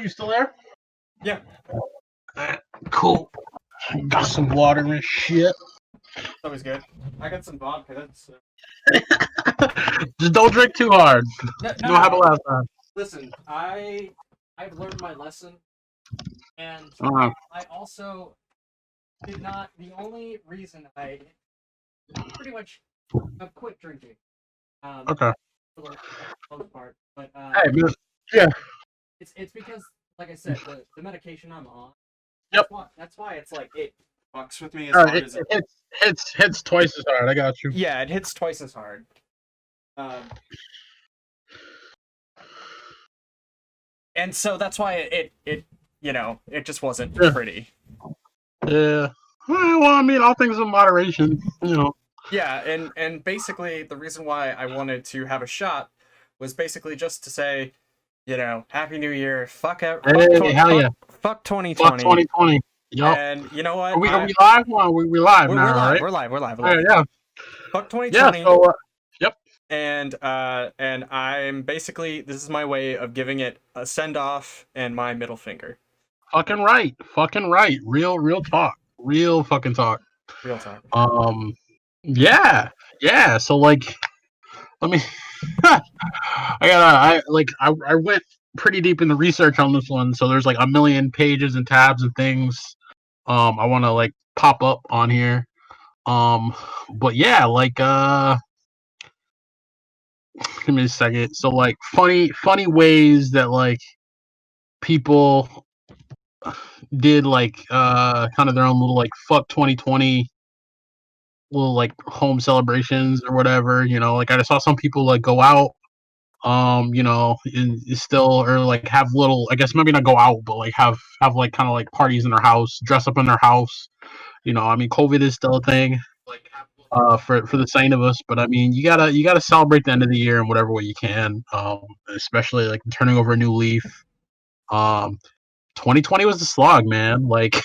You still there? Yeah. Cool. Got some water and shit. That was good. I got some vodka. That's. Just don't drink too hard. No. You know what happened last time. Listen, I've learned my lesson, and I also did not. The only reason I pretty much have quit drinking. Okay. For the most part, but Hey, man. Yeah. It's because, like I said, the medication I'm on. Yep. That's why it's like it fucks with me as hard as it hits twice as hard. I got you. Yeah, it hits twice as hard. And so that's why it just wasn't pretty. Yeah. Well, I mean, all things in moderation, you know. Yeah, and basically the reason why I wanted to have a shot was basically just to say, Happy New Year, fuck 2020. Fuck 2020. Yep. And you know what? Are we live? Well, we're live now, live, right? We're live. Yeah. Fuck 2020. Yeah, so, yep. And I'm basically, this is my way of giving it a send-off and my middle finger. Fucking right. Real talk. Real fucking talk. Real talk. Yeah. So, like, let me... I went pretty deep in the research on this one, so there's like a million pages and tabs and things I want to like pop up on here. But yeah, like give me a second. So like funny ways that like people did like kind of their own little like fuck 2020 little like home celebrations or whatever, like I just saw some people like go out still, or like have little, I guess maybe not go out, but like have like kind of like parties in their house, dress up in their house. I mean, COVID is still a thing, for the sane of us, but I mean, you gotta celebrate the end of the year in whatever way you can, especially like turning over a new leaf. 2020 was the slog, man. Like,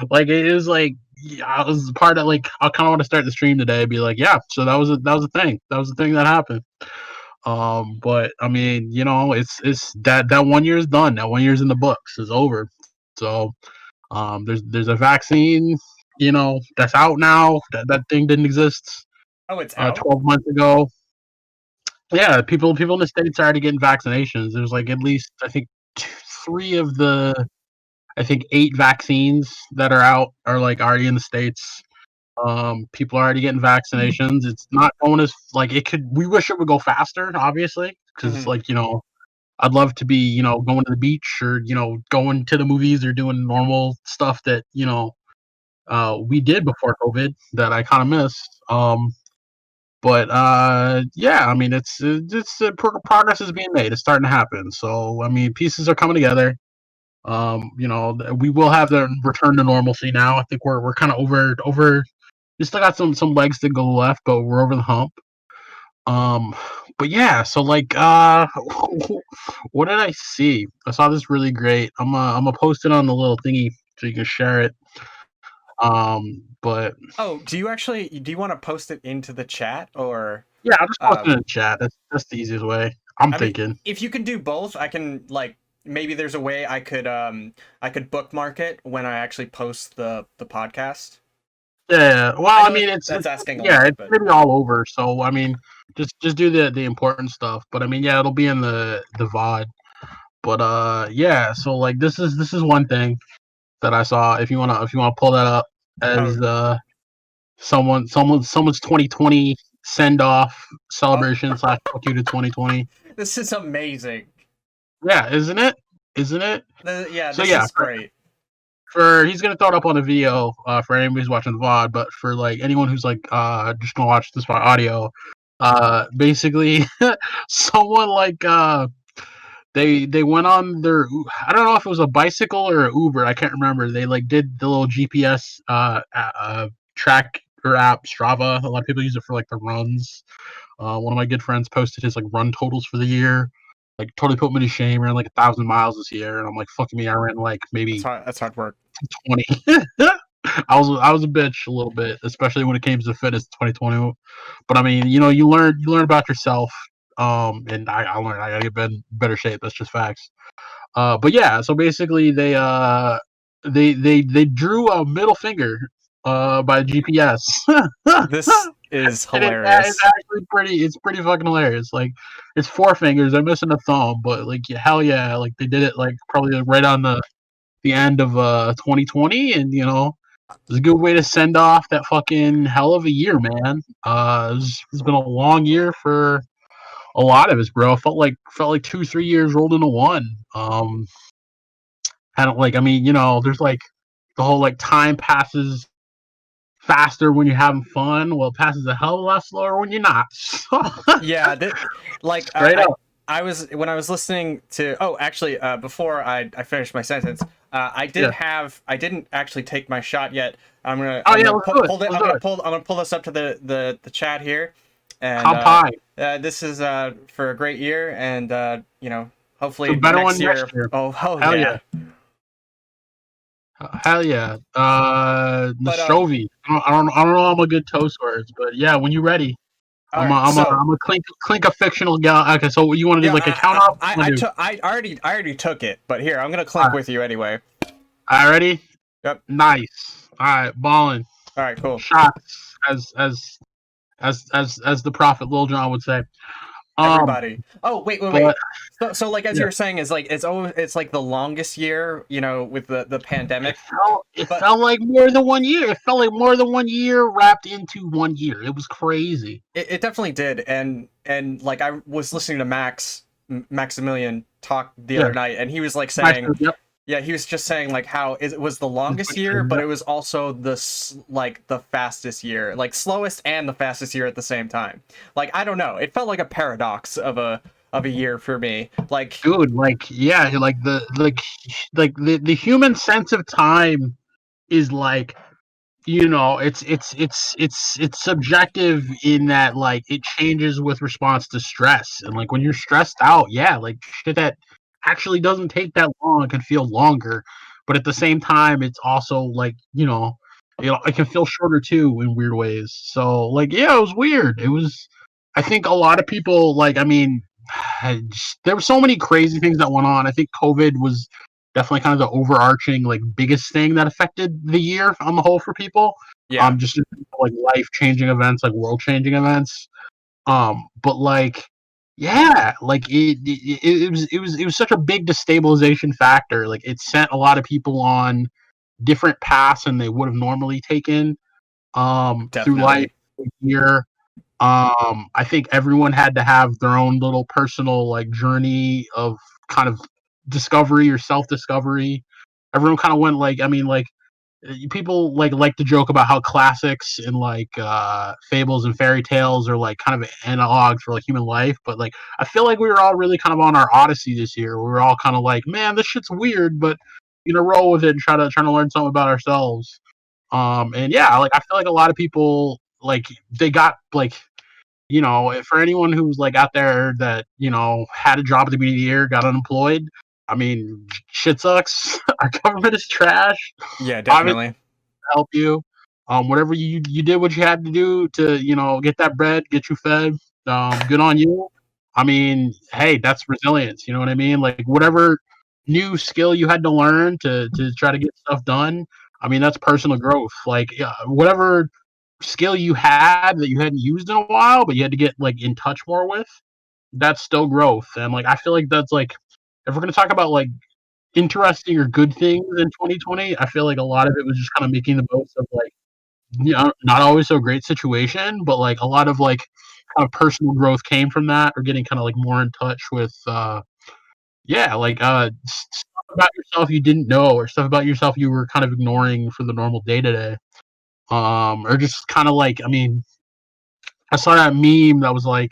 like it was like, yeah, I was part of like, I kind of want to start the stream today, be like, yeah, so that was a thing. That was the thing that happened. But I mean, it's that 1 year is done. That 1 year's in the books. Is over. So, there's a vaccine, that's out now. That thing didn't exist. Oh, it's out? 12 months ago. Yeah, people in the States are already getting vaccinations. There's like at least, I think, 3 of the, I think 8 vaccines that are out are like already in the States. People are already getting vaccinations. It's not going as like it could. We wish it would go faster, obviously, because like I'd love to be going to the beach or going to the movies or doing normal stuff that we did before COVID that I kind of miss. But yeah, I mean it's progress is being made. It's starting to happen. So I mean pieces are coming together. We will have the return to normalcy now. I think we're kind of over. We still got some legs to go left, but we're over the hump. But yeah, so like what did I see? I saw this really great. I'm gonna post it on the little thingy so you can share it. But do you want to post it into the chat, or yeah, I'll just post it in the chat. That's the easiest way. I'm thinking. Mean, if you can do both, I can like maybe there's a way I could bookmark it when I actually post the podcast. Yeah, well, I mean, that's asking a lot, it's gonna be all over. So I mean, just do the important stuff. But I mean, yeah, it'll be in the VOD. But yeah, so like this is one thing that I saw. If you wanna pull that up as someone's 2020 send off celebration / fuck you to 2020. This is amazing. Yeah, isn't it? This is great. He's gonna throw it up on the video for anyone who's watching the VOD, but for like anyone who's like just gonna watch this by audio, basically someone like they went on their, I don't know if it was a bicycle or an Uber, I can't remember. They like did the little GPS track or app Strava. A lot of people use it for like the runs. One of my good friends posted his like run totals for the year. Like totally put me to shame. Ran like 1,000 miles this year, and I'm like, fucking me, I ran like maybe that's hard work. 20. I was a bitch a little bit, especially when it came to fitness 2020. But I mean, you learn about yourself. And I learned I gotta get in better shape. That's just facts. But yeah, so basically they drew a middle finger by GPS. This is And it's hilarious. actually it's pretty fucking hilarious. Like, it's four fingers. They're missing a thumb, but like, hell yeah, like they did it like probably right on the end of 2020, and it's a good way to send off that fucking hell of a year, man. It's been a long year for a lot of us, bro. Felt like 2-3 years rolled into one. Had like, I mean, there's like the whole like time passes faster when you're having fun. Well, it passes a hell of a lot slower when you're not. Yeah, like Straight up. I was when I was listening to. Oh, actually, before I finished my sentence, I Yeah. didn't actually take my shot yet. Oh I'm yeah, gonna let's do it. pull it. Let's do it. I'm gonna pull this up to the chat here, and Hop high. this is for a great year, and hopefully It's a better next one year. next year. Oh Hell yeah. Hell yeah. But Nastrovi. I don't know I'm a good toast words, but yeah, when you're ready, all right. So I'm a clink a fictional gal. Okay, so you want to do yeah, like a count off? I already took it, but here I'm gonna All clink right, with you anyway. all right, ready? Yep. Nice. All right, balling All right. Cool. shots as the prophet Lil Jon would say. Everybody. Oh, wait. But So like as yeah, you were saying, is like it's like the longest year, with the it pandemic. But felt like more than 1 year. It felt like more than 1 year wrapped into 1 year. It was crazy. it definitely did, and like I was listening to Maximilian talk the Yeah, other night, and he was like nice. saying, Yep. yeah, he was just saying like how it was the longest year, but it was also like the fastest year, like slowest and the fastest year at the same time. Like I don't know, it felt like a paradox of a year for me. Like Dude, like, yeah, the human sense of time is like, it's subjective in that, like, it changes with response to stress. And like when you're stressed out, yeah, like shit that actually doesn't take that long can feel longer. But at the same time, it's also like, it can feel shorter too in weird ways. So like, yeah, it was weird. I think a lot of people, like, I mean, there were so many crazy things that went on. I think COVID was definitely kind of the overarching, like, biggest thing that affected the year on the whole for people. yeah, Just like life changing events, like world changing events. But like, yeah, like it was such a big destabilization factor. Like, it sent a lot of people on different paths than they would have normally taken through life definitely. year. I think everyone had to have their own little personal, like, journey of kind of discovery or self discovery. Everyone kind of went, like, I mean, like, people like to joke about how classics and like fables and fairy tales are like kind of analogs for like human life, but like I feel like we were all really kind of on our odyssey this year. We were all kind of like, man, this shit's weird, but roll with it and trying to learn something about ourselves. And yeah, like I feel like a lot of people, like, they got like, for anyone who's like out there that had a job at the beginning of the year, got unemployed. I mean, shit sucks. Our government is trash. Yeah, Obviously, definitely. help you. Whatever you did what you had to do to get that bread, get you fed. Good on you. I mean, hey, that's resilience. You know what I mean? Like, whatever new skill you had to learn to try to get stuff done. I mean, that's personal growth. Like, whatever skill you had that you hadn't used in a while, but you had to get like in touch more with, that's still growth. And like I feel like that's like, if we're gonna talk about like interesting or good things in 2020, I feel like a lot of it was just kind of making the most of, like, not always so great situation, but like a lot of like kind of personal growth came from that, or getting kind of like more in touch with yeah, like stuff about yourself you didn't know, or stuff about yourself you were kind of ignoring for the normal day to day. Or just kind of like, I mean, I saw that meme that was like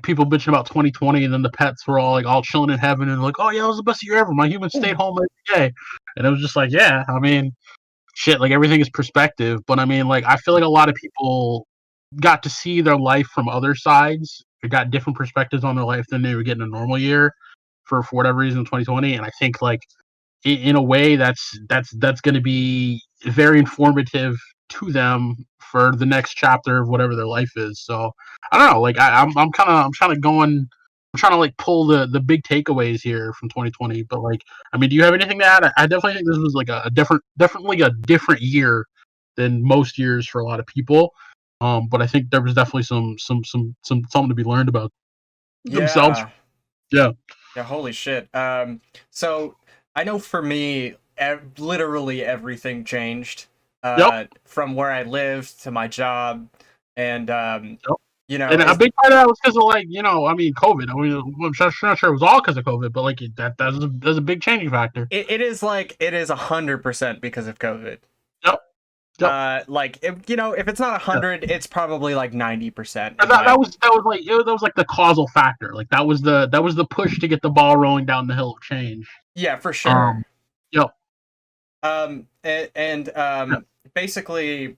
people bitching about 2020, and then the pets were all chilling in heaven and like, oh yeah, it was the best year ever. My humans stayed home every day, and it was just like, yeah, I mean, shit, like everything is perspective. But I mean, like, I feel like a lot of people got to see their life from other sides. They got different perspectives on their life than they were getting a normal year for whatever reason in 2020. And I think, like, in a way, that's going to be very informative to them for the next chapter of whatever their life is. So I don't know. Like I'm trying to going. I'm trying to like pull the big takeaways here from 2020. But like, I mean, do you have anything to add? I definitely think this was like definitely a different year than most years for a lot of people. But I think there was definitely some something to be learned about themselves. Yeah. Yeah. Yeah, holy shit. So I know for me, literally everything changed. Yep. From where I lived to my job, and Yep. you know, And a big part of that was because of like I mean COVID. I mean I'm not sure it was all because of COVID, but like that's a big changing factor. it is 100% because of COVID. Yep. Yep. Like if it's not 100, it's probably like 90%. That was like the causal factor. Like that was the push to get the ball rolling down the hill of change. Yeah, for sure. Yep. And Yeah. basically,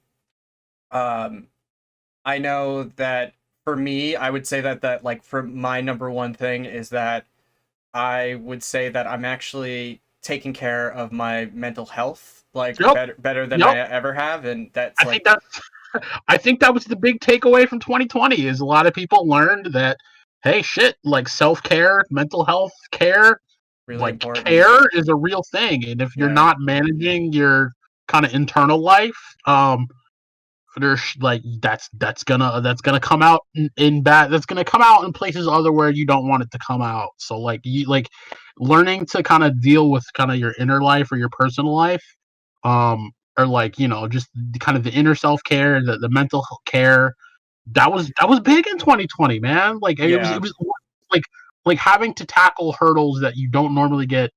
I know that for me, I would say that like for my number one thing is that I would say that I'm actually taking care of my mental health like Yep. better than I Yep. ever have, and that's I think that was the big takeaway from 2020 is a lot of people learned that hey shit like self-care, mental health care, really like important. care is a real thing, and if you're Yeah. not managing your kind of internal life, there's like that's gonna come out in bad. That's gonna come out in places other where you don't want it to come out. So like you like learning to kind of deal with kind of your inner life or your personal life, or like just kind of the inner self care, the mental care. That was big in 2020, man. Like Yeah. it was like having to tackle hurdles that you don't normally get,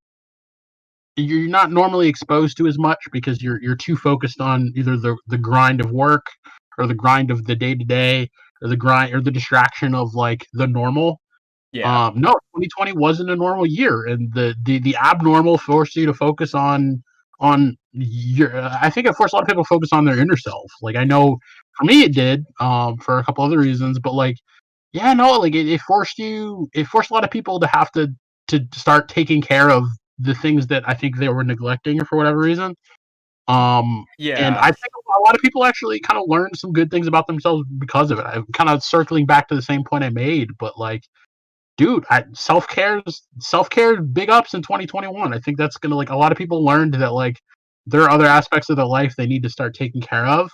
you're not normally exposed to as much because you're too focused on either the grind of work or the grind of the day to day or the grind or the distraction of like the normal. Yeah. No, 2020 wasn't a normal year, and the abnormal forced you to focus on your. I think it forced a lot of people to focus on their inner self. Like I know for me it did, for a couple other reasons, but like yeah, no, like it forced a lot of people to have to start taking care of the things that I think they were neglecting for whatever reason. And I Yeah. think a lot of people actually kind of learned some good things about themselves because of it. I'm kind of circling back to the same point I made, but like, dude, self care big ups in 2021. I think that's gonna like a lot of people learned that like there are other aspects of their life they need to start taking care of.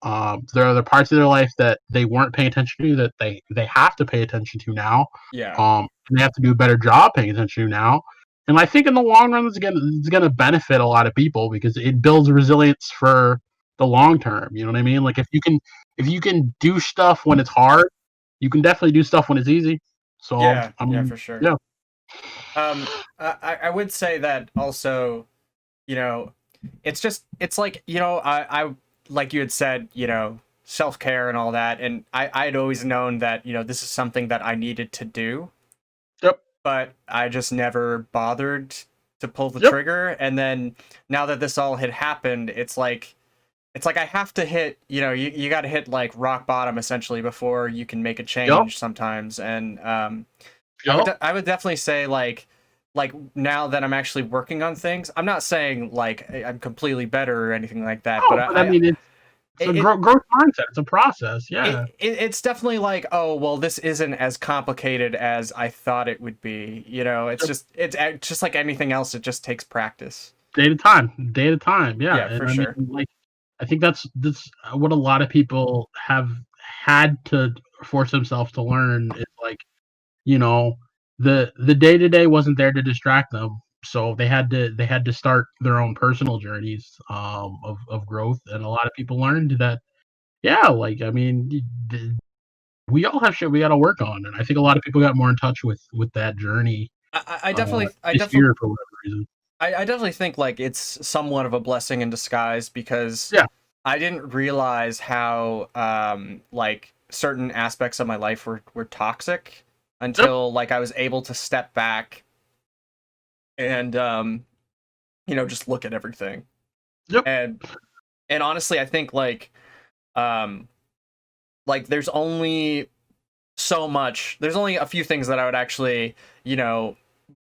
There are other parts of their life that they weren't paying attention to that they have to pay attention to now. Yeah. And they have to do a better job paying attention to now. And I think in the long run, it's gonna benefit a lot of people because it builds resilience for the long term. You know what I mean? Like if you can do stuff when it's hard, you can definitely do stuff when it's easy. So Yeah. I Yeah, mean, for sure. yeah, I would say that also, you know, it's like, I like you had said, self-care and all that, and I'd always known that, this is something that I needed to do, yep, but I just never bothered to pull the yep, trigger. And then now that this all had happened, it's like I have to hit, you got to hit like rock bottom essentially before you can make a yep, change sometimes. And yep. I would definitely say like now that I'm actually working on things, I'm not saying like I'm completely better or anything like that, but Oh, but I mean, it's a it, growth mindset. It's a process. it, Yeah. it's definitely like, oh well, this isn't as complicated as I thought it would be. It's just like anything else. It just takes practice. Day at a time. Yeah, Yeah, for and I mean, sure. like, I think that's what a lot of people have had to force themselves to learn is like, you know, the day to day wasn't there to distract them, so they had to start their own personal journeys of growth, and a lot of people learned that. Yeah, like I mean, we all have shit we got to work on, and I think a lot of people got more in touch with that journey I definitely, this year for whatever reason. I definitely think like it's somewhat of a blessing in disguise because Yeah. I didn't realize how like certain aspects of my life were toxic Yep. until like I was able to step back and just look at everything. Yep. And honestly, I think um like there's only a few things that I would actually, you know,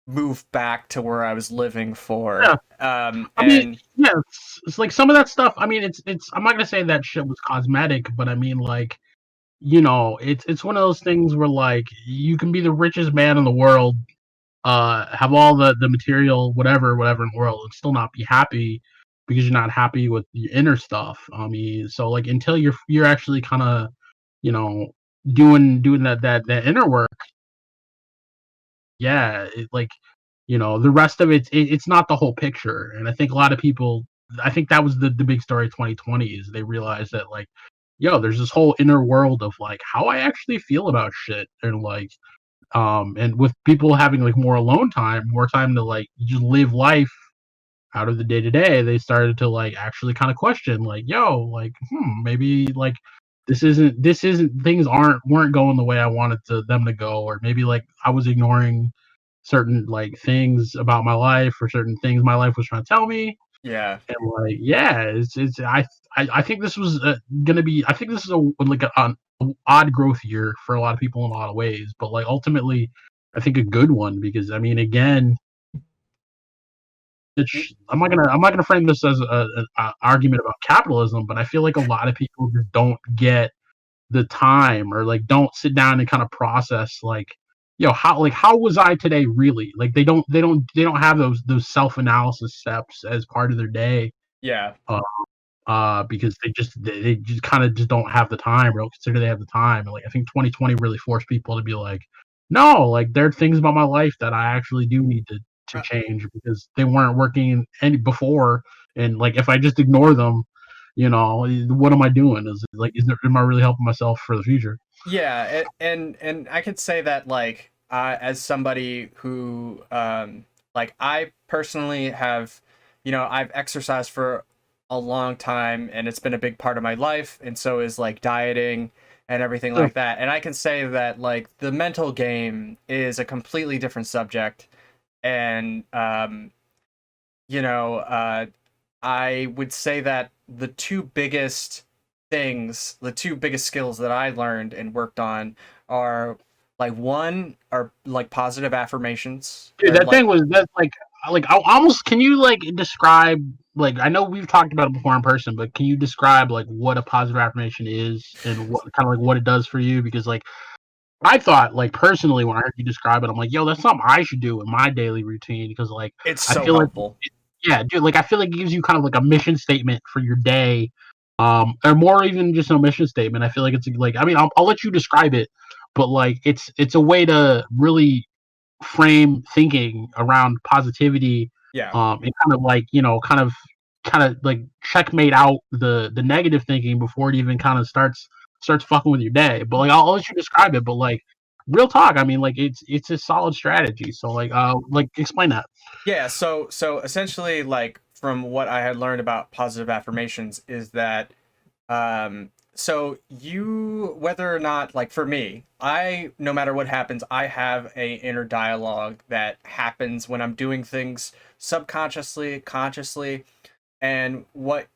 move back to where I was living for. Yeah. I mean, And yeah, it's like some of that stuff. I mean, it's. I'm not gonna say that shit was cosmetic, but I mean, like, it's one of those things where like you can be the richest man in the world, have all the material, whatever in the world, and still not be happy because you're not happy with your inner stuff. I mean, so like until you're actually kind of, you know, doing that inner work, yeah, like the rest of it's not the whole picture. And I think a lot of people, I think that was the big story of 2020 is they realized that like, yo, there's this whole inner world of like how I actually feel about shit, and like and with people having like more alone time, more time to like just live life out of the day to day, they started to like actually kind of question like, yo, like, maybe like this isn't things weren't going the way I wanted them to go, or maybe like I was ignoring certain like things about my life, or certain things my life was trying to tell me. yeah, And like, yeah, it's I think this was gonna be, I think this is a like an odd growth year for a lot of people in a lot of ways, but like ultimately I think a good one, because I mean, again, y- I'm not gonna frame this as a argument about capitalism, but I feel like a lot of people just don't get the time, or like don't sit down and kind of process like, how was I today really? Like they don't have those self-analysis steps as part of their day, yeah, uh, because they just kind of just don't have the time, or don't consider they have the time. And like I think 2020 really forced people to be like, no, like there are things about my life that I actually do need to uh, change, because they weren't working any before. And like if I just ignore them, what am I doing? Am I really helping myself for the future? yeah. And I could say that like as somebody who like I personally have, I've exercised for a long time and it's been a big part of my life, and so is like dieting and everything Sure. like that. And I can say that like the mental game is a completely different subject. And you know, I would say that the two biggest skills that I learned and worked on are like one are like positive affirmations Dude, or that like thing was that's like I almost, can you like describe, like, I know we've talked about it before in person, but can you describe like what a positive affirmation is and what kind of like what it does for you? Because like I thought, like, personally, when I heard you describe it, I'm like, yo, that's something I should do in my daily routine, because like it's I so feel like, helpful. yeah, dude, like I feel like it gives you kind of like a mission statement for your day, or more even just a mission statement. I feel like it's like, I mean, I'll let you describe it, but like it's a way to really frame thinking around positivity, Yeah. and kind of like, kind of like checkmate out the negative thinking before it even kind of starts fucking with your day. But like I'll let you describe it, but like real talk, I mean, like it's a solid strategy. So like explain that. Yeah, so essentially like from what I had learned about positive affirmations is that so you, whether or not, like for me, I, no matter what happens, I have a inner dialogue that happens when I'm doing things subconsciously, consciously. And what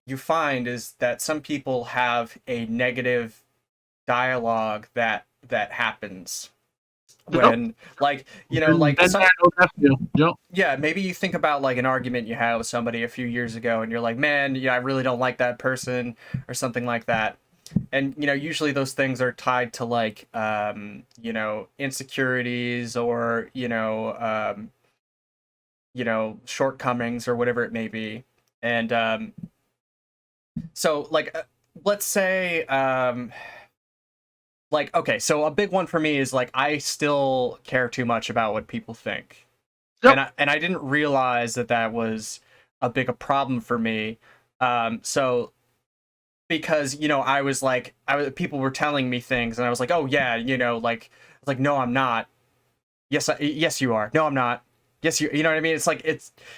you find is that some people have a negative dialogue that happens Yep. when, like, Been like there, some, know that feel. Yep. yeah, maybe you think about like an argument you had with somebody a few years ago and you're like, man, yeah, I really don't like that person or something like that. And usually those things are tied to like insecurities or shortcomings or whatever it may be. And so like let's say like, okay, so a big one for me is like I still care too much about what people think. Yep. And I didn't realize that that was a big a problem for me. So because I was like, people were telling me things, and I was like, oh yeah, like no, I'm not. Yes, you are. No, I'm not. Yes, you know what I mean. It's like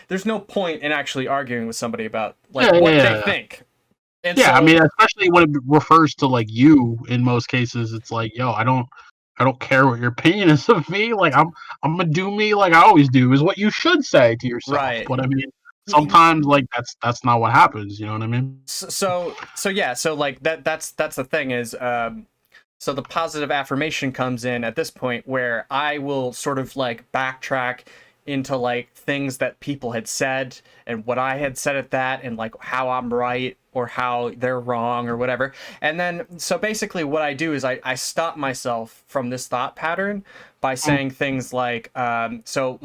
there's no point in actually arguing with somebody about like Yeah, yeah, what they yeah. think. And Yeah, I so mean, especially when it refers to like you, in most cases, it's like, yo, I don't care what your opinion is of me. Like I'm gonna do me like I always do, is what you should say to yourself. right. But I mean, sometimes like that's not what happens. You know what I mean? So yeah, so like that's the thing is So the positive affirmation comes in at this point where I will sort of like backtrack into like things that people had said and what I had said at that and like how I'm right or how they're wrong or whatever. And then so basically what I do is I stop myself from this thought pattern by saying things like so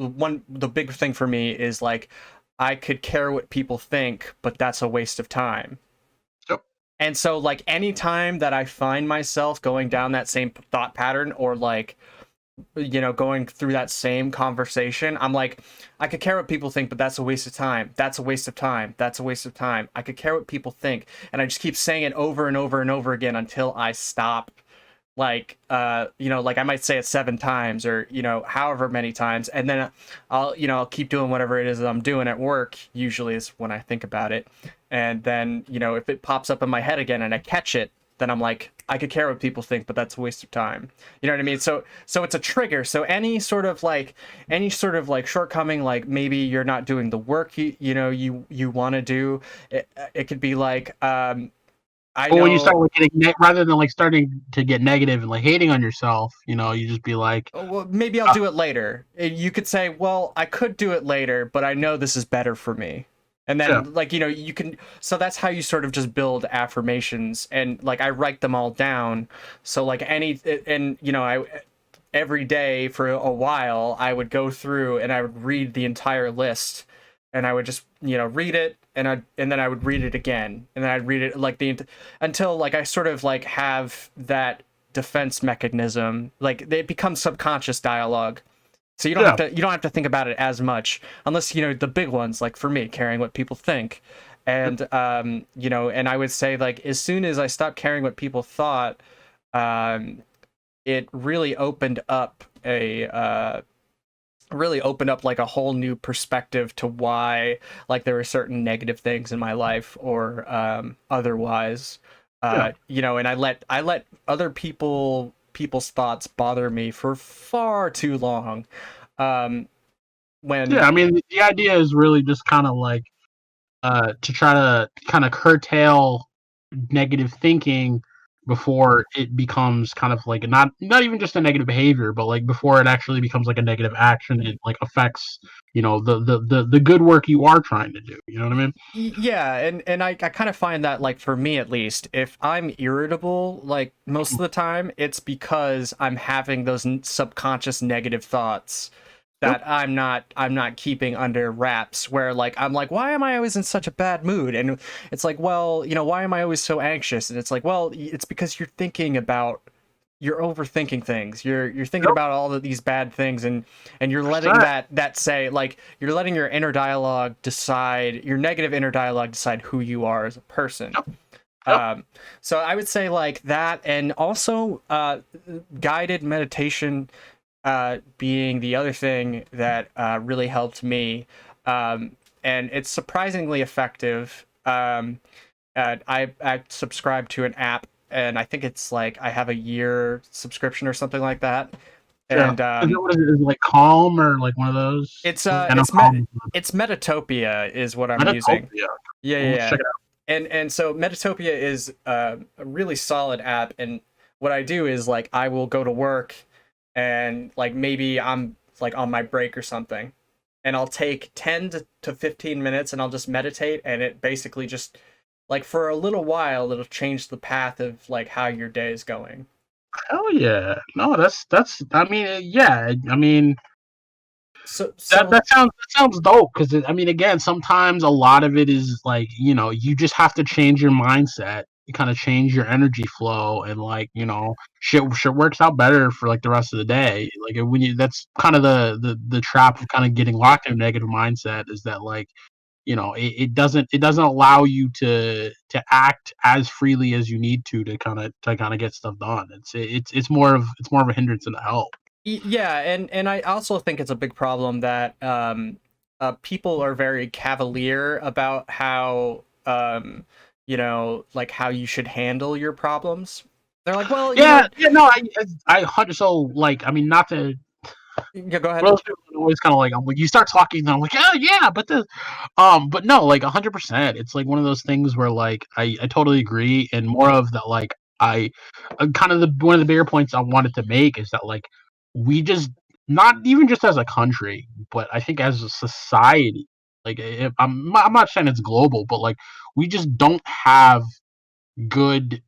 the big thing for me is like I could care what people think, but that's a waste of time. And so, like, any time that I find myself going down that same thought pattern or, like, going through that same conversation, I'm like, I could care what people think, but that's a waste of time. That's a waste of time. That's a waste of time. I could care what people think. And I just keep saying it over and over and over again until I stop. Like, like I might say it 7 times or, however many times. And then I'll keep doing whatever it is that I'm doing at work, usually is when I think about it. And then, if it pops up in my head again and I catch it, then I'm like, I could care what people think, but that's a waste of time. You know what I mean? So it's a trigger. So any sort of like shortcoming, like maybe you're not doing the work you want to do. It could be like, when you start like getting rather than like starting to get negative and like hating on yourself, you just be like, oh, well, maybe I'll do it later. You could say, well, I could do it later, but I know this is better for me. And then you can, so that's how you sort of just build affirmations, and like I write them all down. So like every day for a while I would go through and I would read the entire list, and I would just read it, and then I would read it again, and then I'd read it like until like I sort of like have that defense mechanism, like it becomes subconscious dialogue. So you don't have to think about it as much, unless the big ones, like for me, caring what people think. And and I would say like as soon as I stopped caring what people thought, it really opened up like a whole new perspective to why like there were certain negative things in my life or otherwise. And I let other people's thoughts bother me for far too long. I mean, the idea is really just kind of like to try to kind of curtail negative thinking before it becomes kind of like not even just a negative behavior, but like before it actually becomes like a negative action. It like affects the good work you are trying to do. You know what I mean? Yeah, and I kind of find that like for me at least, if I'm irritable like most of the time, it's because I'm having those subconscious negative thoughts that I'm not keeping under wraps, where like I'm like, why am I always in such a bad mood? And it's like, well, why am I always so anxious? And it's like, well, it's because you're overthinking things. You're thinking about all of these bad things, and you're letting that say, like, you're letting your inner dialogue decide, your negative inner dialogue decide who you are as a person. So I would say like that, and also guided meditation being the other thing that really helped me, and it's surprisingly effective. I subscribe to an app, and I think it's like I have a year subscription or something like that. And is it like Calm or like one of those? It's Metatopia is what I'm using. Yeah. Check it out. And so Metatopia is a really solid app, and what I do is like I will go to work, and like maybe I'm like on my break or something, and I'll take 10 to 15 minutes and I'll just meditate, and it basically just like for a little while it'll change the path of like how your day is going. Hell yeah. No, that's I mean, yeah, I mean, so that sounds dope, because I mean, again, sometimes a lot of it is like you just have to change your mindset. You kind of change your energy flow, and like shit works out better for like the rest of the day. Like when that's kind of the trap of kind of getting locked in a negative mindset, is that like it doesn't allow you to act as freely as you need to kind of get stuff done. It's more of a hindrance than a help. Yeah, and I also think it's a big problem that people are very cavalier about how like how you should handle your problems. They're like, well, so like, I mean, not to. Yeah, go ahead. Most people are always kind of like, I'm like, you start talking, and I'm like, yeah, but but no, like 100%. It's like one of those things where like I totally agree, and more of that like I kind of one of the bigger points I wanted to make is that like we just not even just as a country, but I think as a society, like I'm not saying it's global, but like we just don't have good,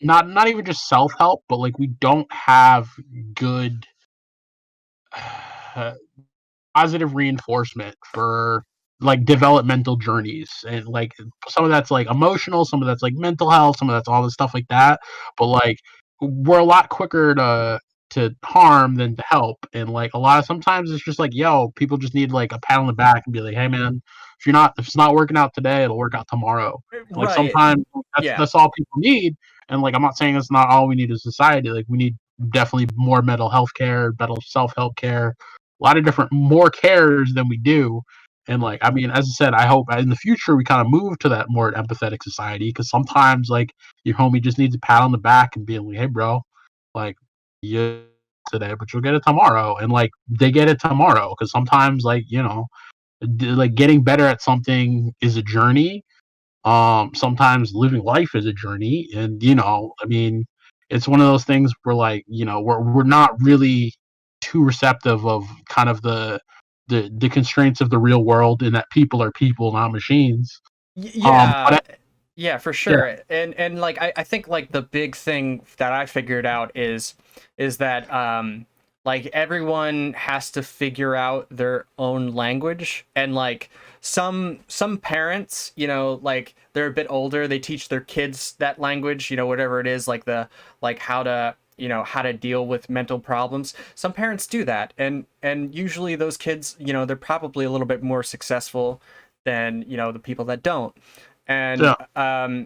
not even just self help, but like we don't have good positive reinforcement for like developmental journeys, and like some of that's like emotional, some of that's like mental health, some of that's all this stuff like that, but like we're a lot quicker to harm than to help, and like a lot of sometimes it's just like, yo, people just need like a pat on the back and be like, hey man, if it's not working out today, it'll work out tomorrow. Like Right. sometimes Yeah. that's all people need. And like I'm not saying it's not all we need as society. Like we need definitely more mental health care, better self-help care, a lot of different more cares than we do. And like, I mean, as I said, I hope in the future we kind of move to that more empathetic society, because sometimes like your homie just needs a pat on the back and being like, hey bro, like you today, but you'll get it tomorrow. And like they get it tomorrow, because sometimes like, like getting better at something is a journey. Sometimes living life is a journey, and I mean, it's one of those things where like, we're not really too receptive of kind of the constraints of the real world, and that people are people, not machines. But Yeah. Yeah, for yeah, sure. And like I think like the big thing that I figured out is that like everyone has to figure out their own language, and like some parents, like they're a bit older, they teach their kids that language, whatever it is, like the like how to deal with mental problems. Some parents do that, and usually those kids, they're probably a little bit more successful than, the people that don't. yeah,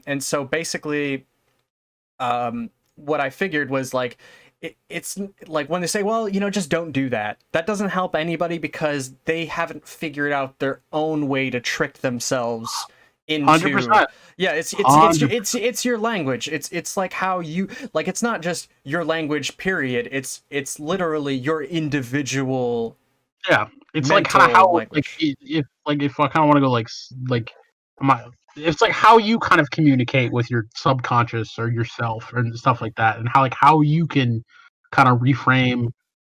And so basically, what I figured was like it's like when they say, well, just don't do that. That doesn't help anybody, because they haven't figured out their own way to trick themselves hundred into. percent, Yeah, hundred. it's your language. It's like how you, like, it's not just your language period. It's literally your individual Yeah, it's like kind of mental how like language. if I kind of want to go like my it's like how you kind of communicate with your subconscious or yourself and stuff like that, and how you can kind of reframe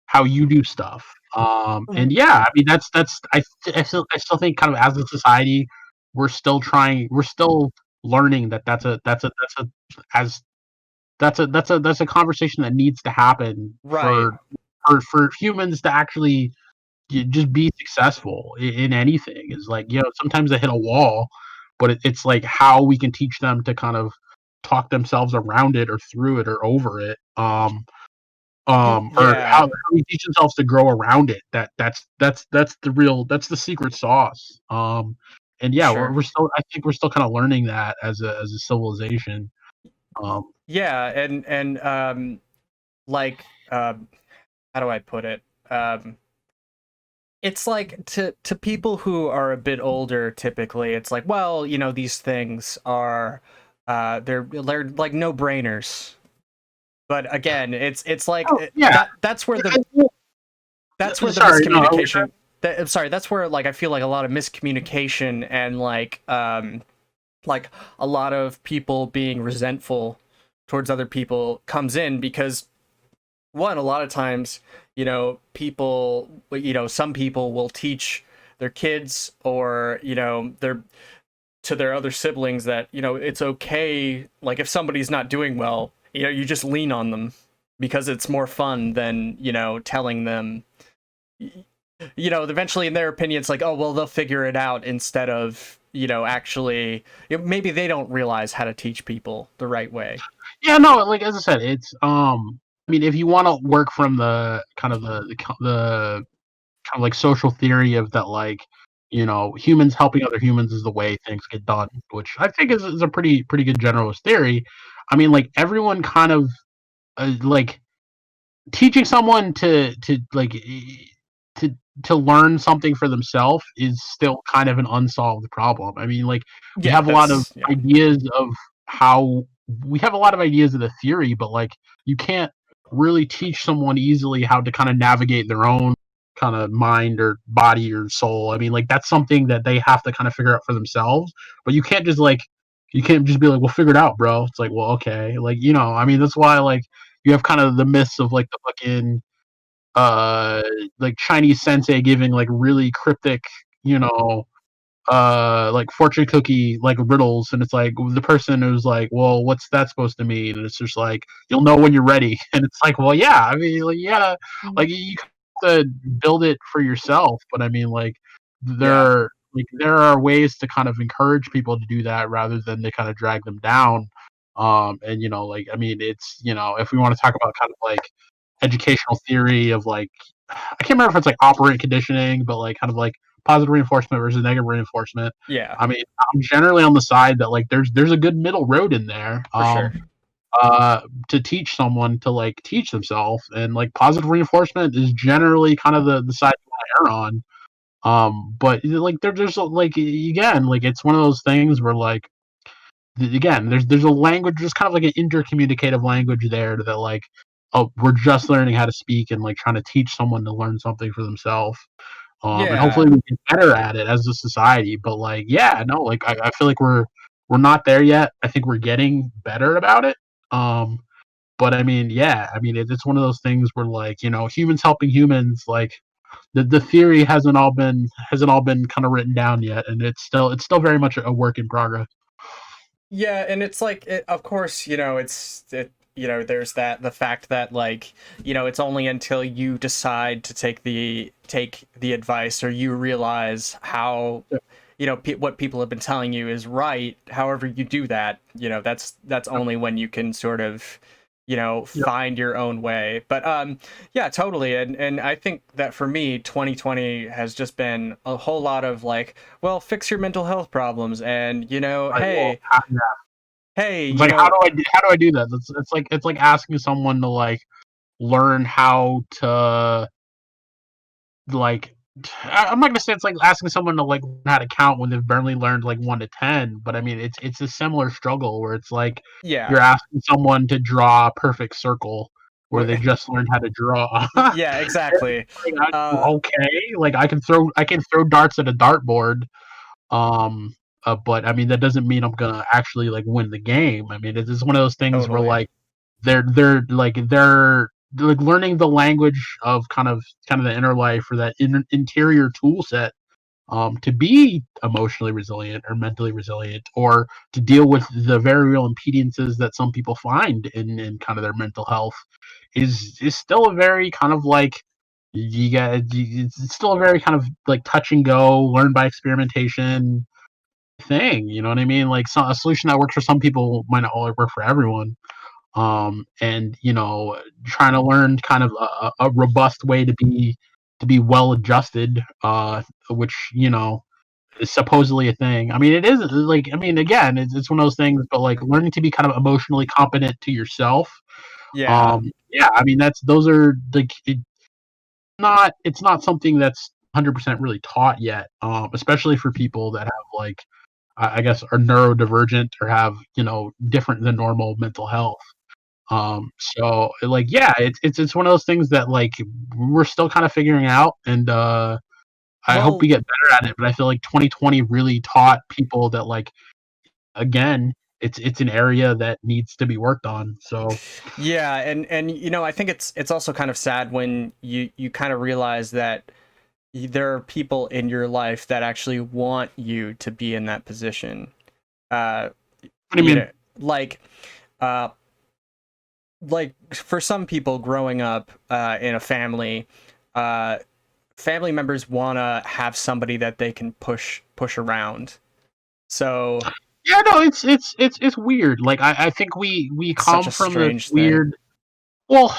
how you do stuff. And yeah, I mean I still think kind of as a society we're still learning that as that's a conversation that needs to happen Right. for humans to actually just be successful in anything. Is like, sometimes they hit a wall, but it's like how we can teach them to kind of talk themselves around it or through it or over it. Or how Yeah, we teach themselves to grow around it. That's the secret sauce. And yeah, sure. I think we're still kind of learning that as a civilization. Um, Yeah, and like how do I put it? It's like to people who are a bit older, typically it's like, well, these things are they're like no-brainers. But again, it's like oh yeah, that's where the sorry, no, miscommunication, I'm sorry, that's where like I feel like a lot of miscommunication and like a lot of people being resentful towards other people comes in, because one, a lot of times, people, some people will teach their kids, or their other siblings that, it's okay, like if somebody's not doing well, you just lean on them, because it's more fun than, telling them. Eventually in their opinion it's like, oh well, they'll figure it out, instead of, actually, maybe they don't realize how to teach people the right way. yeah, no, like as I said, it's I mean, if you want to work from the kind of the kind of like social theory of that, like, humans helping other humans is the way things get done, which I think is a pretty good generalist theory. I mean, like everyone kind of like teaching someone to to learn something for themselves is still kind of an unsolved problem. I mean, like we Yeah, have a lot of that's yeah. ideas of how we have a lot of ideas of the theory, but like you can't really teach someone easily how to kind of navigate their own kind of mind or body or soul. I mean, like that's something that they have to kind of figure out for themselves. But you can't just like You can't just be like, well, figure it out, bro. It's like, well, okay, like, I mean, that's why, like, you have kind of the myths of like the fucking like Chinese sensei giving like really cryptic, you know, like fortune cookie like riddles, and it's like the person who's like, well, what's that supposed to mean? And it's just like, you'll know when you're ready. And it's like, well, yeah, I mean, like, you gotta, like, you have to build it for yourself. But I mean, like, Yeah. there are ways to kind of encourage people to do that rather than they kind of drag them down. And like, I mean, it's, if we want to talk about kind of like educational theory of like, I can't remember if it's like operant conditioning, but like kind of like positive reinforcement versus negative reinforcement. Yeah, I mean, I'm generally on the side that like there's a good middle road in there. for sure. To teach someone to like teach themselves, and like positive reinforcement is generally kind of the side you want to err on. But like there's like, again, like it's one of those things where like, again, there's a language, there's kind of like an intercommunicative language there that like, oh, we're just learning how to speak and like trying to teach someone to learn something for themselves. And Yeah. hopefully we get better at it as a society. But like, yeah, no, like I feel like we're not there yet. I think we're getting better about it. But I mean, yeah, I mean, it's one of those things where like, humans helping humans, like the theory hasn't all been kind of written down yet, and it's still very much a work in progress. Yeah, and it's like, of course, there's the fact that, like, it's only until you decide to take the advice, or you realize how, what people have been telling you is right. However you do that, that's only when you can sort of, Yep. find your own way. But yeah, totally. And I think that for me, 2020 has just been a whole lot of like, well, fix your mental health problems, and Like, well, hey, hey, it's like, how do I do that? It's like asking someone to like learn how to like. I'm not gonna say it's like asking someone to like learn how to count when they've barely learned like 1 to 10, but I mean it's a similar struggle where it's like yeah. you're asking someone to draw a perfect circle where they just learned how to draw. Yeah, exactly. Okay, like I can throw darts at a dartboard, um, but I mean that doesn't mean I'm gonna actually like win the game. I mean it's just one of those things where Totally. like they're like learning the language of kind of the inner life, or that interior tool set, to be emotionally resilient or mentally resilient, or to deal with the very real impediences that some people find in kind of their mental health, is still a very kind of like, it's still a very kind of like touch and go, learn by experimentation thing. You know what I mean? Like, a solution that works for some people might not always work for everyone. And trying to learn kind of a robust way to be well adjusted, which is supposedly a thing. I mean, it is, like, I mean, again, it's one of those things, but like learning to be kind of emotionally competent to yourself. Yeah. Yeah, I mean, those are like, it's not something that's 100% really taught yet, especially for people that have like, I guess, are neurodivergent or have different than normal mental health. So like, yeah, it's one of those things that like we're still kind of figuring out, and I hope we Well, get better at it. But I feel like 2020 really taught people that, like, again, it's an area that needs to be worked on. So yeah, and I think it's also kind of sad when you kind of realize that there are people in your life that actually want you to be in that position. Uh, what do you mean? like, uh, like for some people growing up in a family, uh, family members want to have somebody that they can push around. So Yeah, no, it's weird. Like, I think we it's such come a from this strange thing. weird. Well,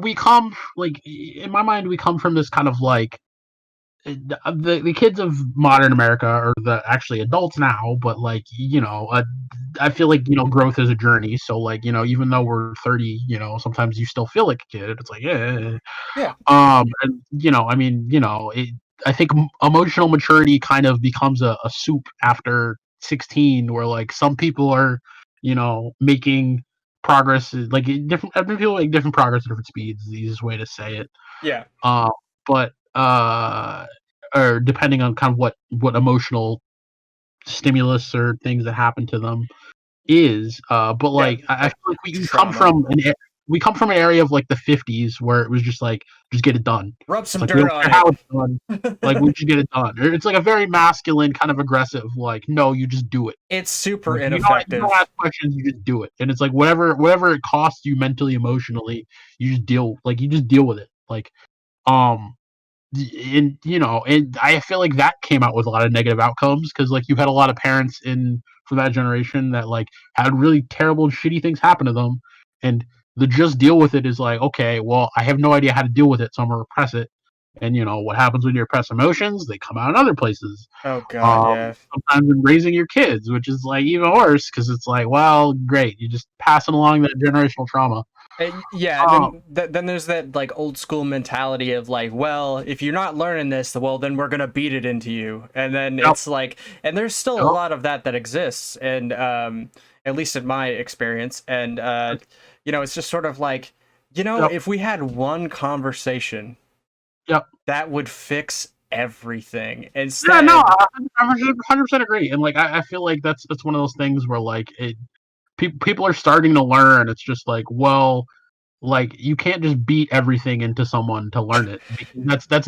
we come, like, in my mind, we come from this kind of like, the kids of modern America are the actually adults now, but like, I feel like growth is a journey. So like, even though we're 30, sometimes you still feel like a kid. It's like, yeah. Yeah. And I mean, I think emotional maturity kind of becomes a soup after 16, where like some people are, making progress, like different people make different progress at different speeds. Is the easiest way to say it. Yeah. Uh, but or depending on kind of what emotional stimulus or things that happen to them is. But like I feel like trauma. we come from an area of like the 50s where it was just like just get it done. Rub It's some like we dirt don't on care how it. it's done. Like we just get it done. It's like a very masculine kind of aggressive. Like no, you just do it. It's super Like, you don't ineffective. ask questions. You just do it. And it's like whatever it costs you mentally, emotionally, you just deal with it. Like um and and I feel like that came out with a lot of negative outcomes because like you had a lot of parents in for that generation that like had really terrible shitty things happen to them, and the just deal with it is like, okay, well, I have no idea how to deal with it, so I'm gonna repress it. And what happens when you repress emotions? They come out in other places. Oh god, yeah. Sometimes in raising your kids, which is like even worse because it's like, well, great, you're just passing along that generational trauma. Yeah, um, then there's that like old school mentality of like, well, if you're not learning this, well, then we're gonna beat it into you, and then yep, it's like, and there's still a yep, lot of that exists, and at least in my experience, and it's just sort of like, yep, if we had one conversation yep. that would fix everything, Yeah, no, instead, I 100% agree, and like I feel like that's one of those things where like people are starting to learn. It's just like, well, like you can't just beat everything into someone to learn it because don't that's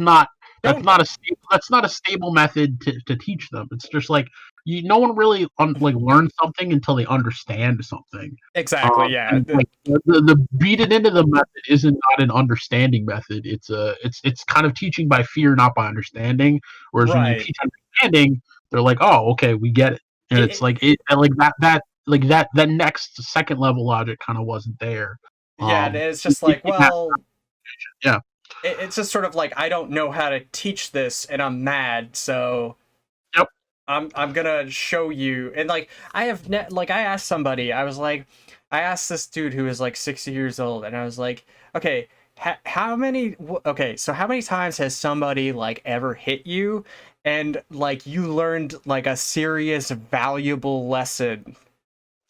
not a stable method to teach them. It's just like no one really like learns something until they understand something. exactly, yeah, And like the beat it into the method isn't not an understanding method. It's kind of teaching by fear, not by understanding. Whereas when you right. teach understanding, they're like, oh, okay, we get it. And it's like and like that next second level logic kind of wasn't there. Yeah, and it's just In like, that, well, yeah, it's just sort of like, I don't know how to teach this and I'm mad, so yep, I'm gonna show you. And like I asked somebody, I asked this dude who was like 60 years old, and I was like, okay, so how many times has somebody like ever hit you and like you learned like a serious valuable lesson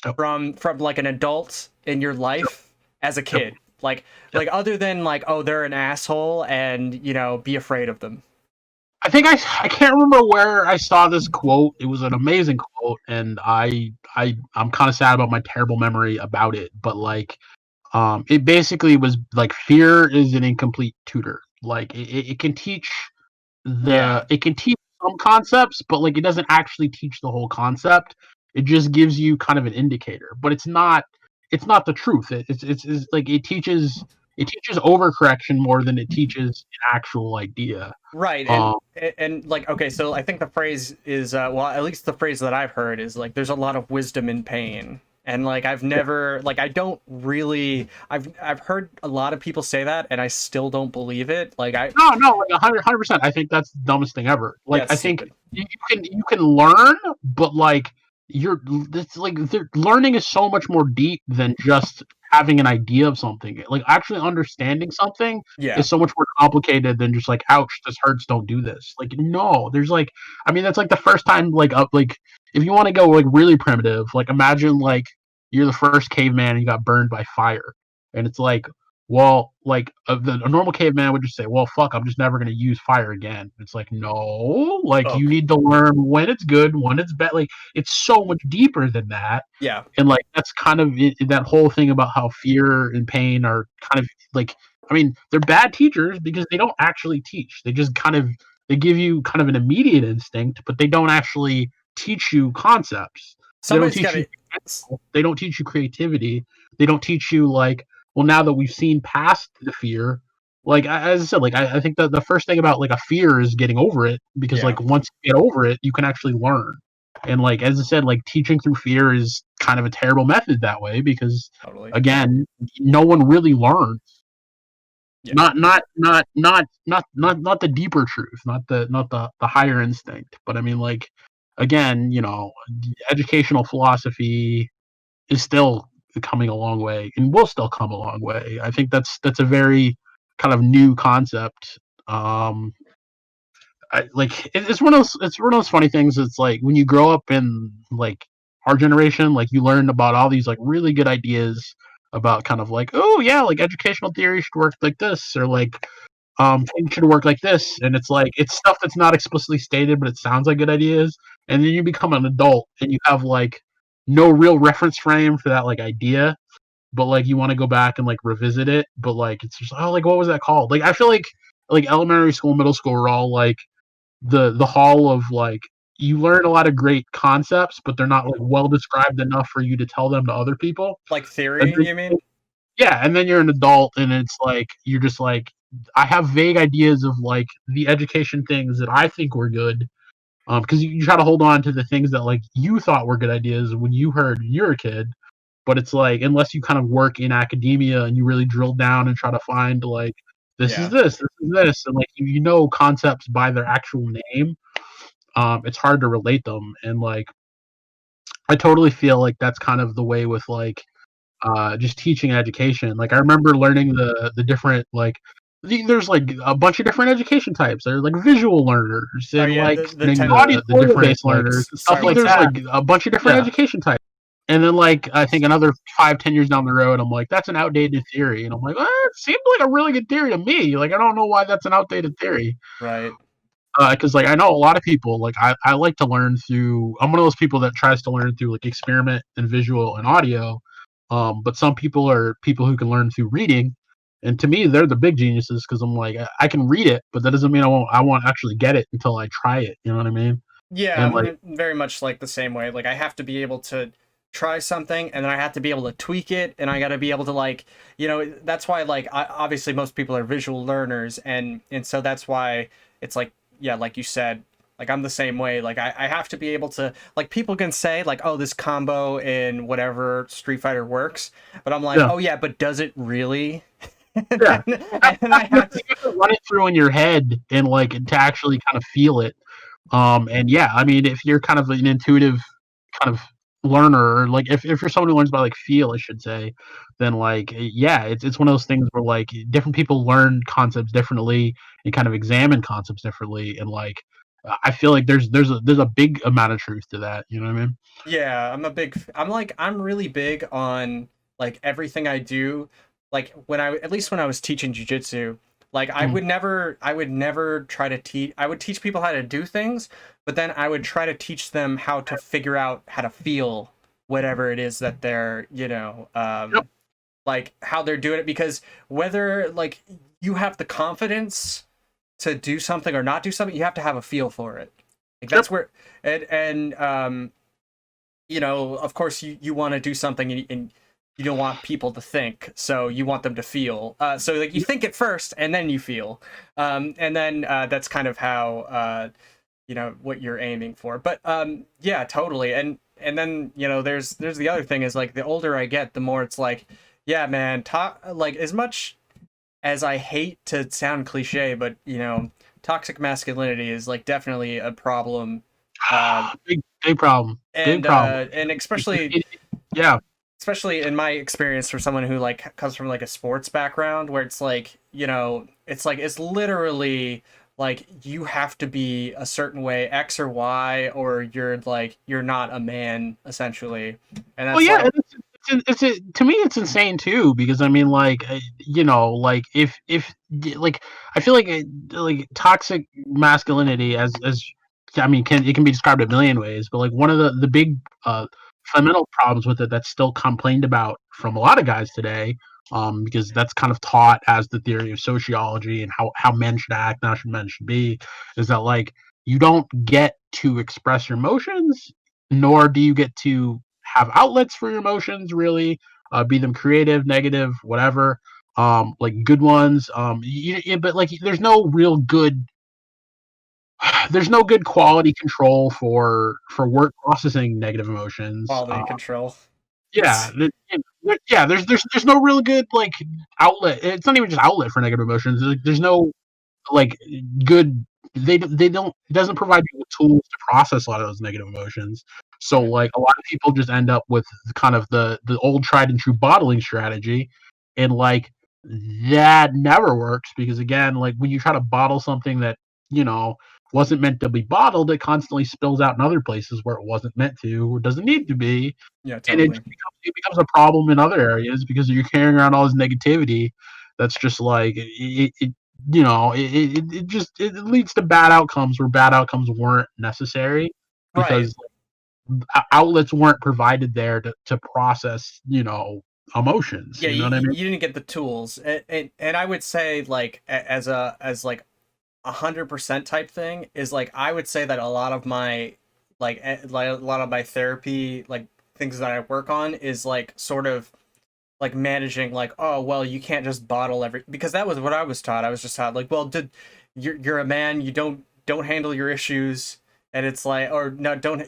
yep, from like an adult in your yep, life as a yep, kid? Like yep. other than like, oh, they're an asshole and be afraid of them. I think I can't remember where I saw this quote. It was an amazing quote, and I'm kind of sad about my terrible memory about it. But like, it basically was like fear is an incomplete tutor. Like it can teach Yeah. some concepts, but like it doesn't actually teach the whole concept. It just gives you kind of an indicator, but it's not the truth. It's like it teaches overcorrection more than it teaches an actual idea. Right, Um, and like, okay, so I think the phrase is well, at least the phrase that I've heard is like, there's a lot of wisdom in pain. And like, I've never like, I don't really, I've heard a lot of people say that, and I still don't believe it. Like no, like 100%. I think that's the dumbest thing ever. yeah, Like, it's I think stupid. you can learn, but like it's like learning is so much more deep than just having an idea of something. Like actually understanding something Yeah. is so much more complicated than just like, ouch, this hurts, don't do this. Like, no, there's like, I mean, that's like the first time like up like if you want to go like really primitive, like imagine like you're the first caveman and you got burned by fire, and it's like, well, like a normal caveman would just say, well, fuck, I'm just never going to use fire again. It's like, no, like Oh, you need to learn when it's good, when it's bad. Like it's so much deeper than that. yeah. And like that's kind of that whole thing about how fear and pain are kind of like, I mean, they're bad teachers because they don't actually teach. They just kind of they give you kind of an immediate instinct, but they don't actually teach you concepts. They don't Somebody's got teach you. to. They don't teach you creativity. They don't teach you like, well, now that we've seen past the fear, like as I said, like I think that the first thing about like a fear is getting over it, because Yeah, like once you get over it, you can actually learn. And like as I said, like teaching through fear is kind of a terrible method that way because totally. again, no one really learns. Yeah. Not the deeper truth, not the higher instinct. But I mean, like again, educational philosophy is still coming a long way and will still come a long way. I think that's a very kind of new concept. It's one of those funny things. It's like when you grow up in like our generation, like you learn about all these like really good ideas about kind of like, oh yeah, like educational theory should work like this, or like things should work like this, and it's like it's stuff that's not explicitly stated, but it sounds like good ideas. and then you become an adult and you have like no real reference frame for that like idea, but like you want to go back and like revisit it, but like it's just like what was that called? Like I feel like elementary school, middle school were all like the hall of like you learn a lot of great concepts, but they're not like well described enough for you to tell them to other people. Like And theory, then, you mean? yeah, and then you're an adult, and it's like you're just like I have vague ideas of like the education things that I think were good, because you try to hold on to the things that like you thought were good ideas when you heard when you were a kid, but it's like unless you kind of work in academia and you really drill down and try to find like this is Yeah. this is this, and like you know concepts by their actual name, it's hard to relate them, and like I totally feel like that's kind of the way with like just teaching education. Like I remember learning the different like there's like a bunch of different education types. There's like visual learners Oh and yeah, like the ten. the different based learners and stuff Sorry, like what's there's that? like a bunch of different education types. And then like I think another 5-10 years down the road, I'm like, that's an outdated theory. And I'm like, it seemed like a really good theory to me. Like I don't know why that's an outdated theory. Right. Because like I know a lot of people like I like to learn through. I'm one of those people that tries to learn through like experiment and visual and audio. But some people are people who can learn through reading, and to me they're the big geniuses because I'm like I can read it, but that doesn't mean I won't actually get it until I try it. You know what I mean? Yeah, And like I'm very much like the same way. Like I have to be able to try something and then I have to be able to tweak it and I got to be able to like, that's why like obviously most people are visual learners and so that's why it's like yeah, like you said, like I'm the same way. Like I have to be able to like people can say like oh this combo in whatever Street Fighter works, but I'm like, yeah. "Oh yeah, but does it really?" Yeah. And I have to You have to run it through in your head and like to actually kind of feel it. And yeah, I mean, if you're kind of an intuitive kind of learner, or like if you're someone who learns by like feel, I should say, then like yeah, it's one of those things where like different people learn concepts differently and kind of examine concepts differently, and like I feel like there's a big amount of truth to that. You know what I mean? Yeah, I'm really big on like everything I do. Like at least when I was teaching jujitsu, like Mm. I would never try to teach. I would teach people how to do things, but then I would try to teach them how to figure out how to feel whatever it is that they're, Yep. like how they're doing it. Because whether like you have the confidence to do something or not do something, you have to have a feel for it. Like that's Yep. where and of course you want to do something and you don't want people to think, so you want them to feel. So like you think it first and then you feel, and then that's kind of how what you're aiming for. But yeah, totally. And then there's the other thing is like the older I get, the more it's like, yeah, man, like as much as I hate to sound cliche, but toxic masculinity is like definitely a problem. Big problem. Big problem. And Yeah. especially in my experience for someone who like comes from like a sports background where it's like it's literally like you have to be a certain way X or Y or you're not a man essentially, and that's Well, yeah, like to me it's insane too because I mean like like if like I feel like toxic masculinity as I mean it can be described a million ways, but like one of the big fundamental problems with it that's still complained about from a lot of guys today, because that's kind of taught as the theory of sociology and how men should act, how men should be, is that like you don't get to express your emotions, nor do you get to have outlets for your emotions really, be them creative, negative, whatever, like good ones, but like there's no good quality control for work processing negative emotions. quality control. Yeah, yeah. There's no real good like outlet. It's not even just outlet for negative emotions. There's no like good. They don't. It doesn't provide you with tools to process a lot of those negative emotions. So Right. like a lot of people just end up with kind of the old tried and true bottling strategy, and like that never works because again, like when you try to bottle something that you know wasn't meant to be bottled, it constantly spills out in other places where it wasn't meant to or doesn't need to be, Yeah, and totally. it becomes a problem in other areas because you're carrying around all this negativity. That's just like it just it leads to bad outcomes where bad outcomes weren't necessary. because outlets weren't provided there to process, emotions. Yeah, You know what I mean? you didn't get the tools, and I would say like as like 100% type thing is like I would say that a lot of my like a lot of my therapy like things that I work on is like sort of like managing like, oh well, you can't just bottle every, because that was what I was taught. I was just taught like, well, you're a man, you don't handle your issues, and it's like, or no, don't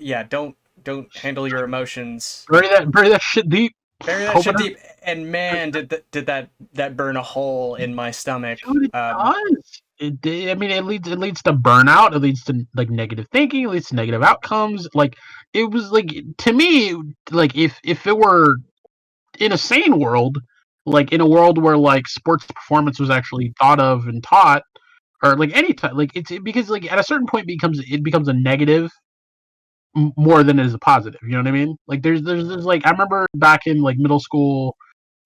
handle your emotions. Bury that shit deep. Bury that Hoping shit deep. And man, did that burn a hole in my stomach. Dude, it does. I mean, it leads to burnout. It leads to like negative thinking. It leads to negative outcomes. Like it was like, to me, like if it were in a sane world, like in a world where like sports performance was actually thought of and taught, or like any time, like because like at a certain point it becomes a negative more than it is a positive. You know what I mean? Like there's like, I remember back in like middle school,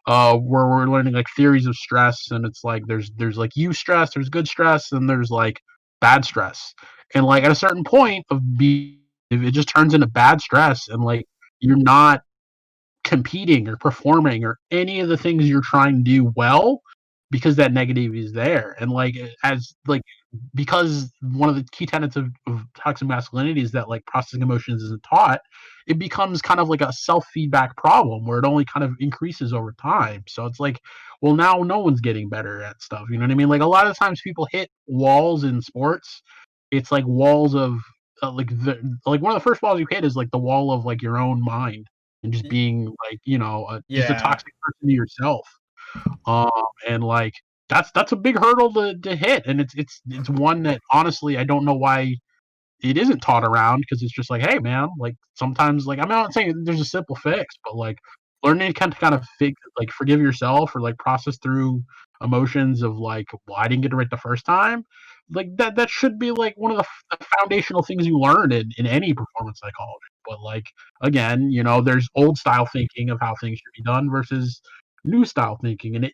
where we're learning like theories of stress, and it's like there's like stress, there's good stress, and there's like bad stress. And like at a certain point if it just turns into bad stress, and like you're not competing or performing or any of the things you're trying to do well, because that negativity is there. And like, as like, because one of the key tenets of toxic masculinity is that like processing emotions isn't taught, it becomes kind of like a self-feedback problem where it only kind of increases over time. So it's like, well, now no one's getting better at stuff. You know what I mean? Like a lot of times people hit walls in sports. It's like walls of like one of the first walls you hit is like the wall of like your own mind, and just being like, just a Yeah. toxic person to yourself. Um, and like that's a big hurdle to hit, and it's one that honestly I don't know why it isn't taught around, because it's just like, hey man, like sometimes, like, I'm not saying there's a simple fix, but like learning to kind of like forgive yourself, or like process through emotions of like, well, I didn't get it right the first time. Like that should be like one of the foundational things you learn in any performance psychology. But like, again, there's old style thinking of how things should be done versus new style thinking, and it,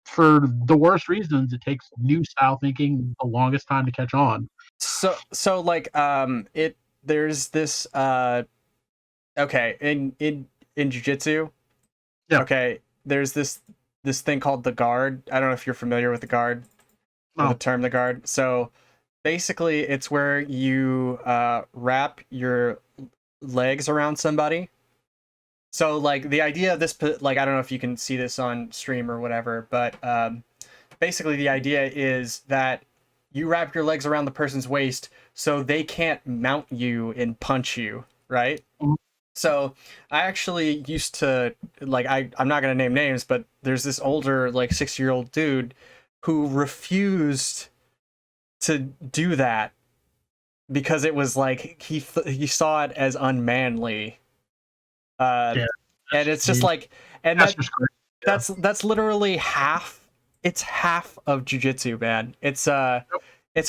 for the worst reasons, it takes new style thinking the longest time to catch on. So like it there's this okay, in jiu-jitsu, Yeah. okay, there's this thing called the guard. I don't know if you're familiar with the guard, or the Oh, term the guard. So basically it's where you wrap your legs around somebody. So like the idea of this, like, I don't know if you can see this on stream or whatever, but basically the idea is that you wrap your legs around the person's waist so they can't mount you and punch you, right? mhm. So I actually used to, like, I'm not gonna name names, but there's this older like 60-year-old dude who refused to do that because it was like he saw it as unmanly. Yeah, And it's just he- like, and that's just crazy. Yeah. that's literally half, it's half of jujitsu, man. It's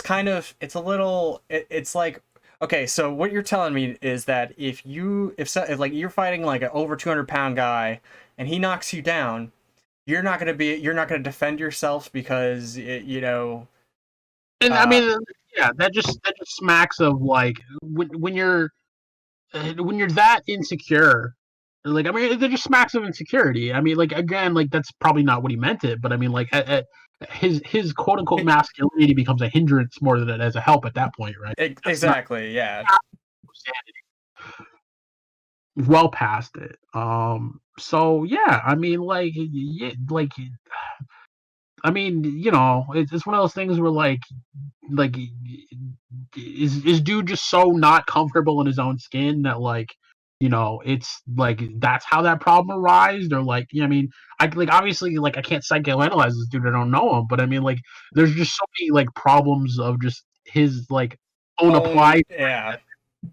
kind of, it's a little, it's like, okay, so what you're telling me is that if like you're fighting like an over 200-pound guy and he knocks you down, you're not gonna defend yourself because And I uh mean, yeah, that just smacks of like, when you're that insecure. Like, I mean, it just smacks of insecurity. I mean, like, again, like that's probably not what he meant it, but I mean, like, his quote unquote masculinity becomes a hindrance more than it as a help at that point, right? That's not exactly, yeah. well past it. So yeah, I mean, like, yeah, like, I mean, it's one of those things where like is dude just so not comfortable in his own skin that like, it's like that's how that problem arised, or like, I mean, I like, obviously, like, I can't psychoanalyze this dude, I don't know him, but I mean, like, there's just so many like problems of just his like own Own, applied, yeah.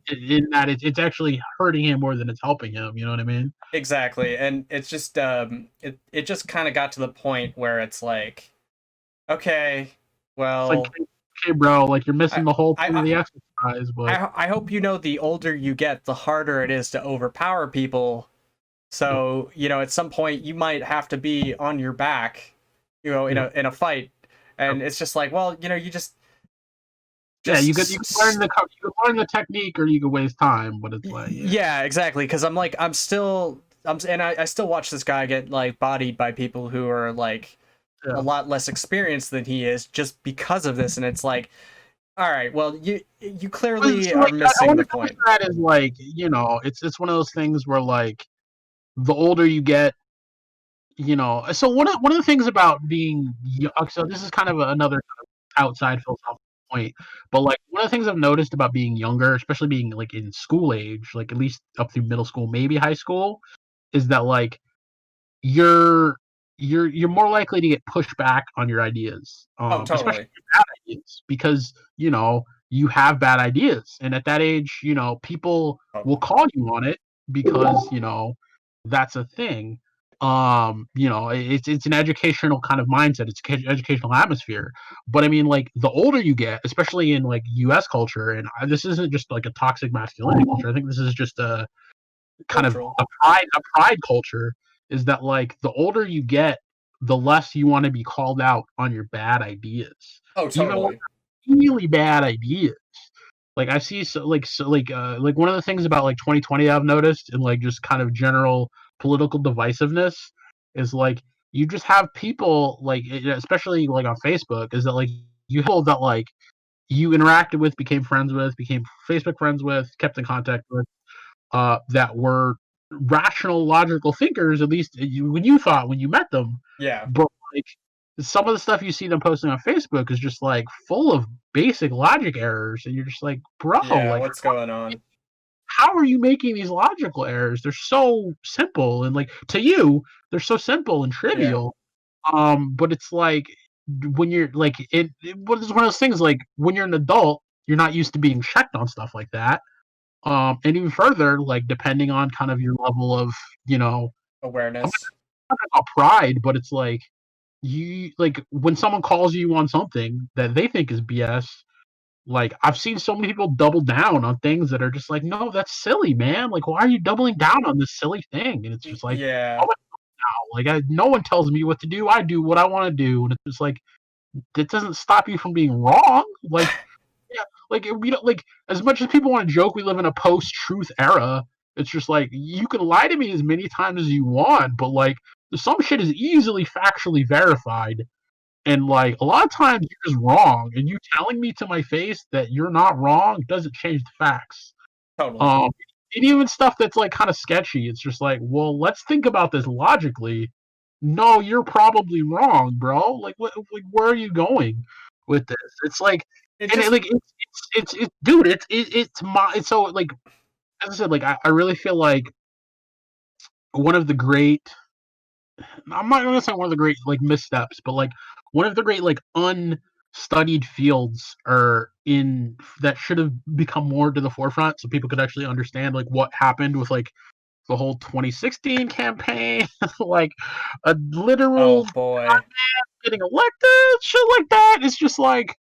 in that it's actually hurting him more than it's helping him. You know what I mean? Exactly. And it's just it just kind of got to the point where it's like, okay, It's like, well, okay, bro, like, you're I missing the whole I point of the exercise, but I hope you know the older you get, the harder it is to overpower people. So, at some point you might have to be on your back, in yeah. a fight. And it's just like, well, you just Yeah, you could learn the technique, or you could waste time. But it's like, yeah, exactly. Because I still watch this guy get like bodied by people who are like a lot less experienced than he is, just because of this, and it's like, all right, well, you clearly are missing the point. That is like, it's one of those things where like the older you get, So one of the things about being young, so this is kind of another outside philosophical point, but like one of the things I've noticed about being younger, especially being like in school age, like at least up through middle school, maybe high school, is that like you're you're more likely to get pushed back on your ideas, Oh, especially totally. bad ideas, because you have bad ideas, and at that age, people will call you on it because that's a thing. It's an educational kind of mindset. It's educational atmosphere. But I mean, like the older you get, especially in like U.S. culture, and this isn't just like a toxic masculinity culture. I think this is just a kind of Cultural. a pride culture, is that like the older you get, the less you want to be called out on your bad ideas. Oh, Even when totally. they're really bad ideas. Like I see like one of the things about like 2020 I've noticed, and like just kind of general political divisiveness, is like you just have people like, especially like on Facebook, is that like you have people that like you interacted with, became friends with, became Facebook friends with, kept in contact with, that were rational, logical thinkers, at least when you thought when you met them. Yeah. But like some of the stuff you see them posting on Facebook is just like full of basic logic errors, and you're just like, bro, Yeah, like what's going on? how are you making these logical errors? They're so simple, and like to you, they're so simple and Yeah. trivial. But it's like when you're like it's one of those things, like when you're an adult, you're not used to being checked on stuff like that. And even further, like depending on kind of your level of, I'm Awareness. not talking about pride, but it's like you like when someone calls you on something that they think is BS. Like I've seen so many people double down on things that are just like, no, that's silly, man. Like, why are you doubling down on this silly thing? And it's just like, Yeah. oh, like no one tells me what to do. I do what I want to do, and it's just like it doesn't stop you from being wrong. Like, yeah, like we don't like as much as people want to joke we live in a post-truth era. It's just like you can lie to me as many times as you want, but like some shit is easily factually verified, and like a lot of times you're just wrong, and you telling me to my face that you're not wrong doesn't change the facts. Totally. Um, and even stuff that's like kind of sketchy, it's just like, well, let's think about this logically. No, you're probably wrong, bro. Like, like where are you going with this? It's like, It and it, just like, it's dude, it's my, it's so like, as I said, like, I really feel like one of the great, I'm not gonna say one of the great like missteps, but like one of the great like unstudied fields are in that should have become more to the forefront, so people could actually understand like what happened with like the whole 2016 campaign, like a oh literal boy. getting elected, shit like that. It's just like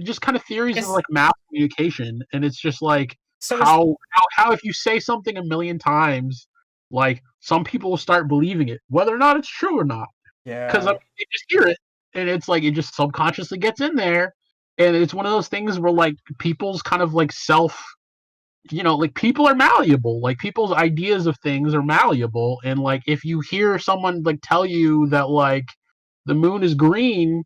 just kind of theories of It's like mass communication, and it's just like so is how if you say something a million times, like some people will start believing it, whether or not it's true or not, because yeah. they just hear it, and it's like it just subconsciously gets in there, and it's one of those things where like people's kind of like like people are malleable, like people's ideas of things are malleable, and like if you hear someone like tell you that like the moon is green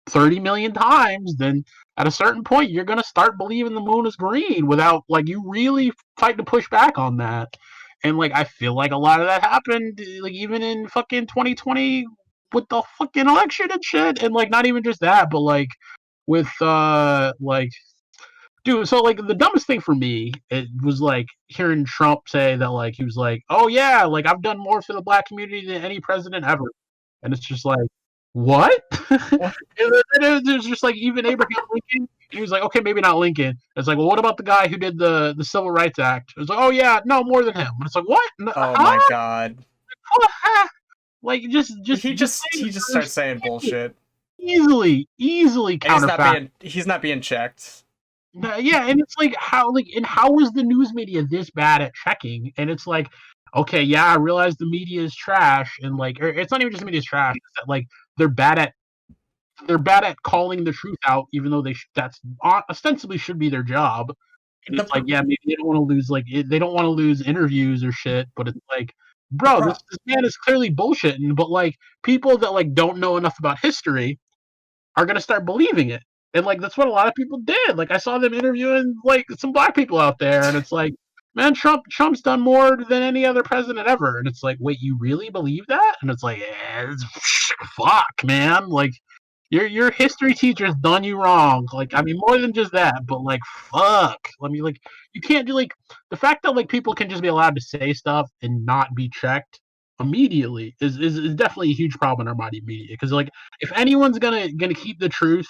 30 million times, then at a certain point you're going to start believing the moon is green without like you really fight to push back on that. And like I feel like a lot of that happened like even in fucking 2020 with the fucking election and shit, and like not even just that, but like with like dude, so like the dumbest thing for me, it was like hearing Trump say that like he was like, oh yeah, like I've done more for the black community than any president ever, and it's just like, what? What? There's just like even Abraham Lincoln. He was like, okay, maybe not Lincoln. It's like, well, what about the guy who did the Civil Rights Act? It's like, oh yeah, no, more than him. And it's like, what? Oh my Huh? god. Like just He just starts saying bullshit. easily And counterfact. he's not being checked. Yeah, and it's like how is the news media this bad at checking? And it's like, okay, yeah, I realize the media is trash, and like it's not even just the media is trash, it's that like they're bad at they're bad at calling the truth out, even though that's ostensibly should be their job. And it's like, yeah, maybe they don't want to lose they don't want to lose interviews or shit, but it's like, bro, this man is clearly bullshitting. But like people that like don't know enough about history are gonna start believing it. And like that's what a lot of people did. Like I saw them interviewing like some black people out there, and it's like, man, Trump's done more than any other president ever. And it's like, wait, you really believe that? And it's like, fuck, man. Like your history teacher's done you wrong. Like, I mean, more than just that, but like, fuck. I mean, like, you can't do like the fact that like people can just be allowed to say stuff and not be checked immediately is definitely a huge problem in our modern media. Because like, if anyone's gonna keep the truth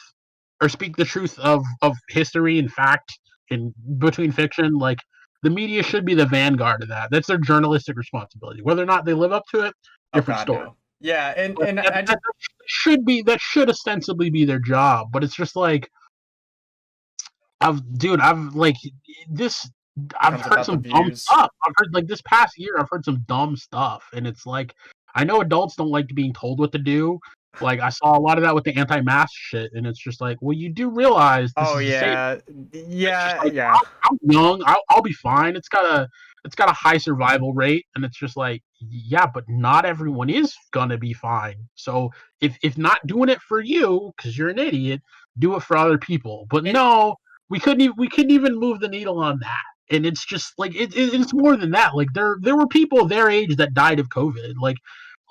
or speak the truth of history and fact in between fiction, like the media should be the vanguard of that. That's their journalistic responsibility. Whether or not they live up to it, different story. No. Yeah, and that should ostensibly be their job, but it's just like I've like this. I've heard some dumb stuff. I've heard like this past year. I've heard some dumb stuff, and it's like I know adults don't like being told what to do. Like I saw a lot of that with the anti-mask shit, and it's just like, well, you do realize this is yeah. I'm young. I'll be fine. It's got a high survival rate, and it's just like, yeah, but not everyone is gonna be fine. So if not doing it for you because you're an idiot, do it for other people. But no, we couldn't even move the needle on that. And it's just like it's more than that. Like there were people their age that died of COVID. Like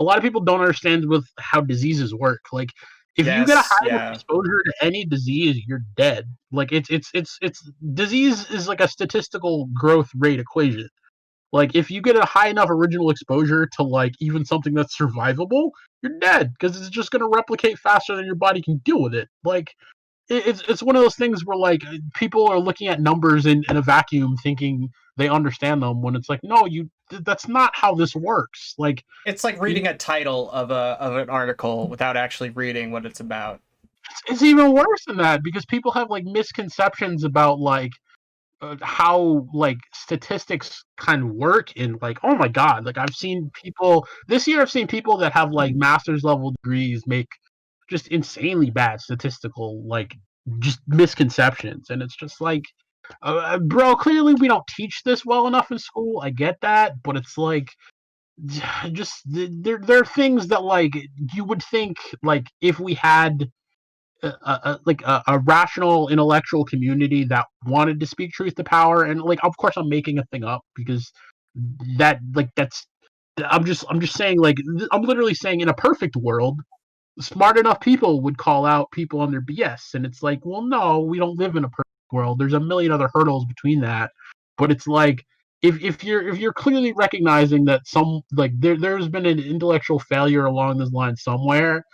a lot of people don't understand with how diseases work. Like if you get a high exposure to any disease, you're dead. Like it's disease is like a statistical growth rate equation. Like if you get a high enough original exposure to like even something that's survivable, you're dead because it's just going to replicate faster than your body can deal with it. Like it's one of those things where like people are looking at numbers in a vacuum thinking they understand them when it's like, no, that's not how this works. Like it's like reading a title of an article without actually reading what it's about. It's even worse than that because people have like misconceptions about like how like statistics kind of work in like, oh my god, like I've seen people this year that have like master's level degrees make just insanely bad statistical like just misconceptions, and it's just like bro, clearly we don't teach this well enough in school. I get that, but it's like just there are things that like you would think like if we had a rational intellectual community that wanted to speak truth to power, and like of course I'm making a thing up because that's I'm just saying like I'm literally saying in a perfect world smart enough people would call out people on their BS, and it's like, well, no, we don't live in a perfect world. There's a million other hurdles between that, but it's like if you're clearly recognizing that some like there's been an intellectual failure along this line somewhere,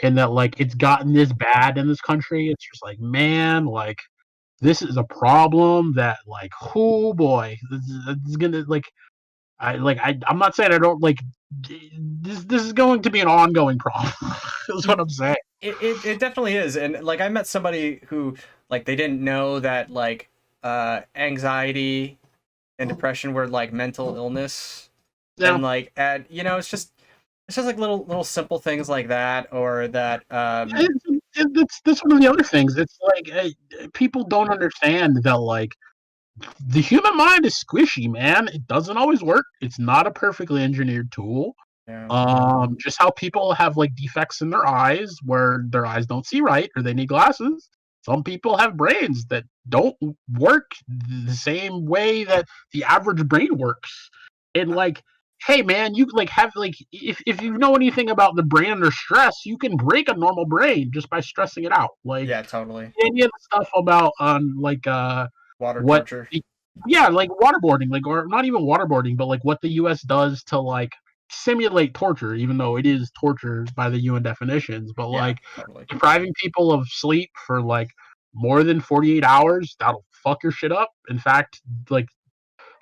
and that like it's gotten this bad in this country, it's just like, man, like this is a problem that like, oh boy, this is gonna like I'm not saying I don't like this is going to be an ongoing problem. Is what I'm saying. It definitely is. And like I met somebody who like they didn't know that like anxiety and depression were like mental illness. Yeah. And like it's just like little simple things like that, or that that's one of the other things. It's like people don't understand that like the human mind is squishy, man. It doesn't always work. It's not a perfectly engineered tool. Yeah. Just how people have like defects in their eyes where their eyes don't see right or they need glasses. Some people have brains that don't work the same way that the average brain works. And like, hey man, you like have like if you know anything about the brain under stress, you can break a normal brain just by stressing it out. Like, yeah, totally. Any of the stuff about like water torture. Yeah, like waterboarding, like, or not even waterboarding, but like what the U.S. does to like simulate torture, even though it is torture by the UN definitions. But like depriving people of sleep for like more than 48 hours, that'll fuck your shit up. In fact, like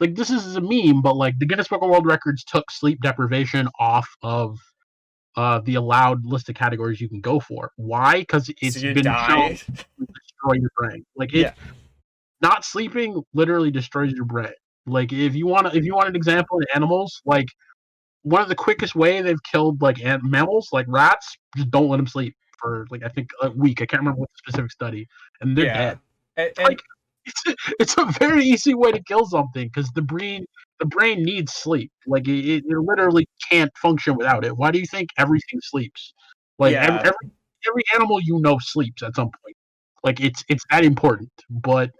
this is a meme, but like the Guinness Book of World Records took sleep deprivation off of the allowed list of categories you can go for. Why? Because it's been shown to destroy your brain. Like not sleeping literally destroys your brain. Like if you want an example in animals, like one of the quickest way they've killed like mammals, like rats, just don't let them sleep for like I think a week. I can't remember what the specific study, and they're dead. And, Like it's a very easy way to kill something because the brain needs sleep. Like it literally can't function without it. Why do you think everything sleeps? Like yeah, every animal sleeps at some point. Like it's that important. But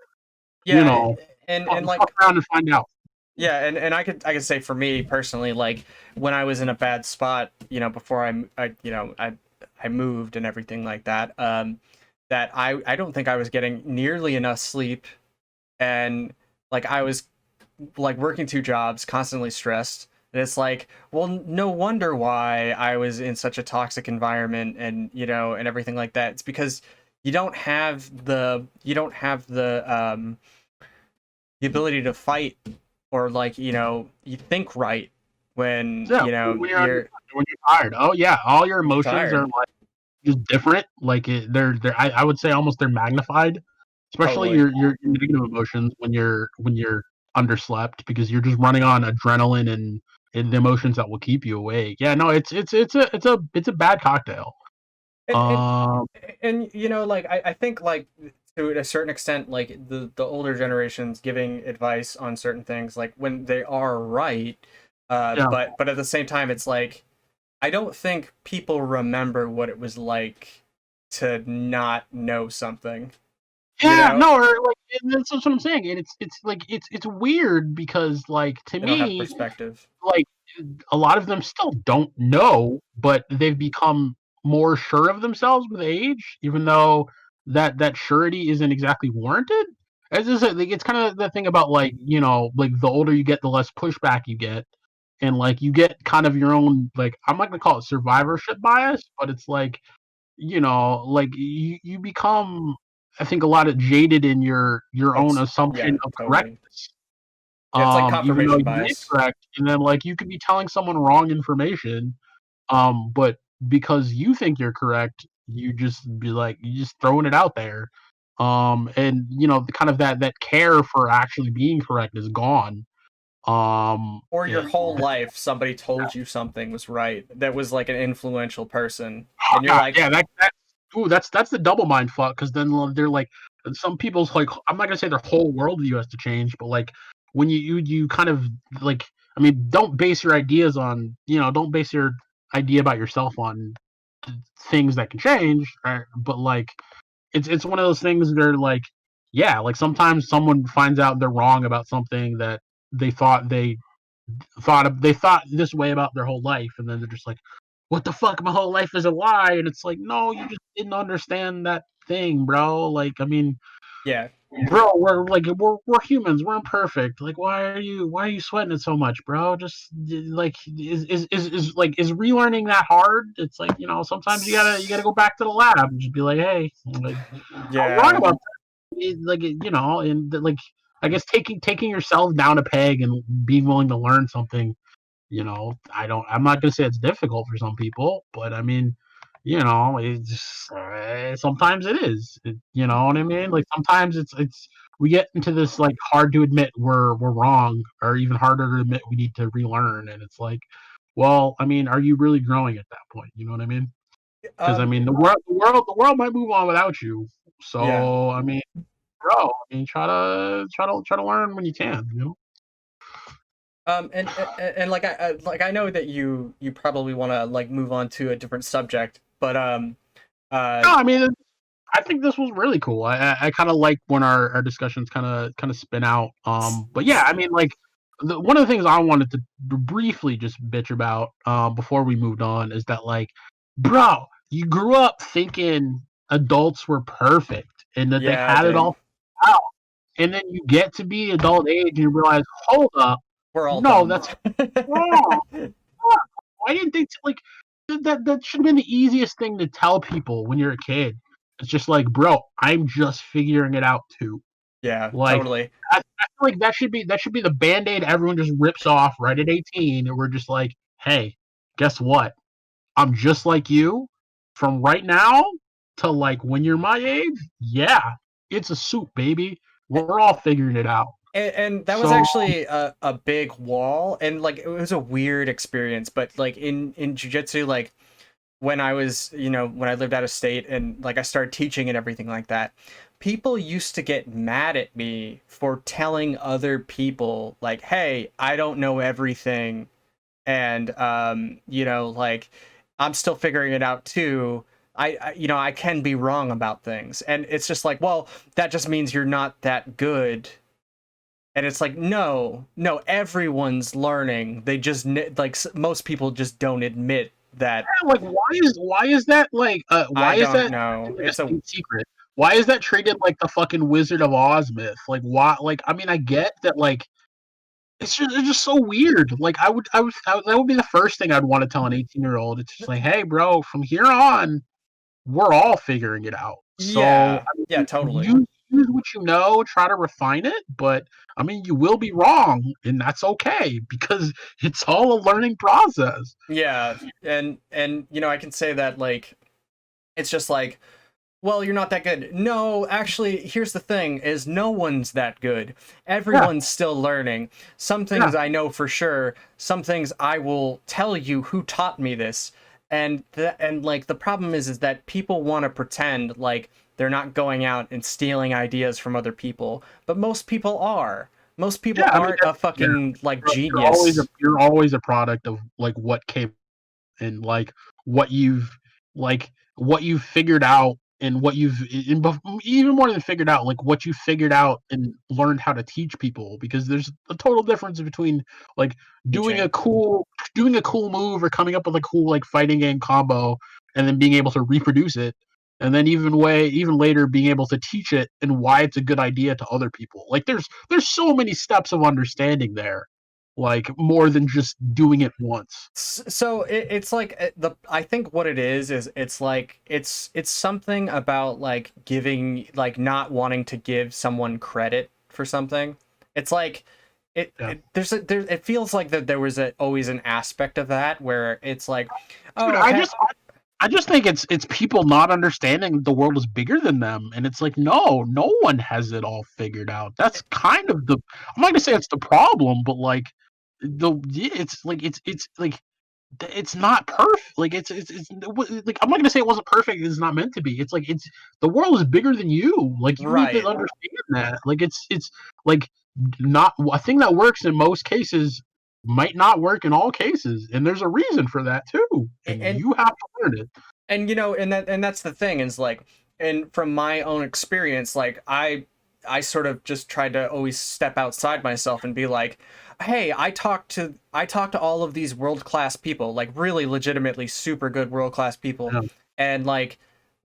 you yeah, know, and like fuck around and find out. yeah, and I could say for me personally, like when I was in a bad spot, before I moved and everything like that, that I don't think I was getting nearly enough sleep, and like I was like working two jobs, constantly stressed. And it's like, well, no wonder why I was in such a toxic environment and and everything like that. It's because the ability to fight or like you think right when Yeah, when you're tired. Oh yeah, all your emotions are tired. like just different. Like they're I would say almost they're magnified. Especially Totally. your negative emotions when you're underslept because you're just running on adrenaline and the emotions that will keep you awake. Yeah, no, it's a bad cocktail. and and, Um, like I think like to a certain extent, like the older generations giving advice on certain things, like when they are right, yeah, but at the same time it's like I don't think people remember what it was like to not know something, yeah, no, or like that's what I'm saying. And it's like it's weird because like to they don't have me, perspective. like a lot of them still don't know, but they've become more sure of themselves with age, even though that surety isn't exactly warranted. As I said, like, it's kind of the thing about like like the older you get, the less pushback you get, and like you get kind of your own like I'm not gonna call it survivorship bias, but it's like like you become I think a lot of jaded in your own assumption Yeah, of totally. correctness Yeah, it's like even though confirmation you're bias. incorrect, and then like you could be telling someone wrong information, but because you think you're correct, you just throwing it out there, and the kind of that care for actually being correct is gone. Or your And whole life somebody told you something was right that was like an influential person oh and you're god, like, yeah, that's the double mind fuck because then they're like some people's like I'm not gonna say their whole worldview has to change, but like when you kind of like I mean don't base your idea about yourself on things that can change, right? But like it's one of those things where like yeah, like sometimes someone finds out they're wrong about something that they thought this way about their whole life, and then they're just like, "What the fuck? My whole life is a lie." And it's like, no, you just didn't understand that thing, bro. Like, I mean, yeah. bro, we're humans. We're imperfect. Like, why are you sweating it so much, bro? Just like is relearning that hard? It's like sometimes you gotta go back to the lab and just be like, hey, like, I was wrong Yeah. about and like I guess taking yourself down a peg and being willing to learn something I'm not gonna say it's difficult for some people, but I mean, it's sometimes it is. You know what I mean? Like sometimes it's we get into this like hard to admit we're wrong, or even harder to admit we need to relearn, and it's like, well, I mean, are you really growing at that point? You know what I mean? Because I um mean, the world might move on without you. yeah. So I mean, bro, I mean, try to learn when you can. And like I know that you probably want to like move on to a different subject, but uh No, I mean, I think this was really cool. I kind of like when our discussions kind of spin out. But yeah, I mean, like one of the things I wanted to briefly just bitch about before we moved on is that like, bro, you grew up thinking adults were perfect and that they yeah, I had it did. all out, and then you get to be adult age and you realize, hold up, We're all no, dumb. that's wrong. Why didn't they like that should have been the easiest thing to tell people when you're a kid. It's just like, bro, I'm just figuring it out too. Yeah, Like totally. I feel like that should be the band-aid everyone just rips off right at 18, and we're just like, hey, guess what? I'm just like you from right now to like when you're my age. Yeah, it's a soup, baby. We're all figuring it out. And that was So actually a big wall, and like it was a weird experience, but like in jiu-jitsu, like when I was, when I lived out of state and like I started teaching and everything like that, people used to get mad at me for telling other people like, "Hey, I don't know everything." And like I'm still figuring it out too. I can be wrong about things. And it's just like, well, that just means you're not that good. And it's like, no, everyone's learning. They just like most people just don't admit that. Yeah, like why is that like I why is don't that know. like a It's a state secret? Why is that treated like the fucking Wizard of Oz myth? Like why? Like I mean, I get that like it's just so weird. Like that would be the first thing I'd want to tell an 18-year-old. It's just like, hey, bro, from here on, we're all figuring it out. So yeah, I yeah, mean, totally. use what you know, try to refine it, but I mean, you will be wrong, and that's okay because it's all a learning process. Yeah, and I can say that like it's just like, well, you're not that good. No, actually, here's the thing is no one's that good. Yeah, Everyone's still learning. Some yeah. things I know for sure, some things I will tell you who taught me this. And like the problem is that people want to pretend like they're not going out and stealing ideas from other people, but most people are. Most people Yeah, I mean, aren't a yeah, fucking like you're always a genius. you're always a product of like what came and like what you've like what you've figured out and what you've even more than figured out like what you figured out and learned how to teach people because there's a total difference between like doing a Teaching. cool doing a cool move or coming up with a cool like fighting game combo and then being able to reproduce it and then even later being able to teach it and why it's a good idea to other people like there's so many steps of understanding there like more than just doing it once. So it's like I think what it is it's like it's something about like giving like not wanting to give someone credit for something. It's like Yeah. it feels like that there was always an aspect of that where it's like, Dude, oh, I okay. just I just think it's people not understanding the world is bigger than them, and it's like no one has it all figured out. That's kind of the I'm not gonna say it's the problem, but like it's like it's like it's not perfect. Like like I'm not gonna say it wasn't perfect. It's not meant to be. It's like it's the world is bigger than you. Like you need to Right. understand that. Like it's like not a thing that works in most cases might not work in all cases, and there's a reason for that too, and And you have to learn it. and that's the thing is like, and from my own experience, like I sort of just tried to always step outside myself and be like, hey, I talk to all of these world class people, like really legitimately super good world class people, Yeah. and like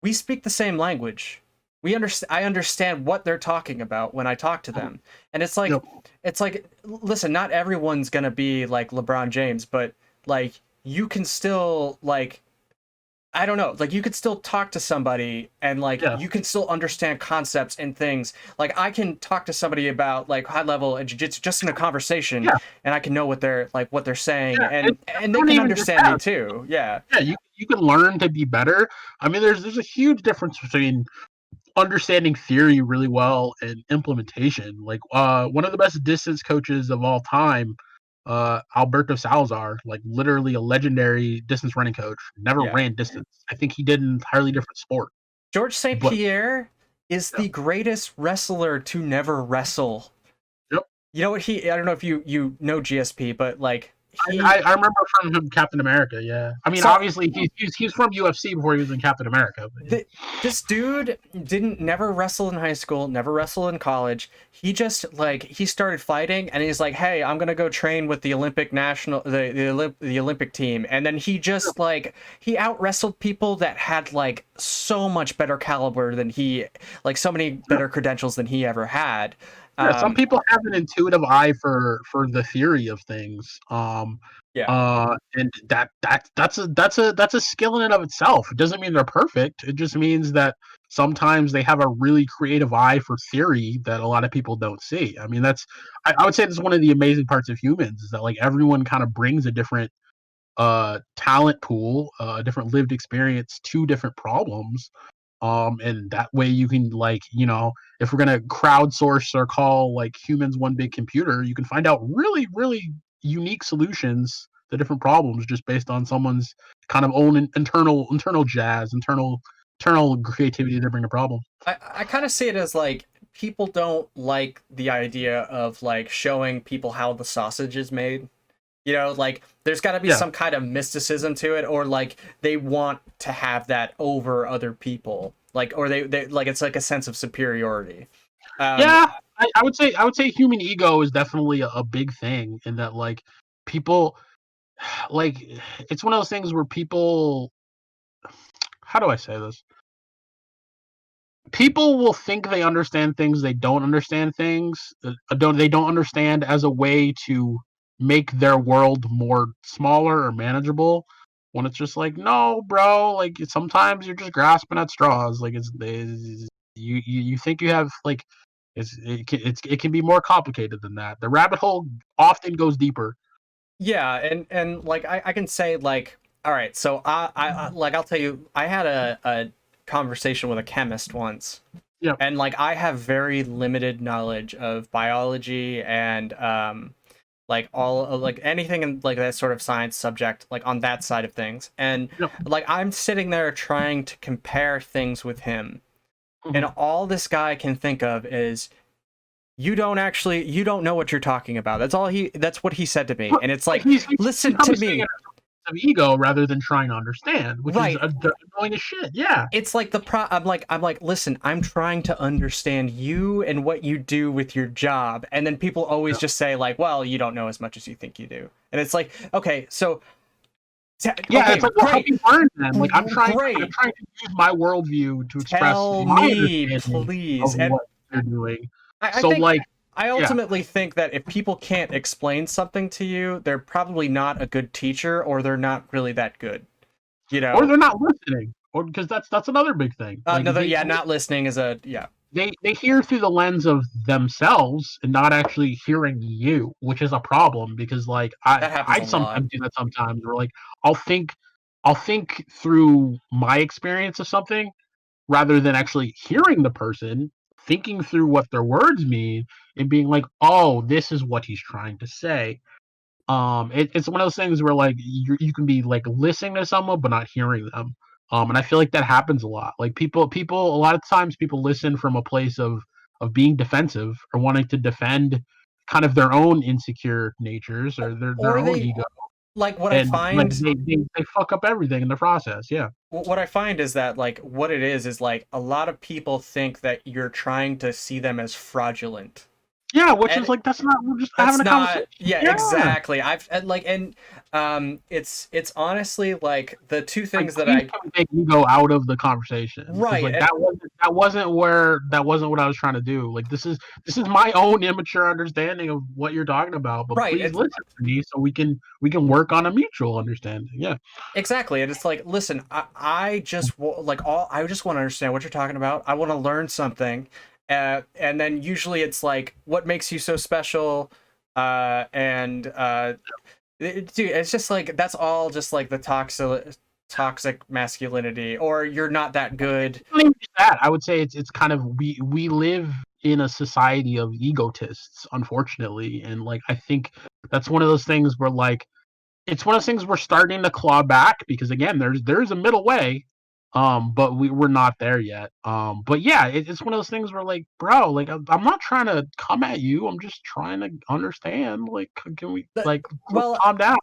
we speak the same language. I understand what they're talking about when I talk to them. And Yep. it's like listen, not everyone's gonna be like LeBron James, but like you can still like I don't know, like you could still talk to somebody and like Yeah. you can still understand concepts and things. Like I can talk to somebody about like high level and jiu-jitsu just in a conversation Yeah. and I can know what they're saying Yeah. and they Not can even just understand me that. too. Yeah. Yeah. You can learn to be better. I mean, there's a huge difference between understanding theory really well and implementation. Like one of the best distance coaches of all time, Alberto Salazar, like literally a legendary distance running coach, never Yeah. ran distance. I think he did an entirely different sport. George St. But Pierre is yeah, the greatest wrestler to never wrestle. yep. You know what I don't know if you know GSP, but like I remember from him Captain America. Yeah, I mean, so obviously he's from UFC before he was in Captain America. But yeah. th- this dude didn't never wrestle in high school, never wrestle in college. He just like he started fighting and he's like, "Hey, I'm going to go train with the Olympic national the Olympic team." And then he just like he out wrestled people that had like so much better caliber than he like so many better credentials than he ever had. Yeah, some Um people have an intuitive eye for the theory of things. yeah. And that's a skill in and of itself. It doesn't mean they're perfect. It just means that sometimes they have a really creative eye for theory that a lot of people don't see. I mean, I would say that's one of the amazing parts of humans is that like everyone kind of brings a different talent pool, a different lived experience to different problems, and that way you can like if we're gonna crowdsource or call like humans one big computer, you can find out really unique solutions different problems just based on someone's kind of own internal jazz, internal creativity to bring a problem. I kind of see it as like people don't like the idea of like showing people how the sausage is made. You know, like there's got to be some kind of mysticism to it, or like they want to have that over other people, like, or they like it's like a sense of superiority. I would say human ego is definitely a big thing, in that like people like it's one of those things where people, how do I say this? People will think they understand things, they don't understand things. They don't understand as a way to make their world more smaller or manageable. When it's just like, no, bro, like sometimes you're just grasping at straws. Like you think you have like it can be more complicated than that. The rabbit hole often goes deeper. Yeah, and like I can say like, all right, so I like I'll tell you, I had a conversation with a chemist once. Yeah. And like I have very limited knowledge of biology and like all of, like anything in like that sort of science subject, like on that side of things. And like I'm sitting there trying to compare things with him. And all this guy can think of is, you don't know what you're talking about. That's what he said to me. And it's like, listen to me. Of ego rather than trying to understand, which is annoying as shit. Yeah, it's like I'm like, listen, I'm trying to understand you and what you do with your job, and then people always just say like, well, you don't know as much as you think you do, and it's like, okay, so it's like, well, help me learn then. Like I'm trying to use my worldview to express my understanding please, of what they're doing. I ultimately think that if people can't explain something to you, they're probably not a good teacher, or they're not really that good, you know, or they're not listening, or because that's another big thing. Like, not listening is they hear through the lens of themselves and not actually hearing you, which is a problem, because like I sometimes do that sometimes, where like I'll think through my experience of something rather than actually hearing the person, thinking through what their words mean, and being like, oh, this is what he's trying to say. It's one of those things where like you can be like listening to someone but not hearing them. And I feel like that happens a lot. Like people a lot of times people listen from a place of being defensive, or wanting to defend kind of their own insecure natures, or their own ego. Like what I find, like, they fuck up everything in the process. Yeah. What I find is that like what it is like a lot of people think that you're trying to see them as fraudulent. Yeah, which is like, that's not, we're just having a conversation. Yeah, exactly. It's honestly like the two things that I take ego out of the conversation. Right. Like that wasn't what I was trying to do. Like this is my own immature understanding of what you're talking about. But please listen to me so we can work on a mutual understanding. Yeah. Exactly. And it's like, listen, I just want to understand what you're talking about. I want to learn something. And then usually it's like, what makes you so special? Dude, it's just like, that's all just like the toxic masculinity, or you're not that good. Not even that. I would say it's kind of, we live in a society of egotists, unfortunately, and like I think that's one of those things where like it's one of those things we're starting to claw back, because again, there's a middle way. But we're not there yet. But yeah, it's one of those things where like, bro, like I'm not trying to come at you. I'm just trying to understand. Like, can we calm down?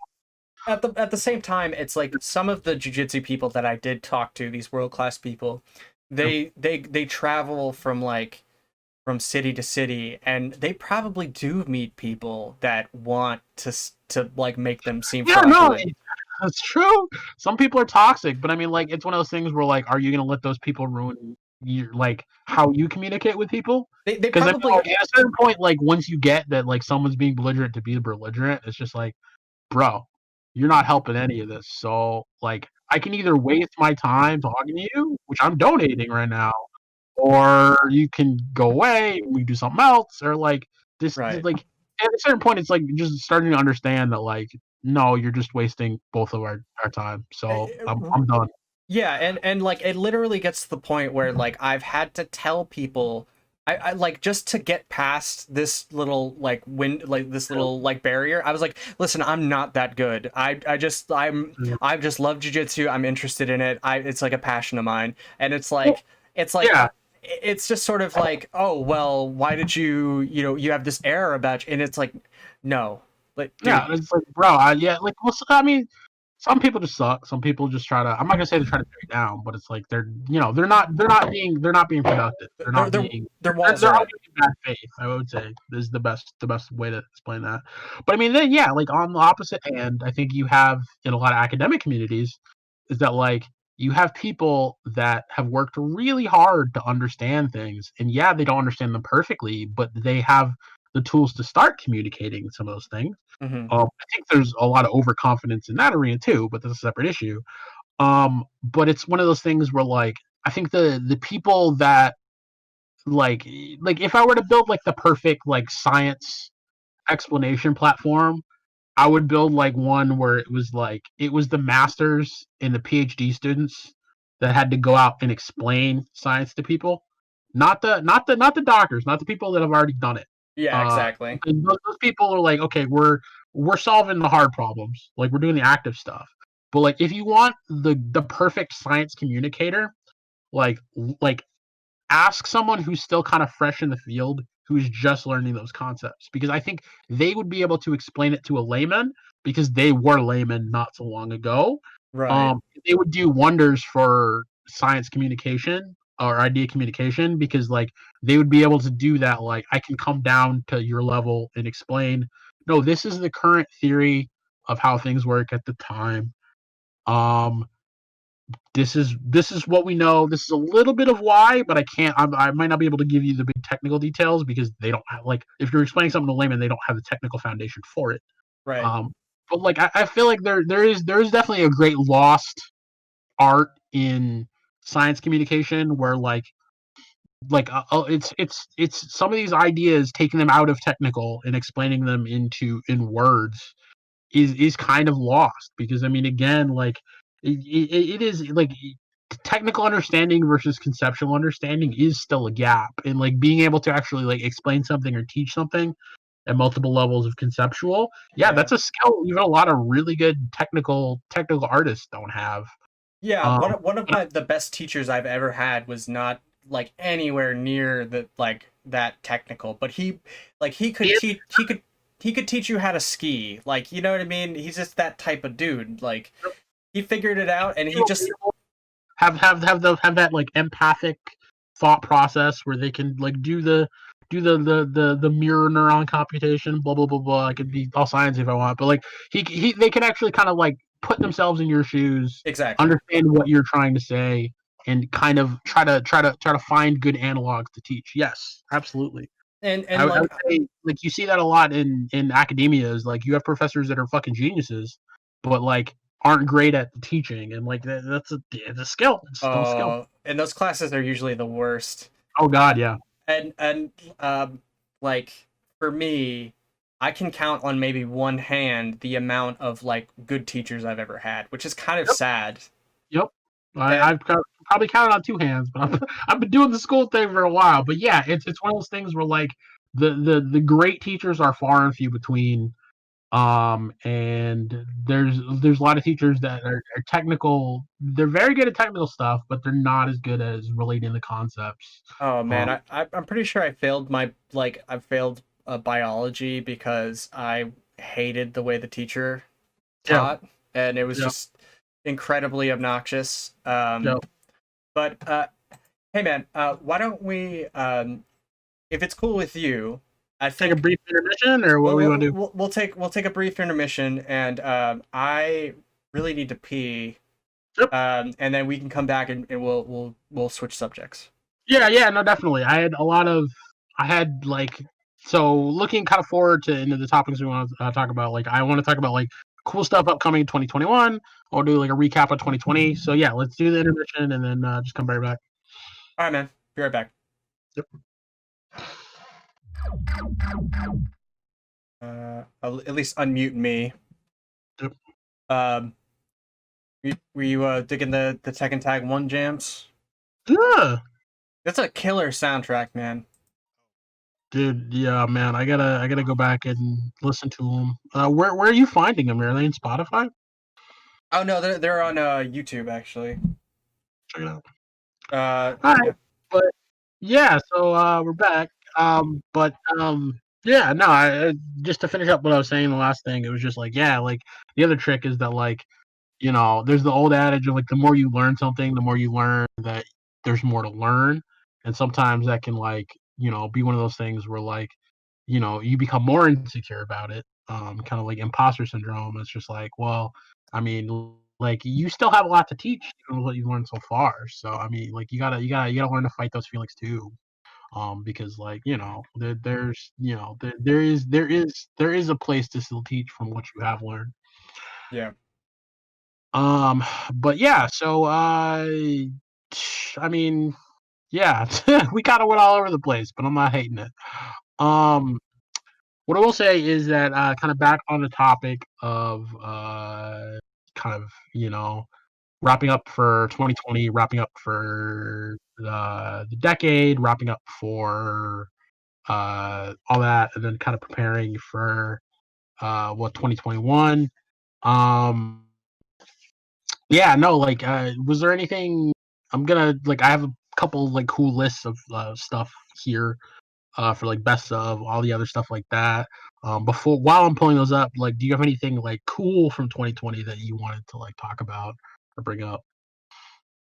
At the same time, it's like some of the jiu-jitsu people that I did talk to, these world-class people, they travel from city to city, and they probably do meet people that want to like make them seem fraudulent. No, that's true. Some people are toxic, but I mean, like, it's one of those things where, like, are you gonna let those people ruin your, like, how you communicate with people? Because probably at a certain point, like, once you get that, like, someone's being belligerent to be belligerent, it's just like, bro, you're not helping any of this. So, like, I can either waste my time talking to you, which I'm donating right now, or you can go away and we do something else, or like this, like at a certain point, it's like just starting to understand that, like, no, you're just wasting both of our time. So I'm done. Yeah, and like it literally gets to the point where like I've had to tell people I like just to get past this little like this little like barrier. I was like, listen, I'm not that good. I've just loved jujitsu. I'm interested in it. It's like a passion of mine, and it's like Yeah, it's just sort of like, oh well, why did you have this error about you? And it's like, no, like yeah. dude, It's like, bro, yeah, like, well, I mean, some people just suck. Some people just try to. I'm not gonna say they're trying to tear it down, but it's like they're not being productive. They're their not their being their they're, walls they're are up. operating in bad faith. I would say is the best way to explain that. But I mean, then yeah, like on the opposite hand, I think you have in a lot of academic communities is that like you have people that have worked really hard to understand things, and yeah, they don't understand them perfectly, but they have the tools to start communicating some of those things. Hmm. I think there's a lot of overconfidence in that arena too, but that's a separate issue. But it's one of those things where like I think the people that like if I were to build like the perfect like science explanation platform, I would build like one where it was the masters and the PhD students that had to go out and explain science to people, not the doctors, not the people that have already done it. Yeah, Uh, exactly. those people are like, okay, we're solving the hard problems, like we're doing the active stuff. But like, if you want the perfect science communicator, like like ask someone who's still kind of fresh in the field who's just learning those concepts because I think they would be able to explain it to a layman because they were laymen not so long ago. Right. They would do wonders for science communication or idea communication because like they would be able to do that. Like I can come down to your level and explain, no, this is the current theory of how things work at the time. Um, this is what we know. This is a little bit of why, but I might not be able to give you the big technical details because they don't have like if you're explaining something to layman, they don't have the technical foundation for it. Right. Um, but like I feel like there is definitely a great lost art in science communication where it's some of these ideas taking them out of technical and explaining them in words is kind of lost because I mean again like it is like technical understanding versus conceptual understanding is still a gap and like being able to actually like explain something or teach something at multiple levels of conceptual, yeah, Yeah. that's a skill even a lot of really good technical artists don't have. Yeah, um one of the best teachers I've ever had was not like anywhere near the like that technical, but he could and he could teach you how to ski. Like, you know what I mean? He's just that type of dude. Like he figured it out and he just have that like empathic thought process where they can like do the mirror neuron computation, blah blah blah blah. I could be all science if I want, but like they can actually kind of like put themselves in your shoes, exactly. understand what you're trying to say, and kind of try to find good analogs to teach. Yes, absolutely. I, And I like would say like you see that a lot in academia is like you have professors that are fucking geniuses, but like aren't great at teaching, and like it's a skill. It's still a skill. and those classes are usually the worst. Oh Uh God, yeah. and like for me, I can count on maybe one hand the amount of like good teachers I've ever had, which is kind of Yep, sad. yep. And Probably counted on two hands, but I've been doing the school thing for a while. But yeah, it's one of those things where like the great teachers are far and few between. And there's a lot of teachers that are technical. They're very good at technical stuff, but they're not as good as relating the concepts. oh man, Um, I'm pretty sure I failed biology because I hated the way the teacher yeah, taught, and it was yeah, just incredibly obnoxious. yeah. But hey man, why don't we, if it's cool with you, I Take a think brief intermission, or what do we want to do? we'll take a brief intermission, and I really need to pee, Yep. and then we can come back and we'll switch subjects. Yeah, yeah, no, definitely. I had like, so looking kind of forward to into the topics we want to talk about. Like, I want to talk about like cool stuff upcoming in 2021. I'll do like a recap of 2020. So yeah, let's do the intermission and then just come right back. All right, man. Be right back. Yep. I'll at least unmute me. Yep. Um, were you digging the Tekken Tag 1 jams? Yeah. That's a killer soundtrack, man. Dude, yeah, man, I gotta go back and listen to them. Where are you finding them? Are they in Spotify? Oh no, they're on YouTube actually. Check it out. All right, Yeah. but yeah, so we're back. Yeah, no, just to finish up what I was saying, the last thing, it was just like, yeah, like the other trick is that like, there's the old adage of like the more you learn something, the more you learn that there's more to learn, and sometimes that can like, be one of those things where like, you become more insecure about it, kind of like imposter syndrome. It's just like, well, I mean, like you still have a lot to teach, even with what you've learned so far. So I mean, like you gotta learn to fight those feelings too, because like there's there is a place to still teach from what you have learned. Yeah. Um, but yeah, so I mean, yeah, we kind of went all over the place, but I'm not hating it. Um, what I will say is that kind of back on the topic of kind of wrapping up for 2020, wrapping up for the decade, wrapping up for all that, and then kind of preparing for what 2021. Um, Yeah, no, like, was there anything I'm gonna like, I have a couple, like, cool lists of, stuff here, for, like, best of, all the other stuff like that. While I'm pulling those up, like, do you have anything, like, cool from 2020 that you wanted to, like, talk about or bring up?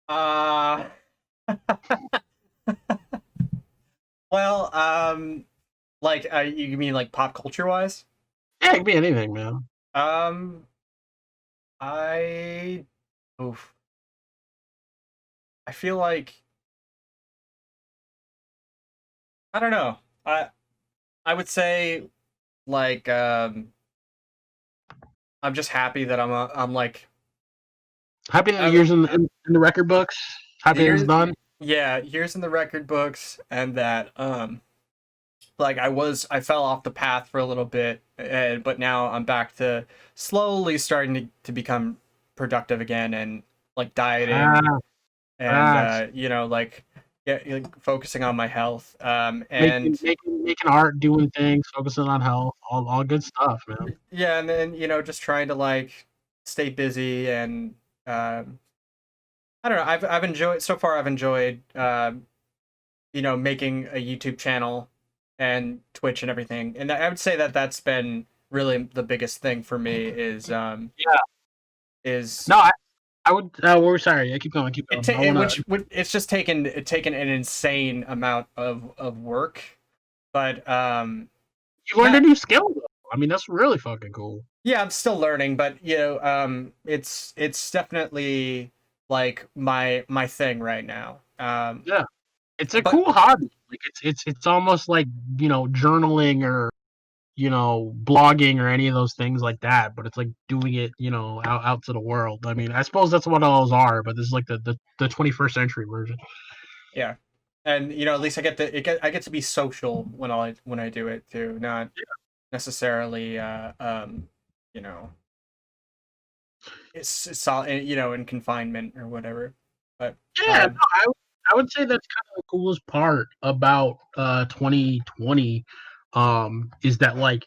Uh well, like you mean like pop culture wise? Yeah, it could be anything, man. Um I oof. I feel like I don't know. I would say like I'm just happy that I'm like Happy that I the would years in the record books. Happy that it's years done. yeah, years in the record books and that like I fell off the path for a little bit, but now I'm back to slowly starting to become productive again and like dieting Ah, and facts. like like, focusing on my health Making and making making art, doing things, focusing on health, all good stuff, man. yeah, and then just trying to like stay busy and um I don't know, I've enjoyed so far. I've enjoyed making a YouTube channel and Twitch and everything. And I would say that that's been really the biggest thing for me Yeah. is No, I would. We're sorry. I keep going. Keep going. I wanna. which would it's just taken an insane amount of work, but You learned a not new skill, though. I mean, that's really fucking cool. yeah, I'm still learning, but it's definitely like my thing right now. Yeah, it's a But cool hobby. Like it's almost like journaling or blogging or any of those things like that. But it's like doing it out to the world. I mean, I suppose that's what all those are. But this is like the 21st century version. yeah, and at least I get to be social when I do it too, not necessarily you know it's all in confinement or whatever. But Yeah, no, I would say that's kind of the coolest part about 2020 is that like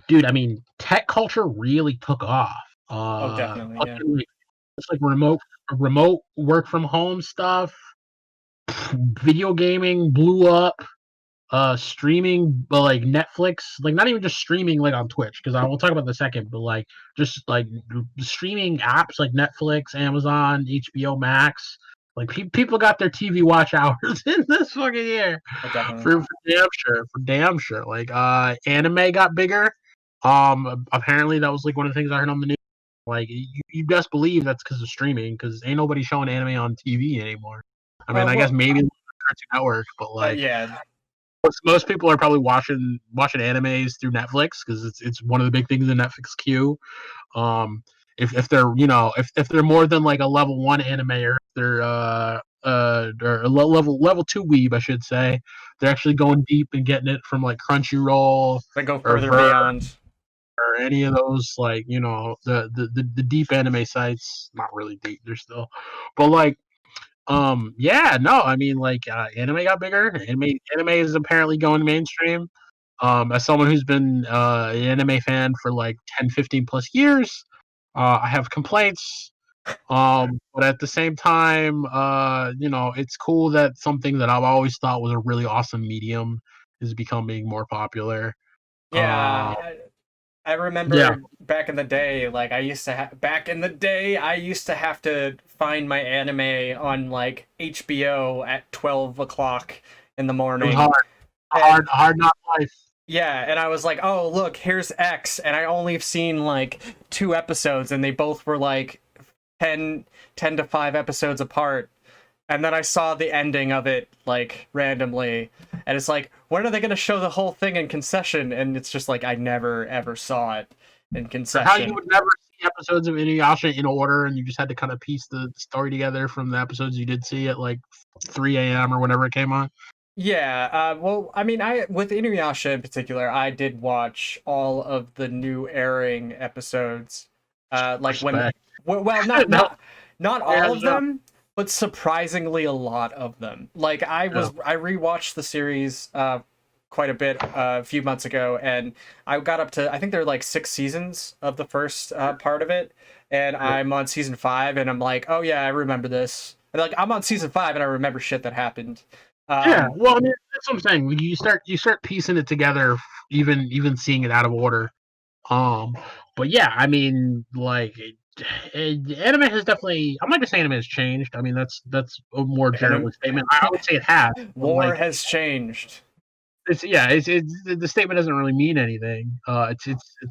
dude, I mean, tech culture really took off. oh, definitely, yeah, Fucking, like, it's like remote work from home stuff, video gaming blew up, streaming, but like Netflix, like not even just streaming like on Twitch, because I will talk about the second, but like just like streaming apps like Netflix, Amazon, HBO Max. Like people got their TV watch hours in this fucking year, oh, definitely, for damn sure, for damn sure. Like anime got bigger. Apparently that was like one of the things I heard on the news. Like you best believe that's because of streaming, because ain't nobody showing anime on TV anymore. I mean, I guess well, maybe Cartoon Network, but like yeah, most people are probably watching animes through Netflix because it's one of the big things in Netflix queue. Um, if they're if they're more than like a level one anime, or if they're or a level two weeb, I should say, they're actually going deep and getting it from like Crunchyroll they go or further Ver beyond. or any of those, like the deep anime sites. Not really deep, they're still, but like Yeah, no, I mean, like, anime got bigger. Anime is apparently going mainstream. As someone who's been an anime fan for like 10, 15 plus years, I have complaints. But at the same time, it's cool that something that I've always thought was a really awesome medium is becoming more popular. Yeah, Uh, I yeah, remember back in the day, like I used to have to find my anime on like HBO at 12 o'clock in the it was morning. hard, And hard not life. yeah, and I was like, oh, look, here's X. And I only have seen like 2 episodes, and they both were like 10 to 5 episodes apart. And then I saw the ending of it like randomly, and it's like, when are they gonna show the whole thing in concession? And it's just like I never ever saw it in Or how you concession. would never see episodes of Inuyasha in order, and you just had to kind of piece the story together from the episodes you did see at like 3 a.m. or whenever it came on. Yeah, well, I mean, I with Inuyasha in particular, I did watch all of the new airing episodes. Like when, Respect. well, No, not all yeah, of them, but surprisingly a lot of them. Like yeah. I rewatched the series quite a bit a few months ago, and I got up to, I think there are like 6 seasons of the first part of it, and I'm on season 5, and I'm like, oh yeah, I remember this. And like I'm on season 5, and I remember shit that happened. Yeah, Um, well, I mean, that's what I'm saying. You start piecing it together, even seeing it out of order. Um, but yeah, I mean, like, anime has definitely. I'm not gonna say anime has changed. I mean, that's a more and general statement. I would say it has, but war like, has changed. it's the statement doesn't really mean anything. It's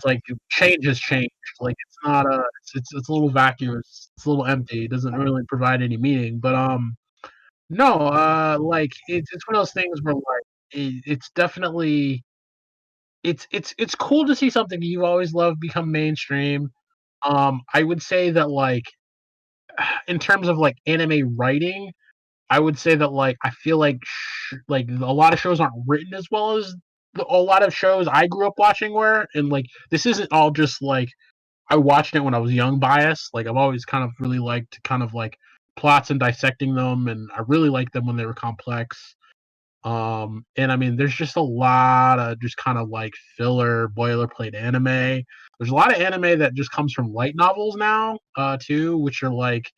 like change has changed. Like, it's not a. It's a little vacuous. It's a little empty. It doesn't really provide any meaning. But no, like it's one of those things where like it's definitely it's cool to see something you've always loved become mainstream. I would say that like in terms of like anime writing, I would say that like I feel like like a lot of shows aren't written as well as a lot of shows I grew up watching were, and like this isn't all just like I watched it when I was young bias. Like I've always kind of really liked kind of like plots and dissecting them, and I really liked them when they were complex. And I mean, there's just a lot of just kind of like filler boilerplate anime. There's a lot of anime that just comes from light novels now, too, which are like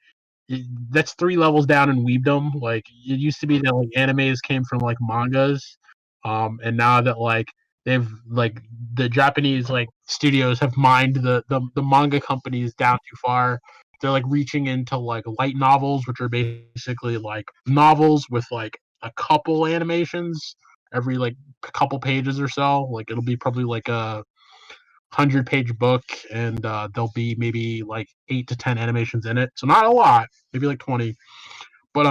that's 3 levels down in weebdom. Like it used to be that like animes came from like mangas, and now that like they've like the Japanese like studios have mined the manga companies down too far. They're like reaching into like light novels, which are basically like novels with like a couple animations every like couple pages or so. Like it'll be probably like a 100-page book, and there'll be maybe like 8 to 10 animations in it. So not a lot, maybe like 20. But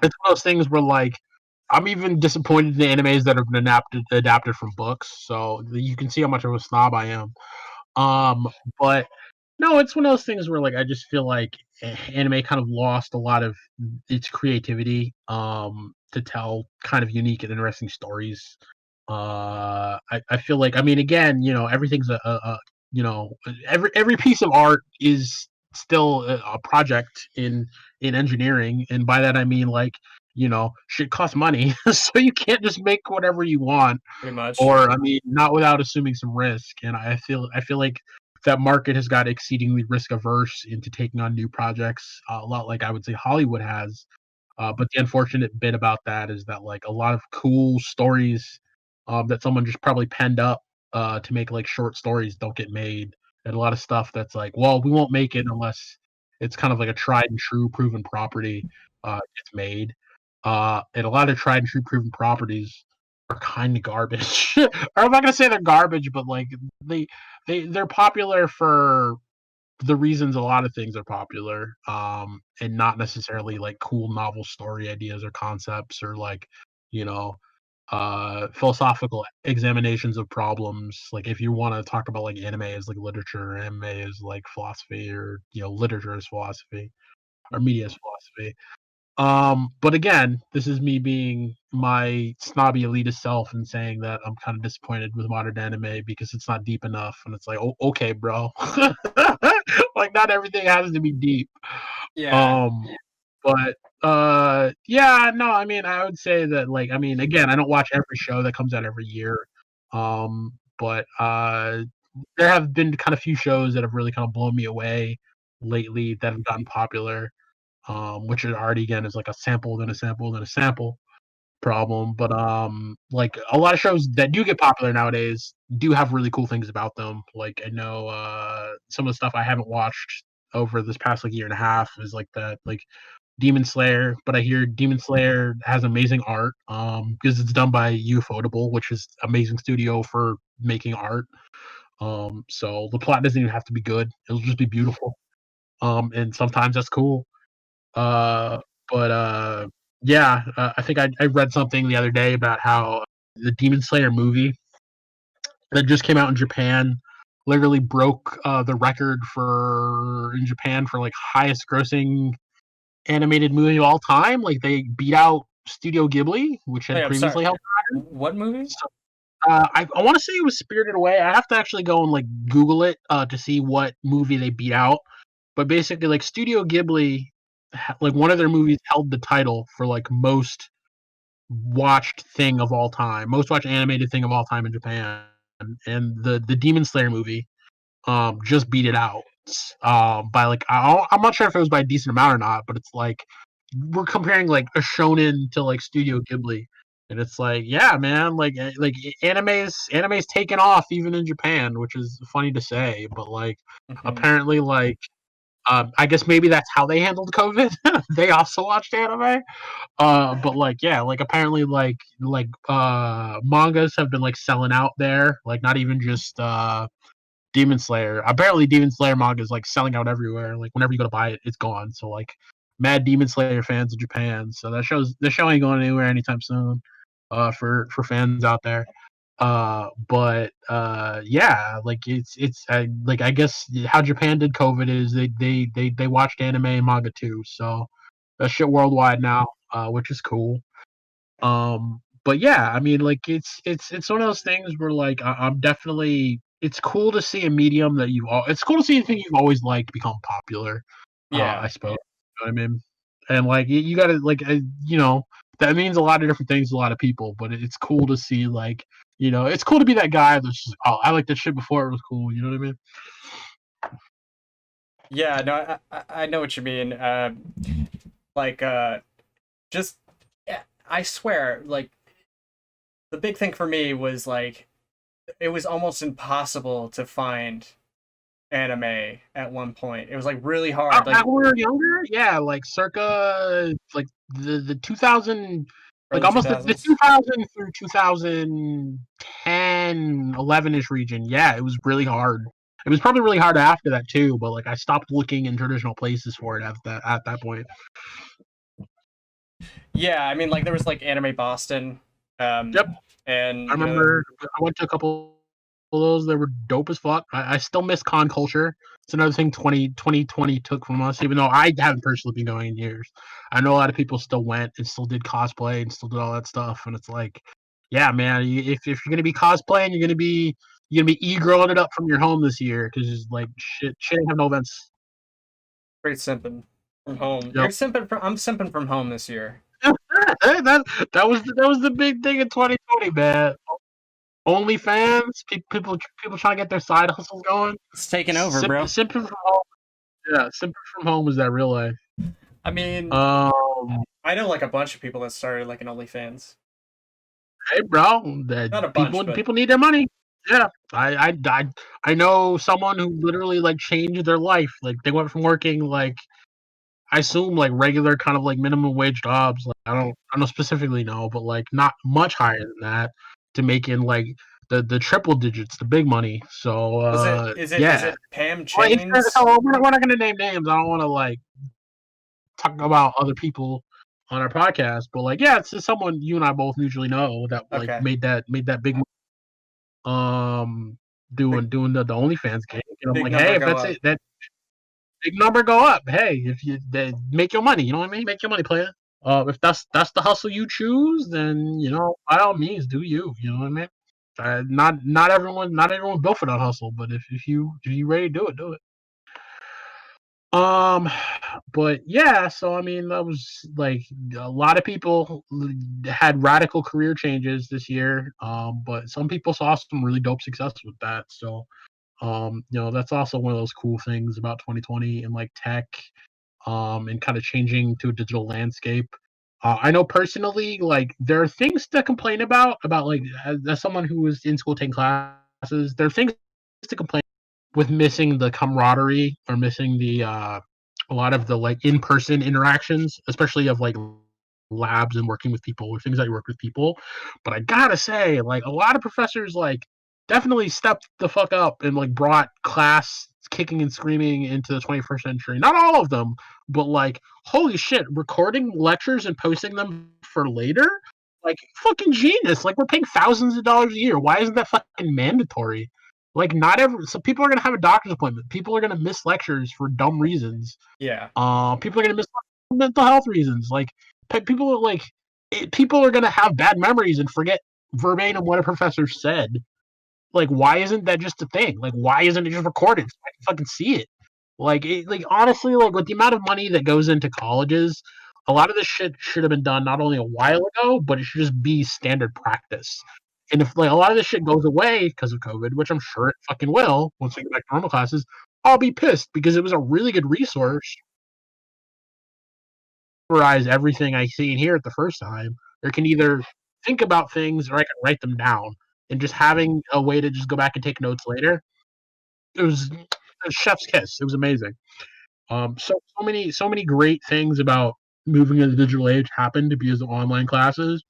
it's one of those things where like I'm even disappointed in the animes that have been adapted from books. So you can see how much of a snob I am. Um, but no, it's one of those things where like I just feel like anime kind of lost a lot of its creativity to tell kind of unique and interesting stories. I feel like I mean again, everything's a every piece of art is still a project in engineering, and by that I mean like shit costs money, so you can't just make whatever you want, Pretty much. or I mean not without assuming some risk. And I feel like that market has got exceedingly risk averse into taking on new projects, a lot like I would say Hollywood has. But the unfortunate bit about that is that like a lot of cool stories that someone just probably penned up to make like short stories don't get made, and a lot of stuff that's like, well, we won't make it unless it's kind of like a tried and true proven property gets made. And a lot of tried and true proven properties are kind of garbage. Or I'm not gonna say they're garbage, but like they they're popular for the reasons a lot of things are popular, and not necessarily like cool novel story ideas or concepts or like, you know, philosophical examinations of problems. Like if you want to talk about like anime as like literature, anime as like philosophy, or literature as philosophy, or media as philosophy. But again, this is me being my snobby elitist self and saying that I'm kind of disappointed with modern anime because it's not deep enough. And it's like, oh, okay, bro. Like not everything has to be deep. Yeah. Um, but Yeah, no, I mean, I would say that, like, I mean, again, I don't watch every show that comes out every year, but there have been kind of few shows that have really kind of blown me away lately that have gotten popular, which is already again is like a sample, then a sample, then a sample problem. But like a lot of shows that do get popular nowadays do have really cool things about them. Like I know some of the stuff I haven't watched over this past like year and a half is like that, like Demon Slayer, but I hear Demon Slayer has amazing art because it's done by Ufotable, which is amazing studio for making art. So the plot doesn't even have to be good; it'll just be beautiful. And sometimes that's cool. Uh, but yeah, I think I read something the other day about how the Demon Slayer movie that just came out in Japan literally broke the record for in Japan for like highest grossing animated movie of all time. Like they beat out Studio Ghibli, which had Wait, I'm sorry. previously held. What movie? So, I want to say it was Spirited Away. I have to actually go and like Google it to see what movie they beat out. But basically, like Studio Ghibli, like one of their movies held the title for like most watched thing of all time, most watched animated thing of all time in Japan, and the Demon Slayer movie just beat it out by like I'm not sure if it was by a decent amount or not, but it's like we're comparing like a shonen to like Studio Ghibli, and it's like yeah, man, like anime's taken off even in Japan, which is funny to say, but like Mhm. apparently like I guess maybe that's how they handled COVID. They also watched anime. But like yeah, like apparently mangas have been like selling out there, like not even just Demon Slayer. Apparently, Demon Slayer manga is like selling out everywhere. Like whenever you go to buy it, it's gone. So like, mad Demon Slayer fans in Japan. So the show ain't going anywhere anytime soon. For fans out there. But yeah, like it's like I guess how Japan did COVID is they watched anime and manga too. So that shit worldwide now, which is cool. But yeah, I mean, like it's one of those things where like I'm definitely it's cool to see a medium that it's cool to see a thing you've always liked become popular. Yeah. I suppose. You know what I mean, and like you gotta like you know that means a lot of different things to a lot of people, but it's cool to see like it's cool to be that guy that's just, oh, I liked that shit before it was cool. You know what I mean? Yeah, no, I know what you mean. Like, just, yeah, I swear, like, the big thing for me was, like, it was almost impossible to find anime at one point. It was, like, really hard. Back Like, when we were younger, yeah, like circa like the 2000, like early almost the 2000s. 2000 through 2010, 11-ish region. Yeah, it was really hard. It was probably really hard after that too, but like I stopped looking in traditional places for it at that point. Yeah, I mean, like, there was, like, Anime Boston, Yep, I and, remember I went to a couple of those. They were dope as fuck. I still miss con culture. It's another thing 2020 took from us, even though I haven't personally been going in years. I know a lot of people still went and still did cosplay and still did all that stuff. And it's like, yeah, man, if you're gonna be cosplaying, you're gonna be e-girling it up from your home this year because like shit ain't have no events. great simping from home. Yep. I'm simping from home this year. That was the big thing in 2020, man. OnlyFans, people trying to get their side hustles going. It's taking over, bro. Simping from home, yeah, simping from home is that real life. I mean, Um, I know, like, a bunch of people that started, like, an OnlyFans. hey, bro, that Not a bunch, people but people need their money. Yeah, I know someone who literally like changed their life. Like they went from working like I assume like regular kind of like minimum wage jobs. Like I don't specifically know, but like not much higher than that to making like the triple digits, the big money. So was it is yeah. it Pam Well, Chains? we're not gonna name names. I don't want to like talk about other people on our podcast, but like yeah, it's just someone you and I both mutually know that like Okay. made that big um Big, doing the OnlyFans gig. And I'm big like, hey, number if go that's up. it, that big number go up. Hey, if you make your money, you know what I mean? Make your money, player. If that's the hustle you choose, then by all means, do you. You know what I mean? Not everyone built for that hustle, but if you ready to do it, do it. But yeah, so I mean, that was like a lot of people had radical career changes this year. But some people saw some really dope success with that. So, that's also one of those cool things about 2020 and like tech, and kind of changing to a digital landscape. I know personally, like there are things to complain about like as someone who was in school taking classes, there are things to complain with missing the camaraderie or missing the a lot of the like in-person interactions, especially of like labs and working with people or things that you work with people. But I gotta say, like a lot of professors like definitely stepped the fuck up and like brought class kicking and screaming into the 21st century. Not all of them, but like holy shit, recording lectures and posting them for later, like fucking genius. Like we're paying thousands of dollars a year. Why isn't that fucking mandatory? Like not every so people are gonna have a doctor's appointment. People are gonna miss lectures for dumb reasons. Yeah. People are gonna miss mental health reasons. Like people are like people are gonna have bad memories and forget verbatim what a professor said. Like why isn't that just a thing? Like why isn't it just recorded so I can fucking see it? Like honestly, like with the amount of money that goes into colleges, a lot of this shit should have been done not only a while ago, but it should just be standard practice. And if like a lot of this shit goes away because of COVID, which I'm sure it fucking will once we get back to normal classes, I'll be pissed because it was a really good resource. Memorize everything I see and hear it the first time, or can either think about things or I can write them down. And just having a way to just go back and take notes later, it was a chef's kiss. It was amazing. So many great things about moving into the digital age happened because of online classes,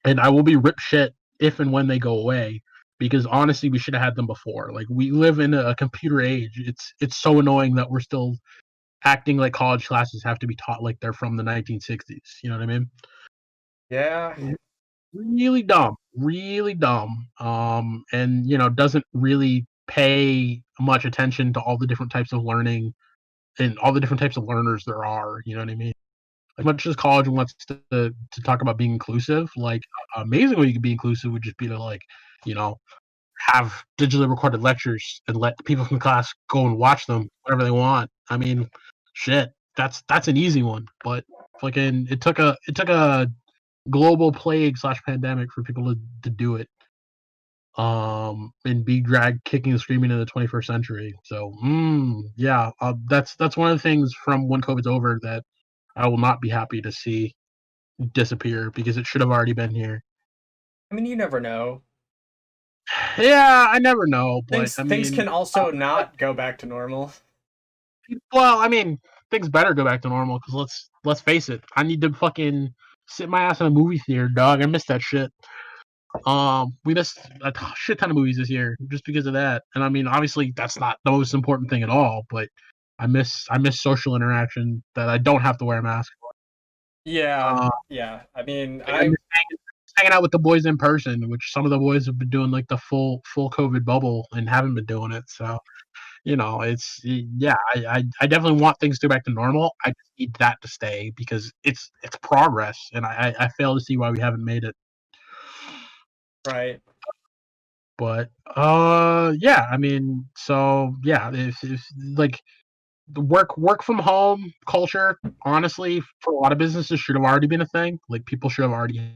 and I will be rip shit if and when they go away. Because honestly, we should have had them before. Like we live in a computer age. It's so annoying that we're still acting like college classes have to be taught like they're from the 1960s. You know what I mean? Yeah. Really dumb, really dumb. And doesn't really pay much attention to all the different types of learning and all the different types of learners there are. You know what I mean? As much as college wants to talk about being inclusive, like amazing way you could be inclusive would just be to like, you know, have digitally recorded lectures and let the people from the class go and watch them whatever they want. I mean, shit, that's an easy one, but fucking it took a global plague slash pandemic for people to do it. And be dragged kicking and screaming in the 21st century. So, yeah, that's one of the things from when COVID's over that I will not be happy to see disappear because it should have already been here. I mean, you never know. Yeah, I never know, but Things I things mean, can also not go back to normal. well, I mean, things better go back to normal because let's face it, I need to fucking sit my ass in a movie theater, dog. I miss that shit. We missed a shit ton of movies this year just because of that. And I mean, obviously, that's not the most important thing at all. But I miss social interaction that I don't have to wear a mask for. Yeah. Uh, Yeah. I mean, like I miss hanging out with the boys in person, which some of the boys have been doing like the full COVID bubble and haven't been doing it. So it's yeah, I definitely want things to go back to normal. I just need that to stay because it's progress, and I fail to see why we haven't made it. right. But yeah, I mean, so yeah, if like the work from home culture, honestly, for a lot of businesses should have already been a thing. Like people should have already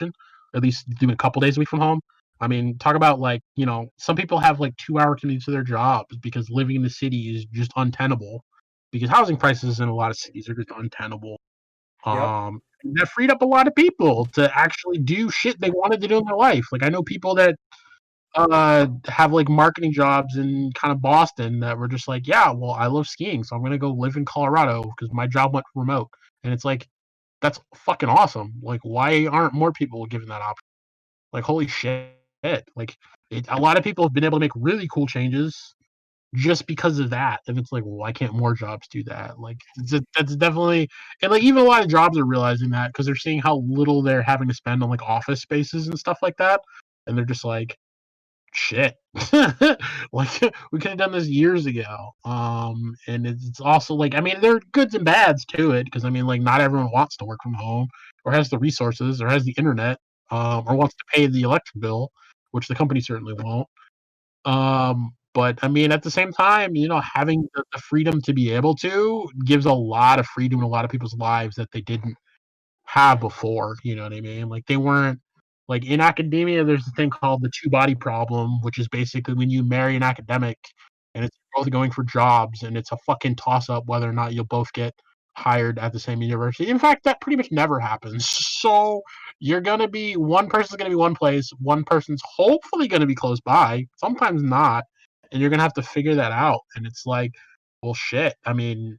at least doing a couple days a week from home. I mean, talk about like, some people have like 2 hour commutes to their jobs because living in the city is just untenable because housing prices in a lot of cities are just untenable. Yep. That freed up a lot of people to actually do shit they wanted to do in their life. Like I know people that have like marketing jobs in kind of Boston that were just like, yeah, well, I love skiing, so I'm gonna go live in Colorado because my job went remote. And it's like, that's fucking awesome. Like, why aren't more people given that option? Like, holy shit! Like, a lot of people have been able to make really cool changes just because of that. And it's like, well, why can't more jobs do that? Like, that's definitely, and like even a lot of jobs are realizing that because they're seeing how little they're having to spend on like office spaces and stuff like that, and they're just like, shit. Like we could have done this years ago. And it's also like, I mean, there are goods and bads to it because I mean, like not everyone wants to work from home or has the resources or has the internet, or wants to pay the electric bill, which the company certainly won't. But I mean, at the same time, having the freedom to be able to gives a lot of freedom in a lot of people's lives that they didn't have before. You know what I mean? Like they weren't like in academia. There's a thing called the two body problem, which is basically when you marry an academic and it's both going for jobs, and it's a fucking toss up whether or not you'll both get hired at the same university. In fact, that pretty much never happens. So you're gonna be one person's gonna be one place, one person's hopefully gonna be close by, sometimes not, and you're gonna have to figure that out. And it's like, well, shit. I mean,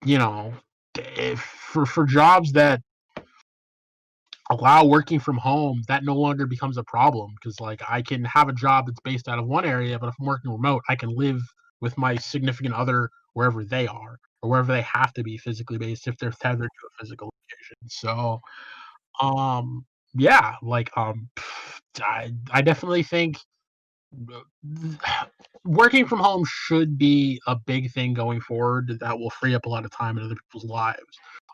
you know, if for jobs that allow working from home, that no longer becomes a problem because like I can have a job that's based out of one area, but if I'm working remote, I can live with my significant other wherever they are or wherever they have to be physically based if they're tethered to a physical location. So, um, yeah, like I definitely think working from home should be a big thing going forward that will free up a lot of time in other people's lives.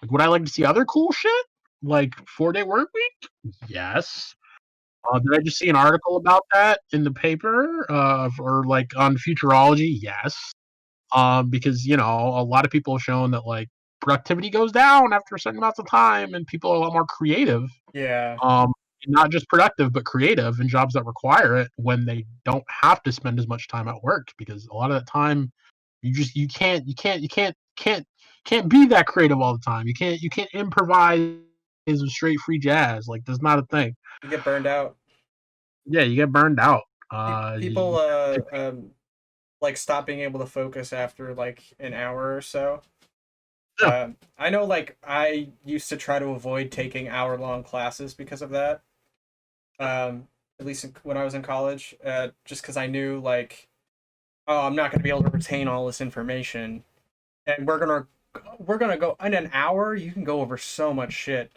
Like, would I like to see other cool shit? Like 4-day work week? Yes. Did I just see an article about that in the paper? Or like on Futurology? Yes. Because a lot of people have shown that like productivity goes down after a certain amount of time, and people are a lot more creative. Yeah. Not just productive, but creative in jobs that require it when they don't have to spend as much time at work because a lot of that time you can't be that creative all the time. You can't improvise with straight free jazz. Like that's not a thing. You get burned out. Yeah, you get burned out. People like stop being able to focus after like an hour or so. Yeah. I know like I used to try to avoid taking hour-long classes because of that. At least when I was in college, just because I knew like, oh, I'm not going to be able to retain all this information, and we're gonna go in an hour. You can go over so much shit.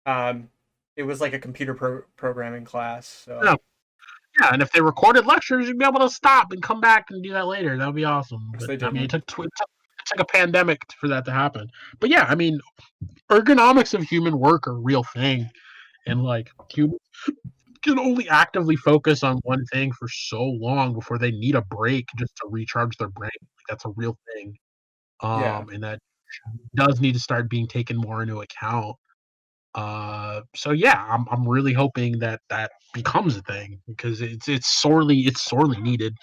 It was like a computer programming class. So. Yeah. Yeah, and if they recorded lectures, you'd be able to stop and come back and do that later. That would be awesome. Yes, But they I mean, didn't. it took a pandemic for that to happen. But yeah, I mean, ergonomics of human work are a real thing, and like humans can only actively focus on one thing for so long before they need a break just to recharge their brain. Like that's a real thing. Yeah. And that does need to start being taken more into account. So yeah, I'm really hoping that that becomes a thing because it's sorely needed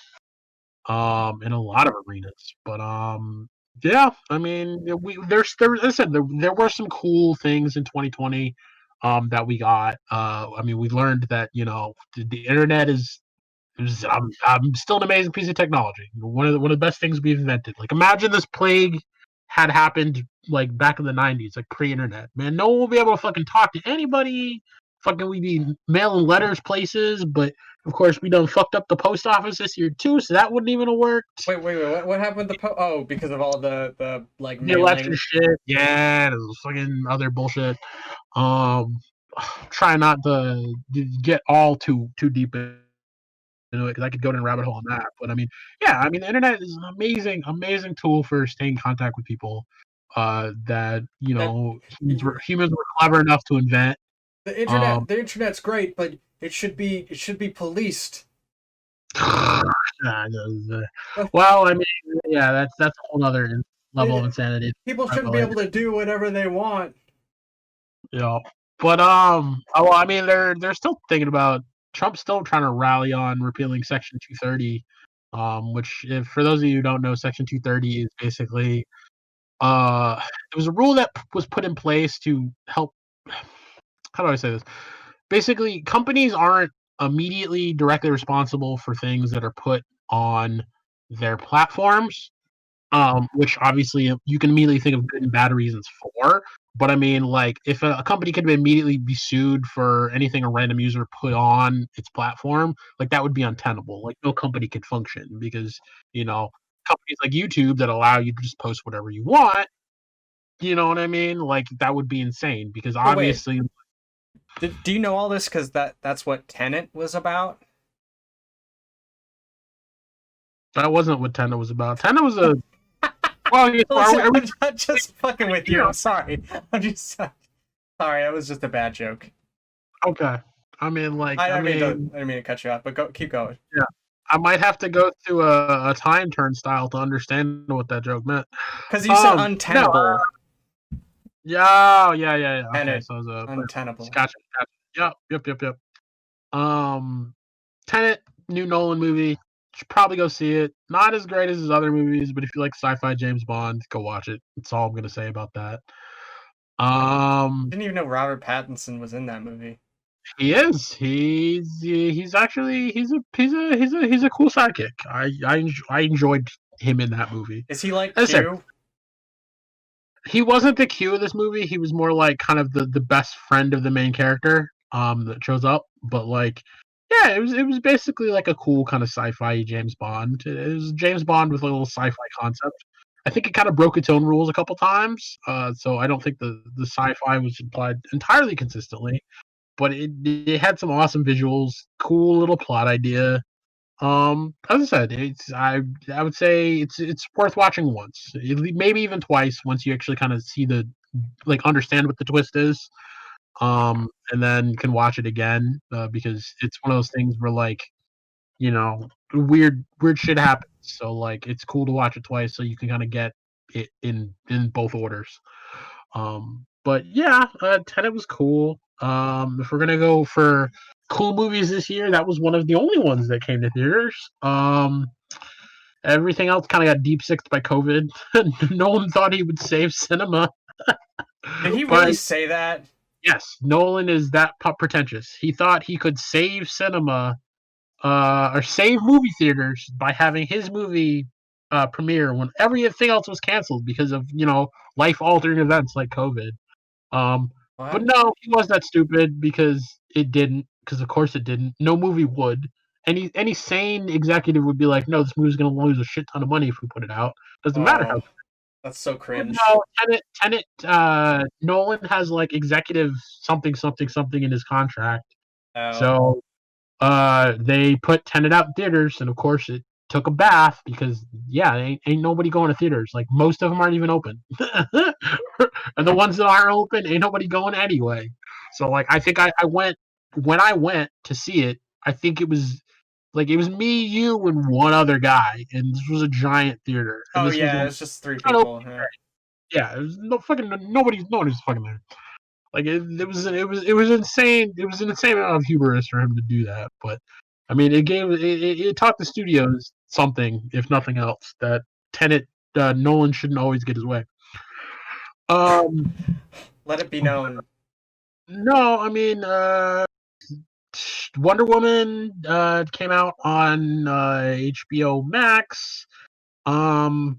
in a lot of arenas. But yeah, I mean, as I said, there were some cool things in 2020 that we got. I mean, we learned that the internet I'm still an amazing piece of technology. One of the best things we've invented. Like imagine this plague had happened like back in the 90s, like pre-internet. Man, no one would be able to fucking talk to anybody. Fucking we'd be mailing letters places, but of course we done fucked up the post office this year too, so that wouldn't even have worked. Wait. What happened with the Oh, because of all the like The election mailing. shit, yeah, there's fucking other bullshit. Um, try not to get all too deep into it because I could go down a rabbit hole on that. But I mean, yeah, I mean, the internet is an amazing tool for staying in contact with people. That And humans were clever enough to invent. Um, the internet's great, but it should be policed. well, I mean, yeah, that's a whole other level of It- insanity. People shouldn't be able to do whatever they want. Yeah, but well, I mean, they're still thinking about Trump's still trying to rally on repealing Section 230, which, if for those of you who don't know, Section 230 is basically it was a rule that was put in place to help. How do I say this? Basically, companies aren't immediately directly responsible for things that are put on their platforms, which obviously you can immediately think of good and bad reasons for. But I mean, like, if a company could immediately be sued for anything a random user put on its platform, like that would be untenable. Like, no company could function because companies like YouTube that allow you to just post whatever you want. You know what I mean? Like that would be insane because But wait, obviously do you know all this? Because that's what Tenet was about. that wasn't what Tenda was about. Tenda was a well, Listen, are we, I'm just fucking with you. I'm sorry. I'm just sorry. That was just a bad joke. okay. I mean, like, I I mean, didn't mean to cut you off, but keep going. yeah. I might have to go through a time turnstile to understand what that joke meant. Because you said No, untenable. yeah. Okay, Tenet. so it was Untenable. gotcha. Yep. Tenet, new Nolan movie. Should probably go see it. Not as great as his other movies, but if you like sci-fi James Bond, go watch it. That's all I'm gonna say about that. Didn't even know Robert Pattinson was in that movie. He is. He's actually he's a cool sidekick. I enjoyed him in that movie. Is he like As I said, Q? he wasn't the Q of this movie. He was more like kind of the best friend of the main character that shows up. But like, yeah, it was basically like a cool kind of sci-fi James Bond. It was James Bond with a little sci-fi concept. I think it kind of broke its own rules a couple times. So I don't think the sci-fi was applied entirely consistently. But it had some awesome visuals, cool little plot idea. As I said, I would say it's worth watching once, maybe even twice, once you actually kind of see the like understand what the twist is. And then can watch it again because it's one of those things where like weird shit happens. So like it's cool to watch it twice so you can kind of get it in both orders. But yeah, Tenet was cool. If we're gonna go for cool movies this year, that was one of the only ones that came to theaters. Everything else kind of got deep sixed by COVID. No one thought he would save cinema. Did he But really say that? yes, Nolan is that pretentious. He thought he could save cinema or save movie theaters by having his movie premiere when everything else was canceled because of life altering events like COVID. But What? no, he wasn't that stupid because it didn't. Because of course it didn't. No movie would. Any sane executive would be like, no, this movie's gonna lose a shit ton of money if we put it out. Doesn't matter how. Oh, that's so But cringe. no, Tenet. Nolan has like executive something in his contract. Oh. So they put Tenet out in theaters, and of course it took a bath because ain't nobody going to theaters. Like most of them aren't even open, and the ones that aren't open, ain't nobody going anyway. So like I think I went when I went to see it. I think it was me, you, and one other guy, and this was a giant theater, and Oh this was yeah, one it's just three not open. people. Yeah. Yeah, it was nobody was fucking there. Like it was insane. It was an insane amount of hubris for him to do that. But I mean, it taught the studios something, if nothing else, that Tenet Nolan shouldn't always get his way. Um, Let it be known. no, I mean, Wonder Woman came out on HBO Max. Wonder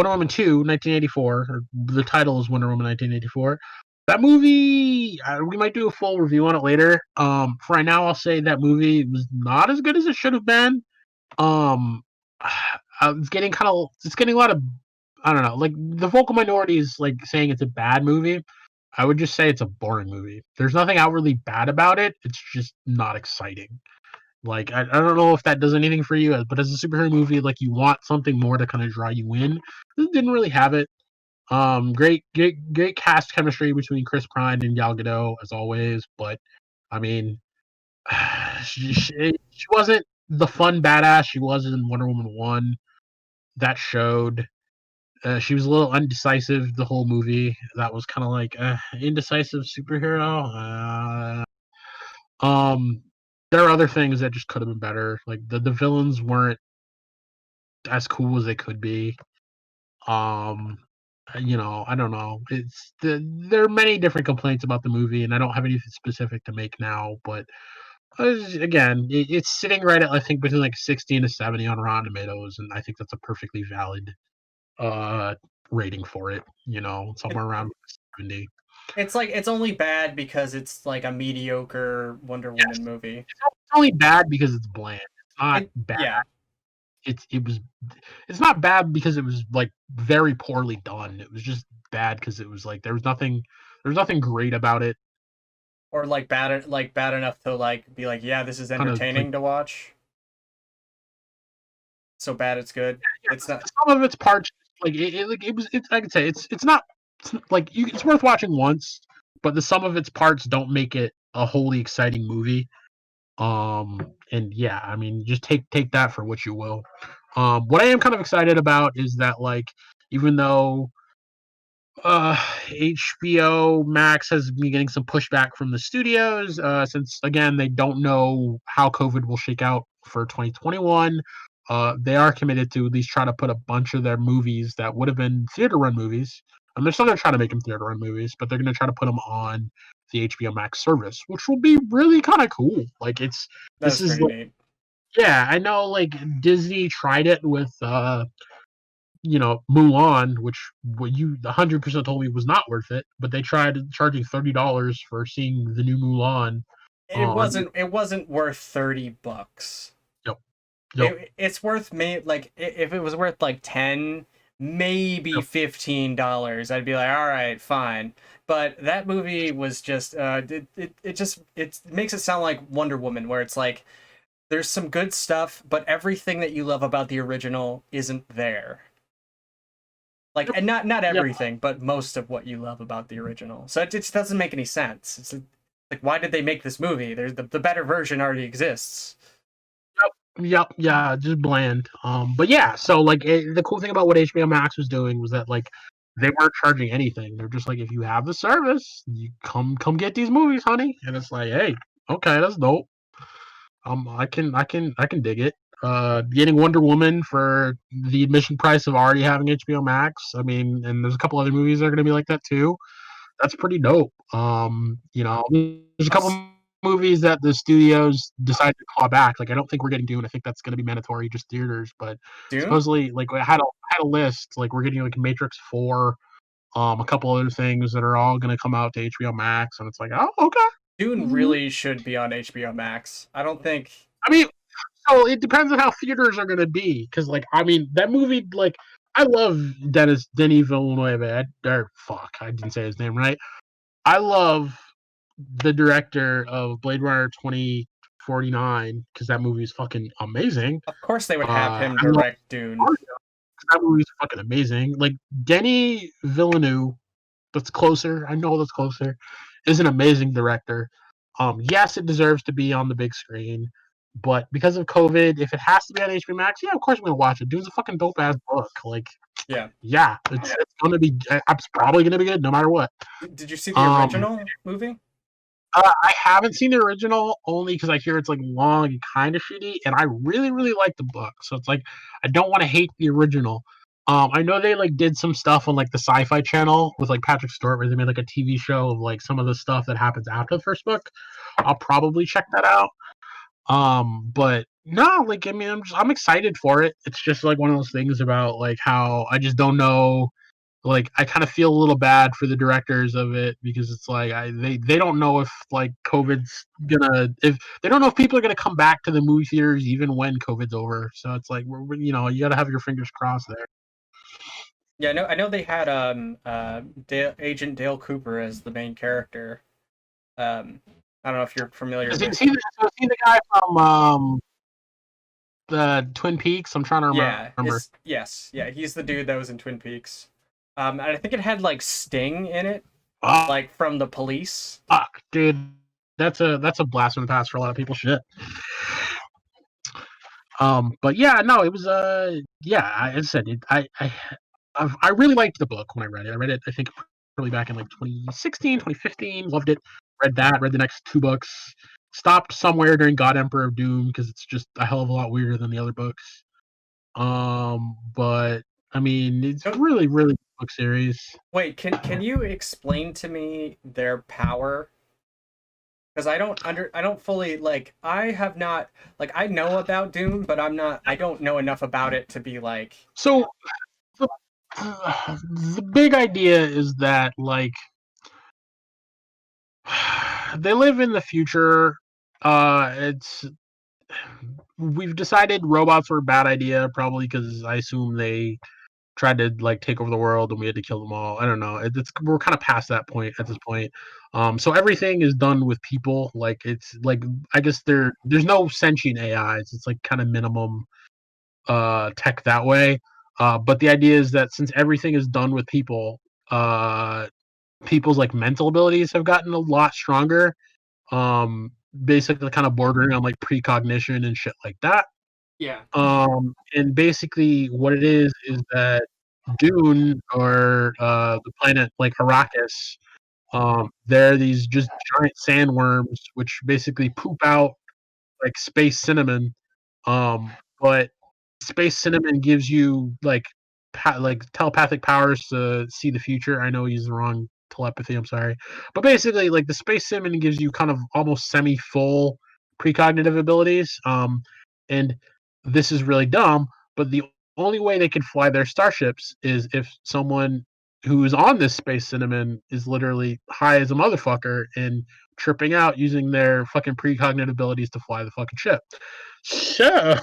Woman 2, 1984. Or the title is Wonder Woman 1984. That movie, we might do a full review on it later. For right now, I'll say that movie was not as good as it should have been. Um, it's getting a lot of, I don't know, like the vocal minority is like saying it's a bad movie. I would just say it's a boring movie. There's nothing outwardly bad about it. It's just not exciting. Like I don't know if that does anything for you, but as a superhero movie, like you want something more to kind of draw you in. This didn't really have it. Great cast chemistry between Chris Pine and Gal Gadot as always, but I mean, she wasn't the fun badass she was in Wonder Woman 1. That showed. She was a little undecisive the whole movie. That was kind of like indecisive superhero. Um, there are other things that just could have been better. Like the villains weren't as cool as they could be. Um, I don't know. There are many different complaints about the movie, and I don't have anything specific to make now. But again, it's sitting right at I think between like 60 and a 70 on Rotten Tomatoes, and I think that's a perfectly valid uh rating for it. It, Somewhere around 70. it's like it's only bad because it's like a mediocre Wonder Yes, Woman movie. it's only bad because it's bland. It's not bad. Yeah. It's not bad because it was like very poorly done. It was just bad because it was like there was nothing great about it. Or like bad enough to like be like, yeah, this is Kind of like entertaining to watch. So bad it's good. It's not. some of its parts like it was it's I could say it's not like it's worth watching once, but the sum of its parts don't make it a wholly exciting movie. And yeah, I mean, just take that for what you will. What I am kind of excited about is that, like, even though HBO Max has been getting some pushback from the studios, since again they don't know how COVID will shake out for 2021. They are committed to at least try to put a bunch of their movies that would have been theater run movies, and they're still going to try to make them theater run movies, but they're going to try to put them on the HBO Max service, which will be really kind of cool. Like, this That's is pretty like, neat. yeah, I know, like, Disney tried it with Mulan, which what you 100% told me was not worth it, but they tried charging $30 for seeing the new Mulan. It wasn't worth $30. Yep, yep, It's worth like if it was worth like 10, maybe yep. $15, I'd be like, all right, fine. But that movie was just it makes it sound like Wonder Woman, where it's like there's some good stuff, but everything that you love about the original isn't there. Like, and not Yep. everything, but most of what you love about the original. So it just doesn't make any sense. It's like, why did they make this movie? There's the better version already exists. Yep, yeah, just bland. But yeah, so like the cool thing about what HBO Max was doing was that, like, they weren't charging anything. They're just like, if you have the service, you come get these movies, honey. And it's like, hey, okay, that's dope. I can dig it. Getting Wonder Woman for the admission price of already having HBO Max. I mean, and there's a couple other movies that are going to be like that too. That's pretty dope. There's a couple movies that the studios decided to claw back. Like, I don't think we're getting Dune. I think that's going to be mandatory, just theaters. But Dune? supposedly, like, I had a list. Like, we're getting like Matrix 4, a couple other things that are all going to come out to HBO Max, and it's like, oh, okay. Dune Mm-hmm. really should be on HBO Max. I don't think. I mean, so it depends on how theaters are going to be, because, like, I mean, that movie, like, I love Denis Villeneuve. I didn't say his name right. I love the director of Blade Runner 2049, because that movie is fucking amazing. Of course, they would have I him love direct Dune. Mario, 'cause that movie is fucking amazing. Like, Denis Villeneuve, that's closer. I know that's closer. Is an amazing director. Yes, it deserves to be on the big screen, but because of COVID, if it has to be on HBO Max, yeah, of course I'm gonna watch it. Dude's a fucking dope ass book. Like, Yeah. it's gonna be. It's probably gonna be good no matter what. Did you see the original movie? I haven't seen the original, only because I hear it's like long and kind of shitty, and I really, really like the book. So it's like, I don't want to hate the original. I know they like did some stuff on like the Sci-Fi Channel with like Patrick Stewart, where they made like a TV show of like some of the stuff that happens after the first book. I'll probably check that out. But no, like, I mean, I'm excited for it. It's just like one of those things about like how I just don't know. Like, I kind of feel a little bad for the directors of it, because it's like they don't know if like COVID's gonna, if they don't know if people are gonna come back to the movie theaters even when COVID's over. So it's like, you gotta have your fingers crossed there. Yeah, I know they had Agent Dale Cooper as the main character. I don't know if you're familiar Is with. he the guy from the Twin Peaks? I'm trying to remember. Yeah, he's the dude that was in Twin Peaks. And I think it had like Sting in it, Oh, like from The Police. fuck, dude, that's a blast from the past for a lot of people. Shit. But yeah, no, it was yeah. I said it. I really liked the book when I read it. I read it, I think, probably back in like 2016, 2015. Loved it. Read that. Read the next two books. Stopped somewhere during God Emperor of Doom, because it's just a hell of a lot weirder than the other books. But I mean, it's really, really good book series. Wait, can you explain to me their power? Because I don't fully, like, I have not, like, I know about Dune, but I don't know enough about it to be like. So the big idea is that, like, they live in the future. We've decided robots were a bad idea, probably because I assume they tried to like take over the world and we had to kill them all. I don't know. We're kind of past that point at this point. So everything is done with people. Like, it's like, I guess there's no sentient AIs. It's like kind of minimum tech that way. But the idea is that since everything is done with people, people's like mental abilities have gotten a lot stronger. basically kind of bordering on like precognition and shit like that. Yeah. And basically what it is that Dune, or the planet like Arrakis, they're these just giant sandworms which basically poop out like space cinnamon. But space cinnamon gives you like like telepathic powers to see the future. I know he's the wrong telepathy. I'm sorry, but basically, like the space cinnamon gives you kind of almost semi-full precognitive abilities. And this is really dumb, but the only way they can fly their starships is if someone who's on this space cinnamon is literally high as a motherfucker and tripping out using their fucking precognitive abilities to fly the fucking ship. So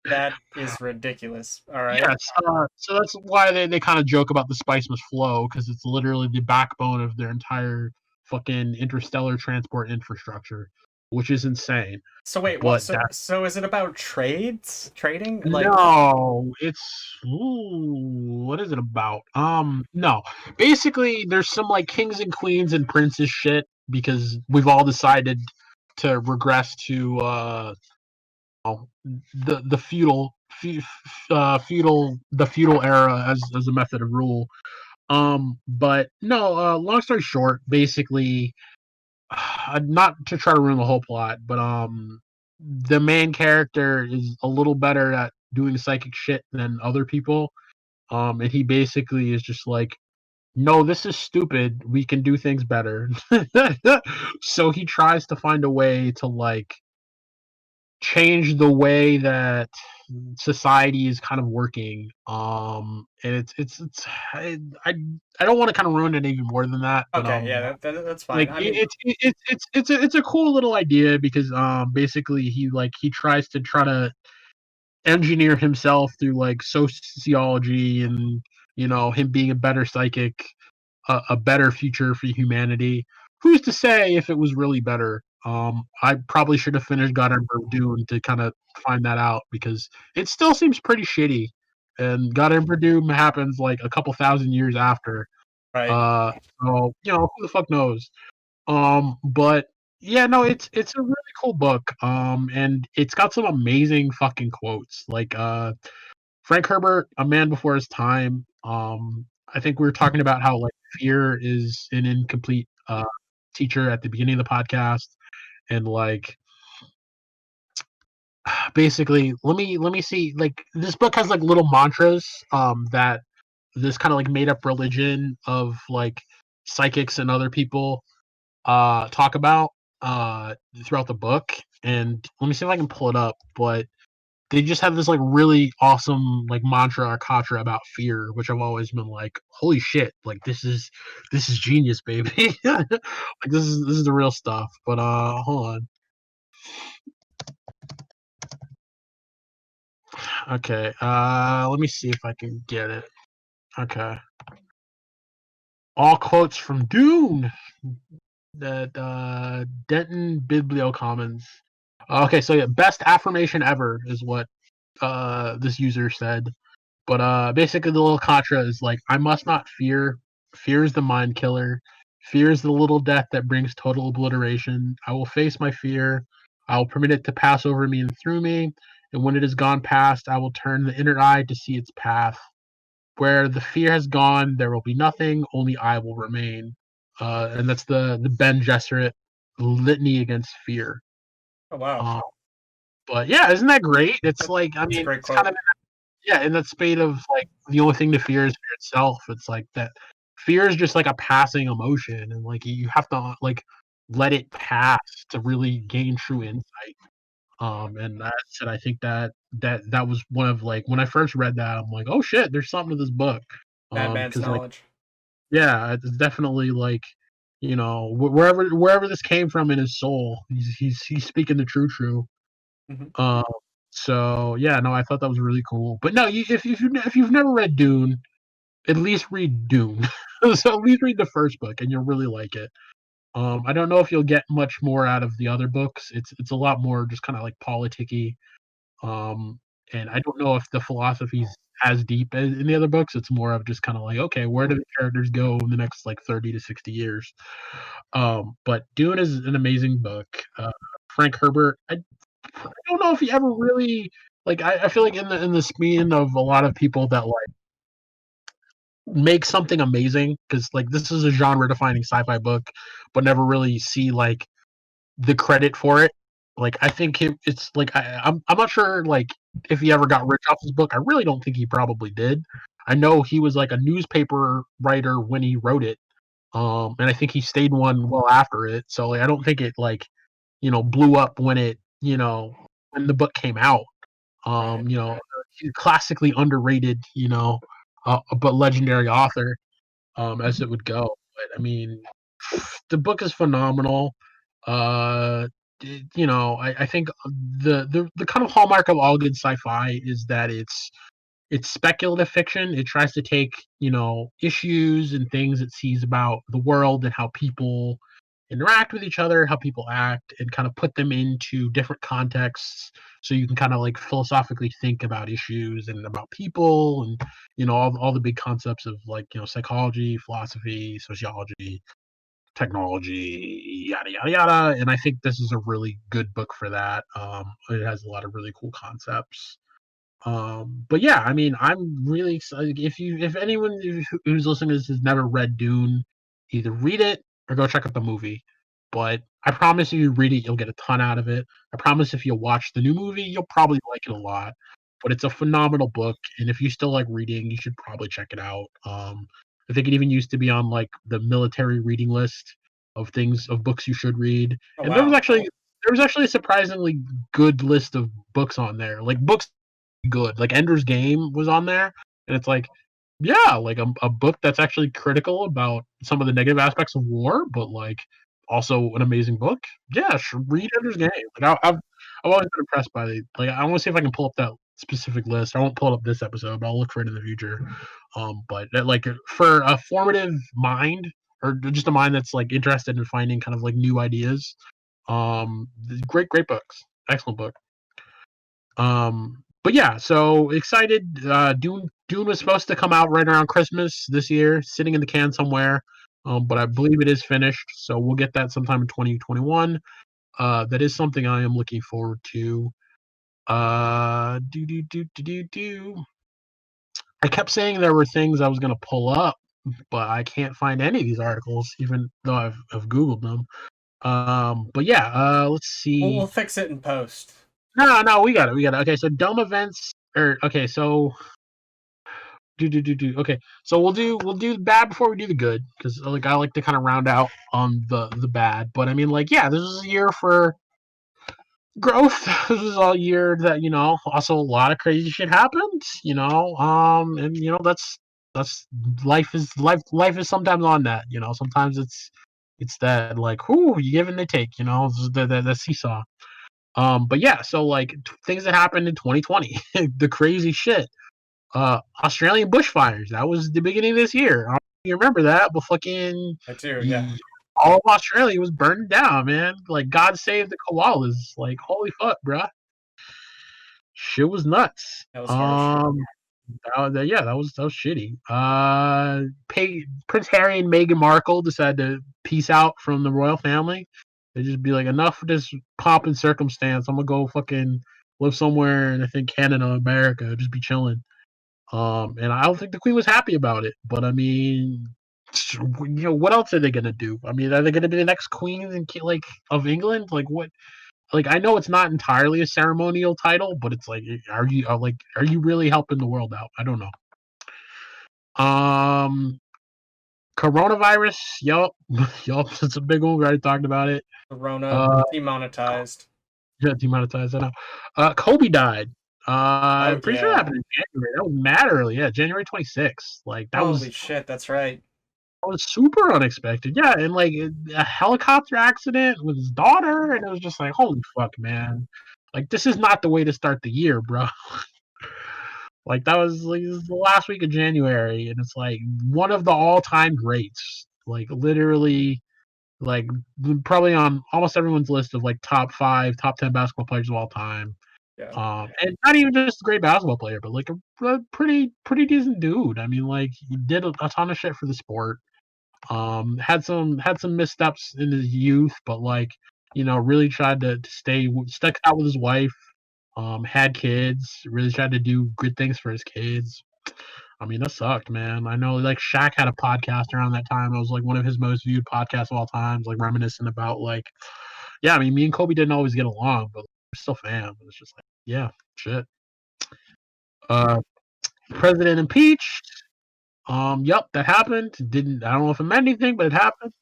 That is ridiculous. All right. yes, so that's why they kind of joke about the spice must flow, because it's literally the backbone of their entire fucking interstellar transport infrastructure, which is insane. So wait, what? But So is it about trading? Like, no, it's what is it about? No. Basically, there's some like kings and queens and princes shit because we've all decided to regress to the feudal era as a method of rule. But no. Long story short, basically, not to try to ruin the whole plot, but the main character is a little better at doing psychic shit than other people. And he basically is just like, no, this is stupid. We can do things better. So he tries to find a way to like change the way that society is kind of working. And it's I don't want to kind of ruin it even more than that, but okay, yeah, that's fine. like I mean, it's a cool little idea because basically he tries to engineer himself through like sociology and him being a better psychic, a better future for humanity. Who's to say if it was really better? I probably should have finished God Emperor Dune to kind of find that out because it still seems pretty shitty. And God Emperor Doom happens like a couple thousand years after. right. Uh, so who the fuck knows? But yeah, no, it's a really cool book. And it's got some amazing fucking quotes. Like Frank Herbert, a man before his time. I think we were talking about how like fear is an incomplete teacher at the beginning of the podcast, and like basically, let me see. Like this book has like little mantras that this kind of like made up religion of like psychics and other people talk about throughout the book. And let me see if I can pull it up. But they just have this like really awesome like mantra or katra about fear, which I've always been like, holy shit, like this is genius, baby. Like this is the real stuff. But hold on. Okay, let me see if I can get it. Okay. All quotes from Dune. That Denton Bibliocommons. Okay, so yeah, best affirmation ever is what this user said. But basically the little contra is like, I must not fear. Fear is the mind killer. Fear is the little death that brings total obliteration. I will face my fear. I will permit it to pass over me and through me. And when it has gone past, I will turn the inner eye to see its path. Where the fear has gone, there will be nothing. Only I will remain. And that's the Ben Gesserit litany against fear. Oh wow, Uh, but yeah, isn't that great? It's that, like, I that's a mean, great it's kind quote. of yeah, in that spate of like the only thing to fear is fear itself. It's like that fear is just like a passing emotion, and like you have to like let it pass to really gain true insight. And I said I think that was one of like when I first read that, I'm like, oh shit, there's something to this book. Madman's Because like knowledge. yeah, it's definitely like wherever this came from in his soul, he's speaking the true. Hmm. Um, so yeah, no, I thought that was really cool. But no, if you've never read Dune, at least read Dune. So at least read the first book, and you'll really like it. I don't know if you'll get much more out of the other books. It's a lot more just kind of like politicky. Um, and I don't know if the philosophy's as deep as in the other books. It's more of just kind of like, okay, where do the characters go in the next like 30 to 60 years? But Dune is an amazing book. Frank Herbert, I don't know if he ever really like. I feel like in the span of a lot of people that like make something amazing because like this is a genre defining sci-fi book, but never really see like the credit for it. Like I think it's like I'm not sure like if he ever got rich off his book. I really don't think he probably did. I know he was like a newspaper writer when he wrote it, and I think he stayed one well after it. So like, I don't think it like blew up when it when the book came out. Right. He's classically underrated, but legendary author, as it would go. But I mean, the book is phenomenal. I think the kind of hallmark of all good sci-fi is that it's speculative fiction. It tries to take, issues and things it sees about the world and how people interact with each other, how people act, and kind of put them into different contexts so you can kind of like philosophically think about issues and about people and all the big concepts of like psychology, philosophy, sociology, technology, yada yada yada. And I think this is a really good book for that. It has a lot of really cool concepts. But yeah, I mean, I'm really excited. If anyone who's listening to this has never read Dune, either read it or go check out the movie. But I promise if you read it, you'll get a ton out of it. I promise if you watch the new movie, you'll probably like it a lot. But it's a phenomenal book, and if you still like reading, you should probably check it out. I think it even used to be on like the military reading list of books you should read, Oh and there was wow. actually a surprisingly good list of books on there, like books good. Like Ender's Game was on there, and it's like, yeah, like a book that's actually critical about some of the negative aspects of war, but like also an amazing book. Yeah, read Ender's Game. Like I've always been impressed by it. Like I want to see if I can pull up that specific list. I won't pull it up this episode, but I'll look for it in the future. But like for a formative mind or just a mind that's like interested in finding kind of like new ideas, great books, excellent book. But yeah, so excited. Dune was supposed to come out right around Christmas this year, sitting in the can somewhere. But I believe it is finished, so we'll get that sometime in 2021. That is something I am looking forward to. Do. I kept saying there were things I was gonna pull up, but I can't find any of these articles, even though I've Googled them. But yeah, let's We'll see. fix it in post. No, we got it. Okay, so dumb events, or okay, so do. Okay, so we'll do the bad before we do the good because like I like to kind of round out on the bad. But I mean, like, yeah, this is a year for growth. This is all year that also a lot of crazy shit happened. And that's life is sometimes on that. Sometimes it's that like, whoo, you give and they take. The seesaw. But yeah, so like things that happened in 2020, the crazy shit. Australian bushfires. That was the beginning of this year. I don't know if you remember that, but fucking I do, yeah. all of Australia was burning down, man. Like God save the koalas. Like holy fuck, bruh. Shit was nuts. That was harsh. Yeah, that was shitty. Prince Harry and Meghan Markle decided to peace out from the royal family. They just be like, enough of this pomp and circumstance. I'm gonna go fucking live somewhere in I think Canada, America, just be chilling. And I don't think the Queen was happy about it. But I mean, what else are they gonna do? I mean, are they gonna be the next Queen like of England? Like what? Like I know it's not entirely a ceremonial title, but it's like, are you really helping the world out? I don't know. Coronavirus. Yup, yup. It's a big one. We already talked about it. Corona Uh, demonetized. yeah, demonetized. I know. Kobe died. Oh I'm pretty sure that yeah. happened in January. That was mad early. Yeah, January 26th. Like Holy shit, that's right. that was super unexpected. Yeah, and like a helicopter accident with his daughter, and it was just like, holy fuck, man. Like this is not the way to start the year, bro. Like that was like this is the last week of January, and it's like one of the all-time greats. Like literally, like probably on almost everyone's list of like top 5, top 10 basketball players of all time. Yeah. And not even just a great basketball player, but like a pretty decent dude. I mean, like he did a ton of shit for the sport. Had some missteps in his youth, but like really tried to stuck out with his wife. Had kids. Really tried to do good things for his kids. I mean, that sucked, man. I know, like Shaq had a podcast around that time. It was like one of his most viewed podcasts of all time, like reminiscing about like, yeah. I mean, me and Kobe didn't always get along, but we're still fans. It's just like, yeah, shit. President impeached. Yep, that happened. Didn't I don't know if it meant anything, but it happened.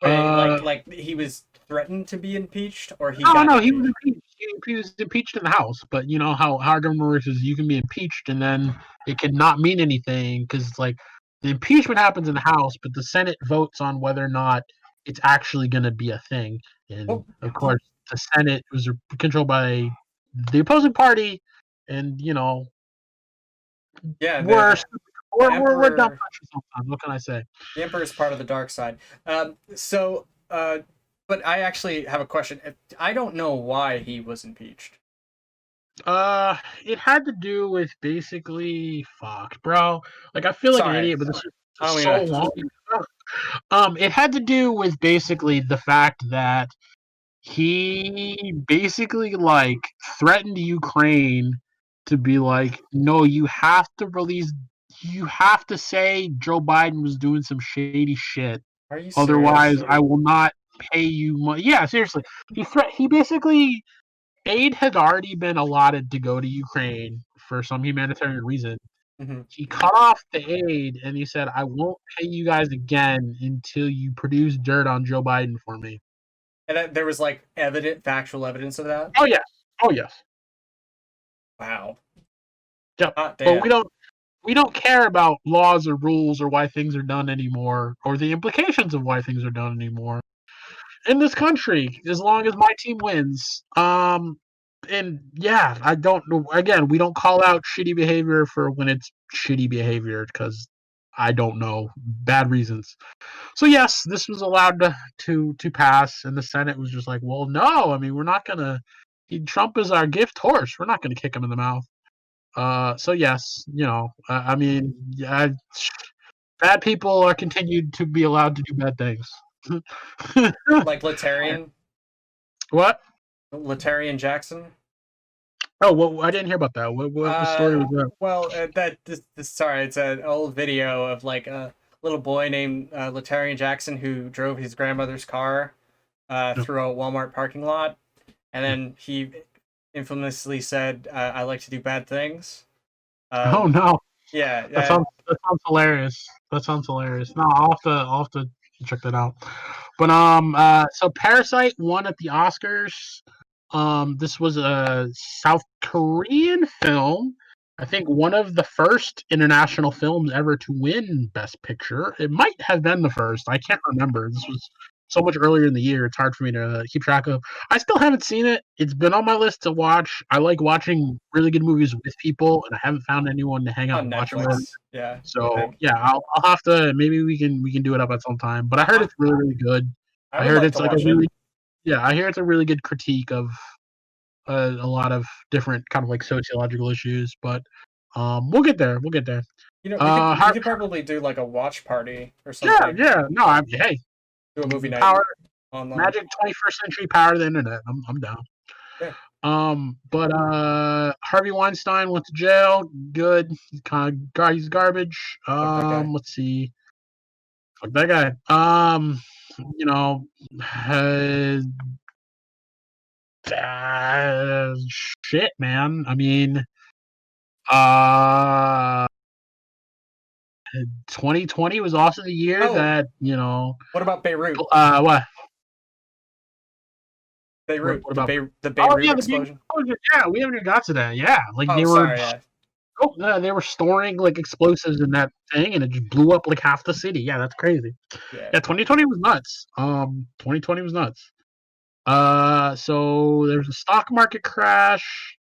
Wait, like he was threatened to be impeached, or he No, got no, he was impeached? impeached. He was impeached in the House, but you know how our government works is you can be impeached and then it can not mean anything because like the impeachment happens in the House, but the Senate votes on whether or not it's actually going to be a thing. And Oh. of course, the Senate was controlled by the opposing party, and Yeah, we're the we're dumb emperor. sometimes. What can I say? The emperor is part of the dark side. But I actually have a question. I don't know why he was impeached. It had to do with basically, fuck, bro. Like, I feel like an Sorry, idiot, but this I don't is mean so to. long ago. It had to do with basically the fact that he basically like threatened Ukraine to be like, no, you have to say Joe Biden was doing some shady shit. Are you serious? Otherwise, I will not pay you money. Yeah, seriously. He basically aid had already been allotted to go to Ukraine for some humanitarian reason. Mm-hmm. He cut off the aid and he said, I won't pay you guys again until you produce dirt on Joe Biden for me. And there was like factual evidence of that. Oh yes. Oh yes. Wow. Yep. Hot But damn. we don't care about laws or rules or why things are done anymore or the implications of why things are done anymore in this country as long as my team wins. And yeah, I don't know. Again, we don't call out shitty behavior for when it's shitty behavior because I don't know bad reasons. So yes, this was allowed to pass, and the Senate was just like, well, no. I mean, we're not gonna. Trump is our gift horse. We're not gonna kick him in the mouth. So yes, I mean, yeah, bad people are continued to be allowed to do bad things. Like Latarian What? Jackson. Oh, well, I didn't hear about that. What story was that? Well, sorry, it's an old video of like a little boy named Latarian Jackson who drove his grandmother's car No. through a Walmart parking lot, and Yeah. then he infamously said, "I like to do bad things." Oh no, Yeah, that sounds hilarious. That sounds hilarious. No, I'll have to check that out. But so Parasite won at the Oscars. This was a South Korean film. I think one of the first international films ever to win Best Picture. It might have been the first. I can't remember. This was so much earlier in the year. It's hard for me to keep track of. I still haven't seen it. It's been on my list to watch. I like watching really good movies with people, and I haven't found anyone to hang out on and watch them with. Netflix. Yeah, I So think yeah, I'll have to maybe we can do it up at some time. But I heard it's really good. I I would heard like it's to like a watch it. really I hear it's a really good critique of a lot of different kind of like sociological issues. But we'll get there. We'll get there. You know, we How, could probably do like a watch party or yeah, something. yeah. No, hey, Do a movie night power, online. magic 21st century power of the internet. I'm down. Yeah. But Harvey Weinstein went to jail. Good. He's garbage. Fuck that guy. Let's see. Fuck that guy. You know, uh, shit, man. I mean, uh, 2020 was also the year Oh, that what about Beirut? what Beirut, what about? The Oh Beirut yeah, the big explosion. explosion. Yeah, we haven't even got to that. Yeah, like Oh, sorry. Yeah. they were storing like explosives in that thing, and it just blew up like half the city. Yeah, that's crazy. Yeah. Yeah, 2020 was nuts. 2020 was nuts. So there's a stock market crash.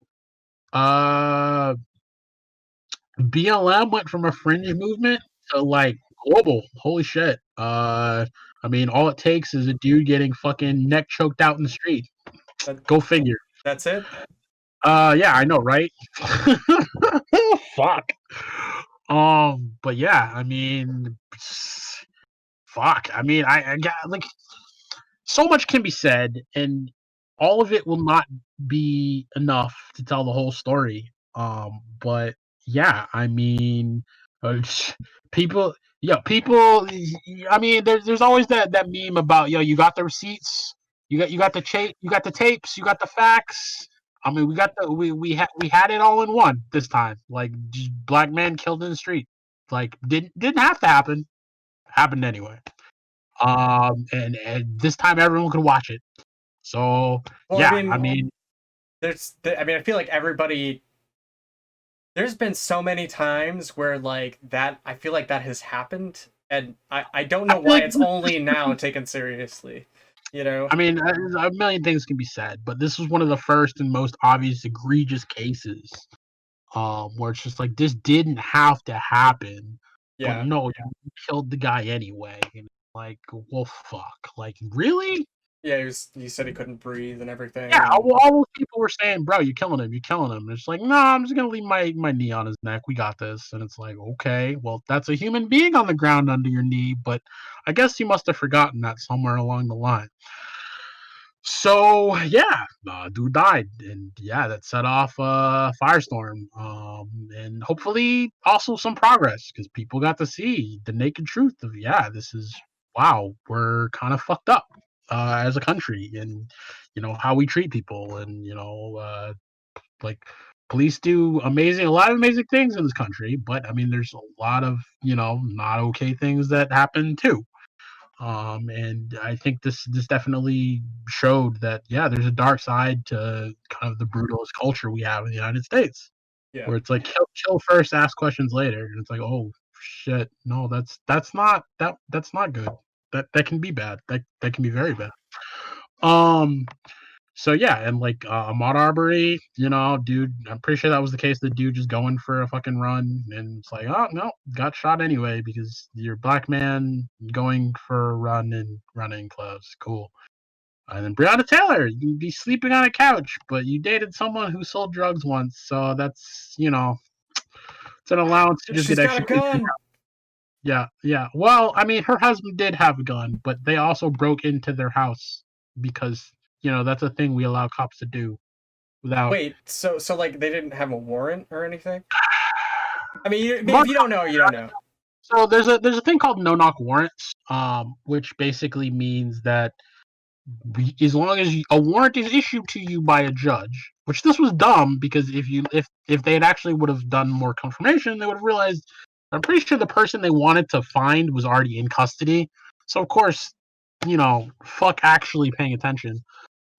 BLM went from a fringe movement to like global. Holy shit. I mean, all it takes is a dude getting fucking neck choked out in the street. That, Go figure. that's it. Yeah, I know, right? Fuck. But yeah, I mean, fuck. I mean, I got like so much can be said, and all of it will not be enough to tell the whole story. But yeah, I mean, uh, people, people. I mean, there's always that meme about you got the receipts, you got the you got the tapes, you got the facts. I mean, we had it all in one this time. Like, just black man killed in the street. Like, didn't have to happen. Happened anyway. And this time everyone could watch it. So Well, yeah, I mean, I feel like everybody. There's been so many times where like that. I feel like that has happened, and I don't I know feel why like it's only now taken seriously. You know? I mean, a million things can be said, but this was one of the first and most obvious egregious cases, where it's just like this didn't have to happen, but Yeah. no, you killed the guy anyway. And like, well, fuck, like really? Yeah. He said he couldn't breathe and everything. Yeah, And all those people were saying, "Bro, you're killing him. You're killing him." And it's like, "No, I'm just gonna leave my knee on his neck. We got this." And it's like, okay, well, that's a human being on the ground under your knee, but I guess you must have forgotten that somewhere along the line. So yeah, dude died, and yeah, that set off a firestorm, and hopefully also some progress because people got to see the naked truth of this is wow, we're kind of fucked up as a country, and how we treat people, and like police do a lot of amazing things in this country, but I mean, there's a lot of not okay things that happen too. And I think this definitely showed that there's a dark side to kind of the brutalist culture we have in the United States, yeah. where it's like kill first, ask questions later, and it's like, oh shit, no, that's not good. That can be bad. That can be very bad. Um, so yeah, and like Ahmaud Arbery, dude, I'm pretty sure that was the case. The dude just going for a fucking run, and it's like, oh no, got shot anyway because you're a black man going for a run in running clothes. Cool. And then Breonna Taylor, you'd be sleeping on a couch, but you dated someone who sold drugs once, so that's it's an allowance to just She's get got a executed. gun. Yeah, yeah. Well, I mean, her husband did have a gun, but they also broke into their house because that's a thing we allow cops to do without. Wait. So like they didn't have a warrant or anything? I mean, if Mark, you don't know, you don't know. so there's a thing called no knock warrants, which basically means that as long as a warrant is issued to you by a judge, which this was dumb because if they had actually would have done more confirmation, they would have realized. I'm pretty sure the person they wanted to find was already in custody. So of course, fuck actually paying attention.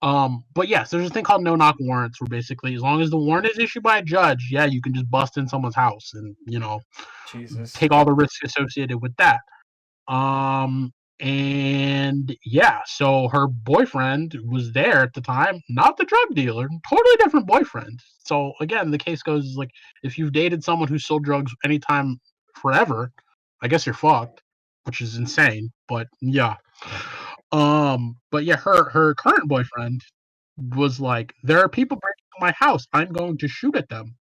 But yes, there's a thing called no knock warrants where basically as long as the warrant is issued by a judge, you can just bust in someone's house and, Jesus. take all the risks associated with that. Um and yeah, so her boyfriend was there at the time, not the drug dealer, totally different boyfriend. So again, the case goes like if you've dated someone who sold drugs anytime forever, I guess you're fucked, which is insane, but yeah. But yeah, her current boyfriend was like, there are people breaking into my house. I'm going to shoot at them.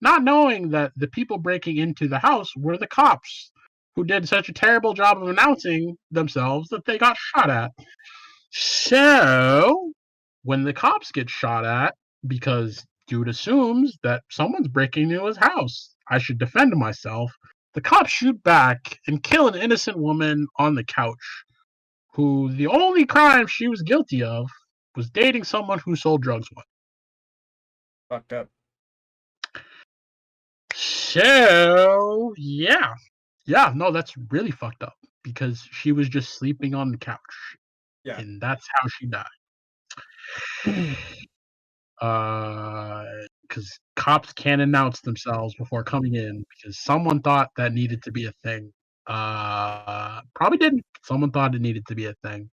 Not knowing that the people breaking into the house were the cops who did such a terrible job of announcing themselves that they got shot at. So, when the cops get shot at, because dude assumes that someone's breaking into his house, I should defend myself, the cops shoot back and kill an innocent woman on the couch who the only crime she was guilty of was dating someone who sold drugs once. Fucked up. So, yeah. Yeah, no, that's really fucked up because she was just sleeping on the couch. Yeah. And that's how she died. Because cops can't announce themselves before coming in because someone thought that needed to be a thing. Probably didn't. Someone thought it needed to be a thing.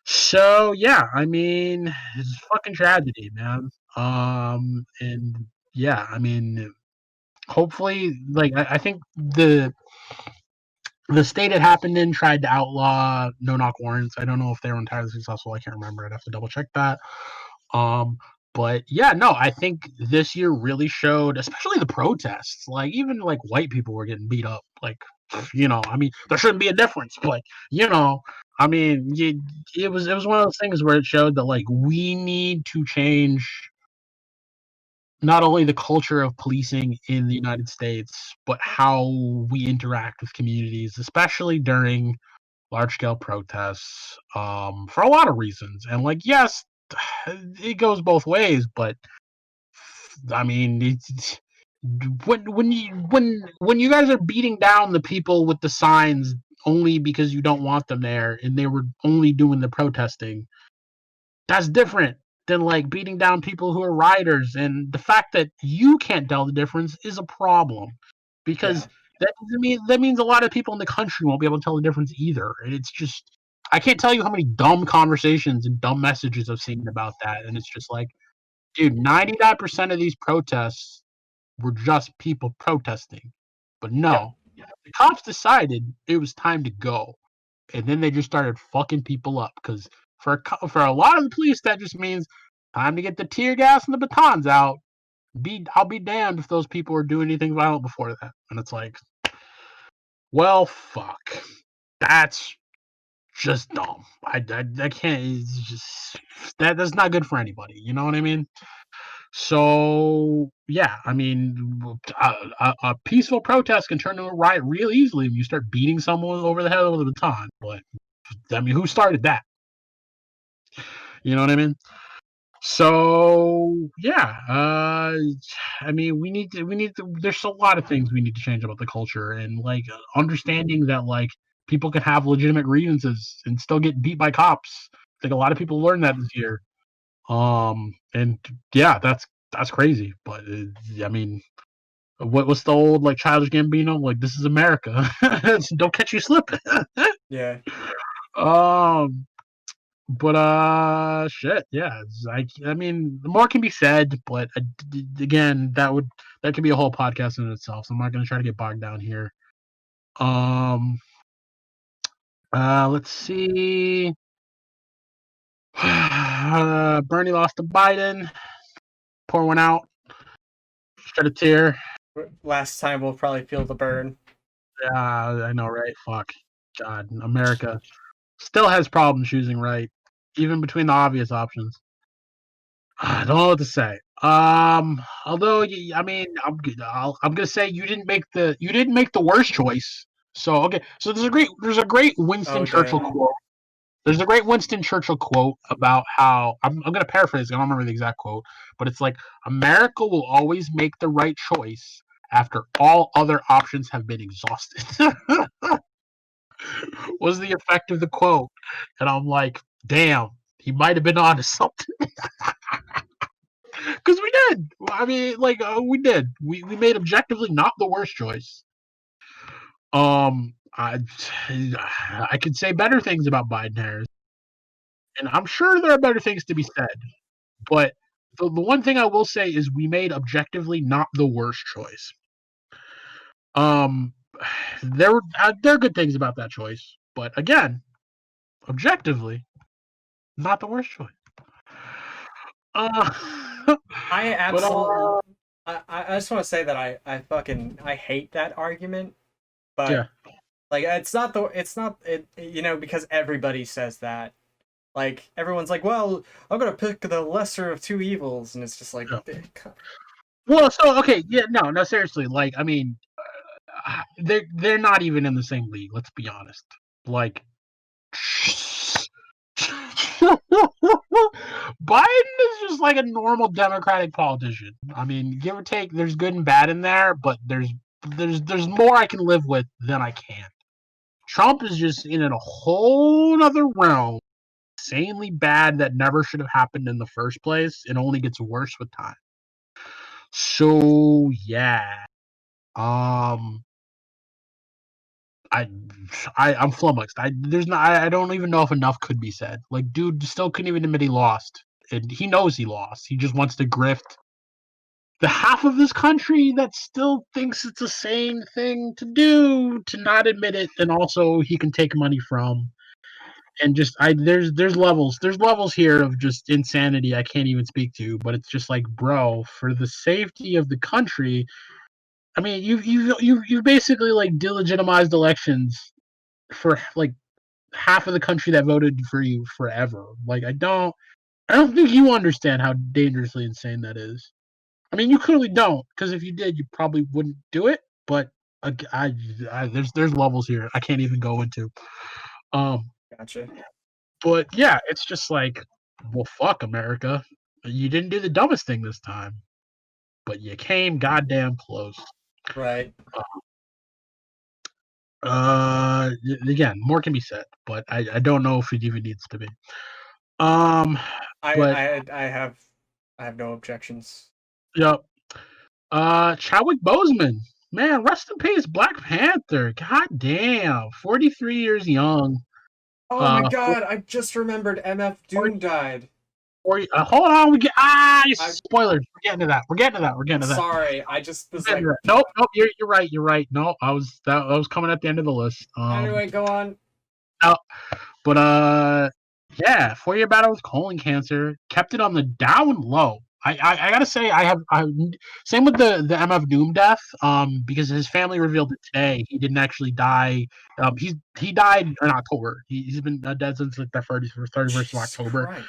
So yeah, I mean, it's a fucking tragedy, man. And yeah, I mean, hopefully, like I think the state it happened in tried to outlaw no knock warrants. I don't know if they were entirely successful. I can't remember. I'd have to double check that. Um, But yeah, no, I think this year really showed, especially the protests. Like even like white people were getting beat up. Like, I mean, there shouldn't be a difference, but I mean, it was one of those things where it showed that like we need to change not only the culture of policing in the United States, but how we interact with communities, especially during large scale protests, for a lot of reasons. And like, yes, it goes both ways, but I mean, when you guys are beating down the people with the signs only because you don't want them there, and they were only doing the protesting, that's different than like beating down people who are rioters. And the fact that you can't tell the difference is a problem, because that means a lot of people in the country won't be able to tell the difference either. And it's just, I can't tell you how many dumb conversations and dumb messages I've seen about that. And it's just like, dude, 99% of these protests were just people protesting. But no, the cops decided it was time to go. And then they just started fucking people up, because for a lot of the police, that just means time to get the tear gas and the batons out. I'll be damned if those people were doing anything violent before that. And it's like, well, fuck. That's just dumb. I can't. It's just that's not good for anybody. You know what I mean? So yeah, I mean, a peaceful protest can turn into a riot real easily if you start beating someone over the head with a baton. But I mean, who started that? You know what I mean? So yeah, I mean, we need to. There's a lot of things we need to change about the culture, and like understanding that like people can have legitimate grievances and still get beat by cops. I think a lot of people learned that this year. And yeah, that's crazy. But I mean, what's the old like childish Gambino? Like, this is America. Don't catch you slipping. Yeah. Um, but shit, yeah. I mean, more can be said, but again, that could be a whole podcast in itself. So I'm not gonna try to get bogged down here. Um, let's see. Bernie lost to Biden. Pour one out. Shed a tear. Last time we'll probably feel the burn. Yeah, I know, right? Fuck. God, America still has problems choosing right, even between the obvious options. I don't know what to say. Although I mean, I'm gonna say you didn't make the worst choice. So okay, so there's a great Winston Churchill quote. There's a great Winston Churchill quote about how I'm gonna paraphrase. I don't remember the exact quote, but it's like America will always make the right choice after all other options have been exhausted. Was the effect of the quote, and I'm like, damn, he might have been onto something. Because we did. I mean, like we did. We made objectively not the worst choice. I could say better things about Biden Harris, and I'm sure there are better things to be said. But the one thing I will say is we made objectively not the worst choice. Um, there are good things about that choice, but again, objectively, not the worst choice. I absolutely. I just want to say that I hate that argument, but Yeah. like it's not because everybody says that. Like everyone's like, well, I'm gonna pick the lesser of two evils, and it's just like, well, so okay, yeah, no, seriously, like I mean, they're not even in the same league. Let's be honest. Like, Biden is just like a normal Democratic politician. I mean, give or take, there's good and bad in there, but there's more I can live with than I can. Trump is just in a whole other realm, insanely bad, that never should have happened in the first place. It only gets worse with time. So yeah, I'm flummoxed. I don't even know if enough could be said. Like, dude still couldn't even admit he lost, and he knows he lost. He just wants to grift the half of this country that still thinks it's a sane thing to do, to not admit it, and also he can take money from. and just there's levels here of just insanity I can't even speak to, but it's just like, bro, for the safety of the country, I mean, you basically like delegitimized elections for like half of the country that voted for you forever. Like, I don't think you understand how dangerously insane that is. I mean, you clearly don't, because if you did, you probably wouldn't do it. But there's levels here I can't even go into. Gotcha. But yeah, it's just like, well, fuck America. You didn't do the dumbest thing this time, but you came goddamn close. Right. Again, more can be said, but I don't know if it even needs to be. But I have no objections. yep. Chadwick Boseman, man, rest in peace, Black Panther. God damn, 43 years young. Oh my god, I just remembered MF Doom died. Hold on, spoilers. We're getting to that. We're getting to that. Sorry, I just was like, nope. You're right. No, that was coming at the end of the list. Anyway, go on. But yeah, 4-year battle with colon cancer, kept it on the down low. I gotta say, I same with the MF Doom death, because his family revealed it today. He didn't actually die. He died in October. He's been dead since like the 31st of October. Christ.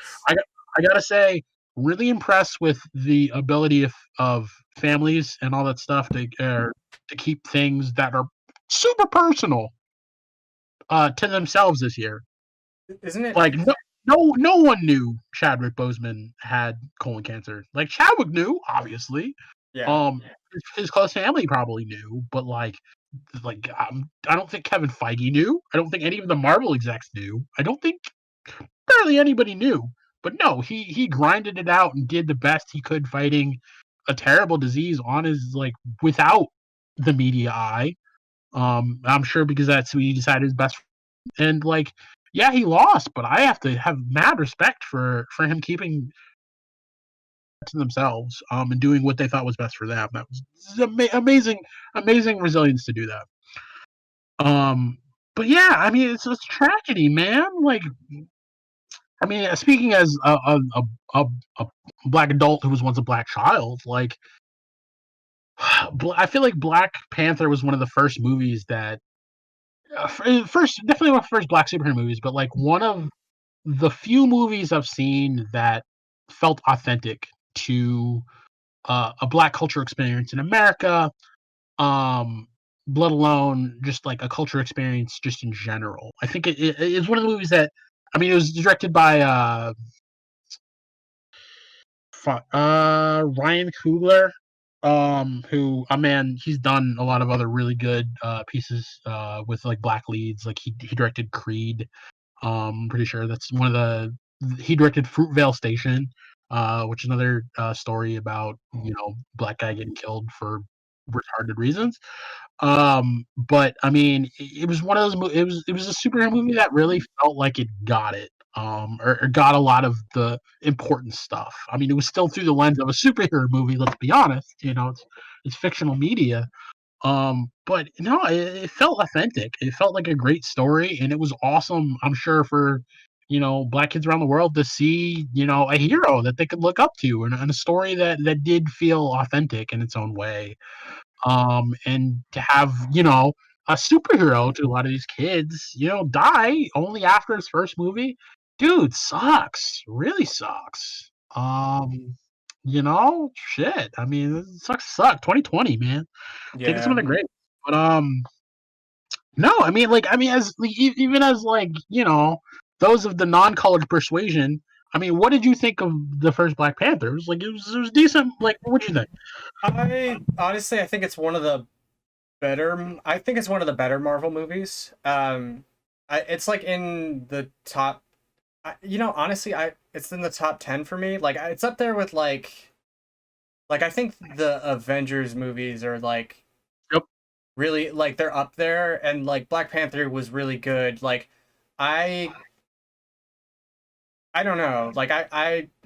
I gotta say, really impressed with the ability of families and all that stuff to keep things that are super personal to themselves this year. Isn't it Like no one knew Chadwick Boseman had colon cancer. Like Chadwick knew, obviously. Yeah. His close family probably knew, but I don't think Kevin Feige knew. I don't think any of the Marvel execs knew. I don't think barely anybody knew. But no, he grinded it out and did the best he could fighting a terrible disease on his without the media eye. I'm sure because that's who he decided is best. And yeah, he lost, but I have to have mad respect for him keeping to themselves and doing what they thought was best for them. That was amazing resilience to do that. But yeah, I mean, it's tragedy, man. I mean, speaking as a black adult who was once a black child, I feel like Black Panther was one of the first movies that definitely one of the first black superhero movies, but one of the few movies I've seen that felt authentic to a black culture experience in America, let alone just like a culture experience just in general. I think it's one of the movies that, I mean, it was directed by Ryan Coogler, who, man, he's done a lot of other really good pieces with black leads. Like he directed Creed. I'm pretty sure that's one of he directed Fruitvale Station, which is another story about black guy getting killed for retarded reasons. But I mean, it was one of those. It was a superhero movie that really felt like it got it. Or got a lot of the important stuff. I mean, it was still through the lens of a superhero movie. Let's be honest. It's fictional media. But no, it felt authentic. It felt like a great story, and it was awesome. I'm sure for black kids around the world to see a hero that they could look up to, and a story that did feel authentic in its own way. And to have a superhero to a lot of these kids die only after his first movie, dude, sucks. Really sucks. Shit. I mean, it sucks. 2020, man. Take some of the great. But no, I mean, as even as those of the non-colored persuasion. I mean, what did you think of the first Black Panther? It was decent. What did you think? I honestly, I think it's one of the better. I think it's one of the better Marvel movies. It's in the top. Honestly, it's in the top 10 for me. It's up there with I think the Avengers movies are Yep. really they're up there, and Black Panther was really good. I don't know.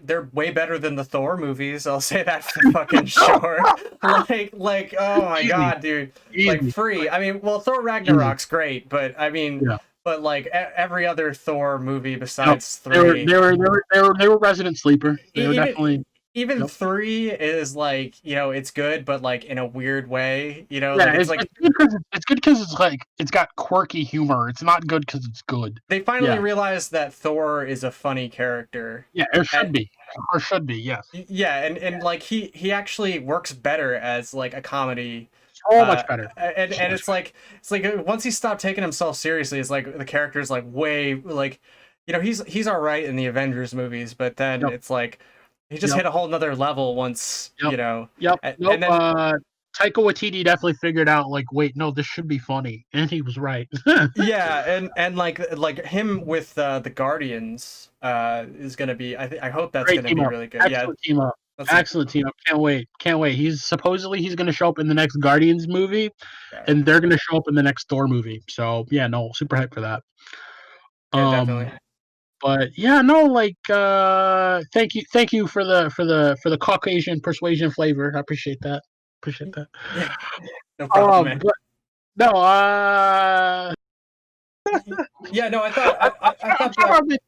They're way better than the Thor movies. I'll say that for fucking sure. Oh my god, dude. Easy. Free. I mean, well, Thor Ragnarok's great, but I mean, yeah. but like every other Thor movie Yep. besides They were 3, they were they were they were they were resident sleeper. They were even definitely. even Yep. 3 is like, it's good, but like in a weird way, like Yeah, it's it's like good because it's like it's got quirky humor. It's not good because it's good. they finally Yeah, realized that Thor is a funny character. yeah, it should be, or should be. Yes, Yeah, and like he actually works better as like a comedy. so much better. So And much it's like once he stopped taking himself seriously, it's like the character's like way like, he's all right in the Avengers movies, but then better. it's like he just Yep, hit a whole nother level once, yep, yep. Nope. and then Taika Waititi definitely figured out like, wait, no, this should be funny, and he was right. yeah, and like him with the Guardians is gonna be, I hope that's Great gonna team be up. really good. Yeah, Excellent team up. that's like Excellent team up. Can't wait. Can't wait. He's gonna show up in the next Guardians movie, yeah, and they're gonna show up in the next Thor movie. So yeah, no, super hyped for that. yeah, Um, definitely. but yeah, no, like thank you for the Caucasian persuasion flavor. I appreciate that. Appreciate that. Yeah, no problem, man. But no, Yeah, no, I I'm thought trying that. to think-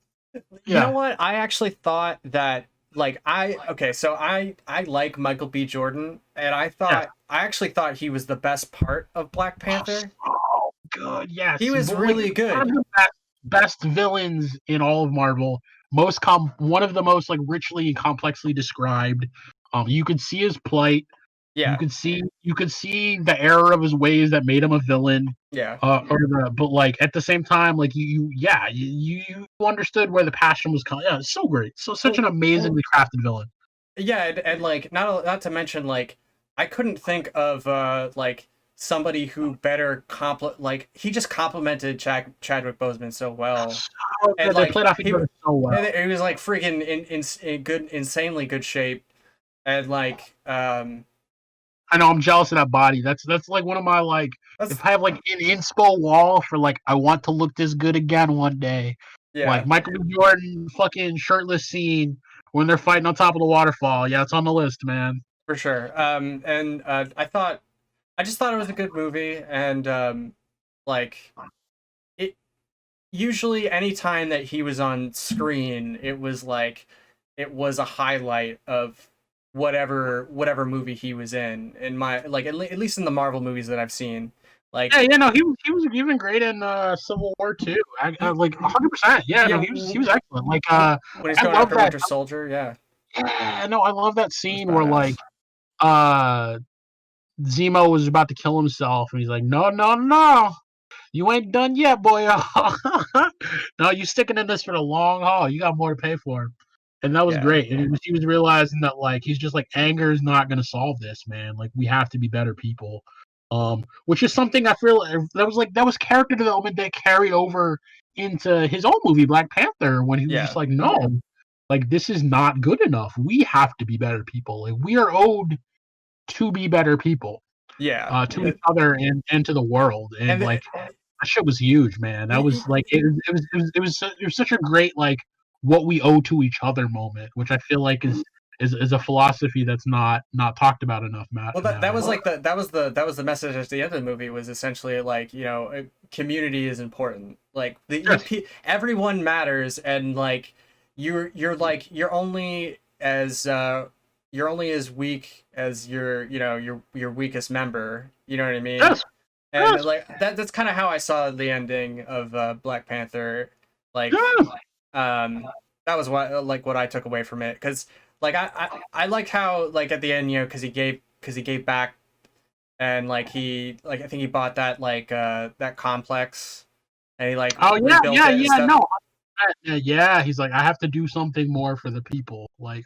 You know yeah, what? I actually thought that like okay, so I like Michael B. Jordan, and yeah. I actually thought he was the best part of Black Oh, Panther. so good. Yes, He was but, like, really one of good. the best villains in all of Marvel. One of the most like richly and complexly described. You could see his plight. Yeah, You could see the error of his ways that made him a villain. yeah. But like at the same time, like you understood where the passion was coming. Yeah, it's so great. So such Well, an amazingly crafted villain. yeah, and like not to mention like I couldn't think of like somebody who better like he just complimented Chadwick Boseman so well, So and good. They like played off each other so well. he was like freaking in good, insanely good shape, and like I know I'm jealous of that body. That's like one of my like that's if I have like an inspo wall for like I want to look this good again one day. Like yeah. Michael B. Jordan fucking shirtless scene when they're fighting on top of the waterfall. Yeah, it's on the list, man. For sure. And I just thought it was a good movie, and like it. Usually, any time that he was on screen, it was a highlight of whatever movie he was in. In my like, at least in the Marvel movies that I've seen, like Yeah, no, he was even great in Civil War too. I he, like 100%. Yeah, yeah, no, he was excellent. Like when he's I going love after that. Winter Soldier, yeah, Yeah, no, I love that it was scene where like badass. uh Zemo was about to kill himself and he's like, no, no, no. You ain't done yet, boy. No, you sticking in this for the long haul. You got more to pay for. And that was Yeah, great. And he was realizing that like he's just like anger is not gonna solve this, man. Like we have to be better people. Which is something I feel that was character development that carried over into his own movie, Black Panther, when he was just yeah, like, no, like this is not good enough. We have to be better people. Like we are owed to be better people, yeah. to each other and to the world. And And like that shit was huge, man. That was like it was such a great like what we owe to each other moment, which I feel like is a philosophy that's not talked about enough, Matt, well, that was nowadays. like that was the message at the end of the movie, was essentially like, community is important. Like Yes, everyone matters, and like you're only as weak as your weakest member. You know what I mean? yes, And yes, like that's kind of how I saw the ending of Black Panther. Like yes. that was what I took away from it, because like I like how like at the end, because he gave back, and like I think he bought that that complex, and he like Oh yeah, rebuilt yeah, it and yeah. stuff. No, yeah. He's like, I have to do something more for the people, like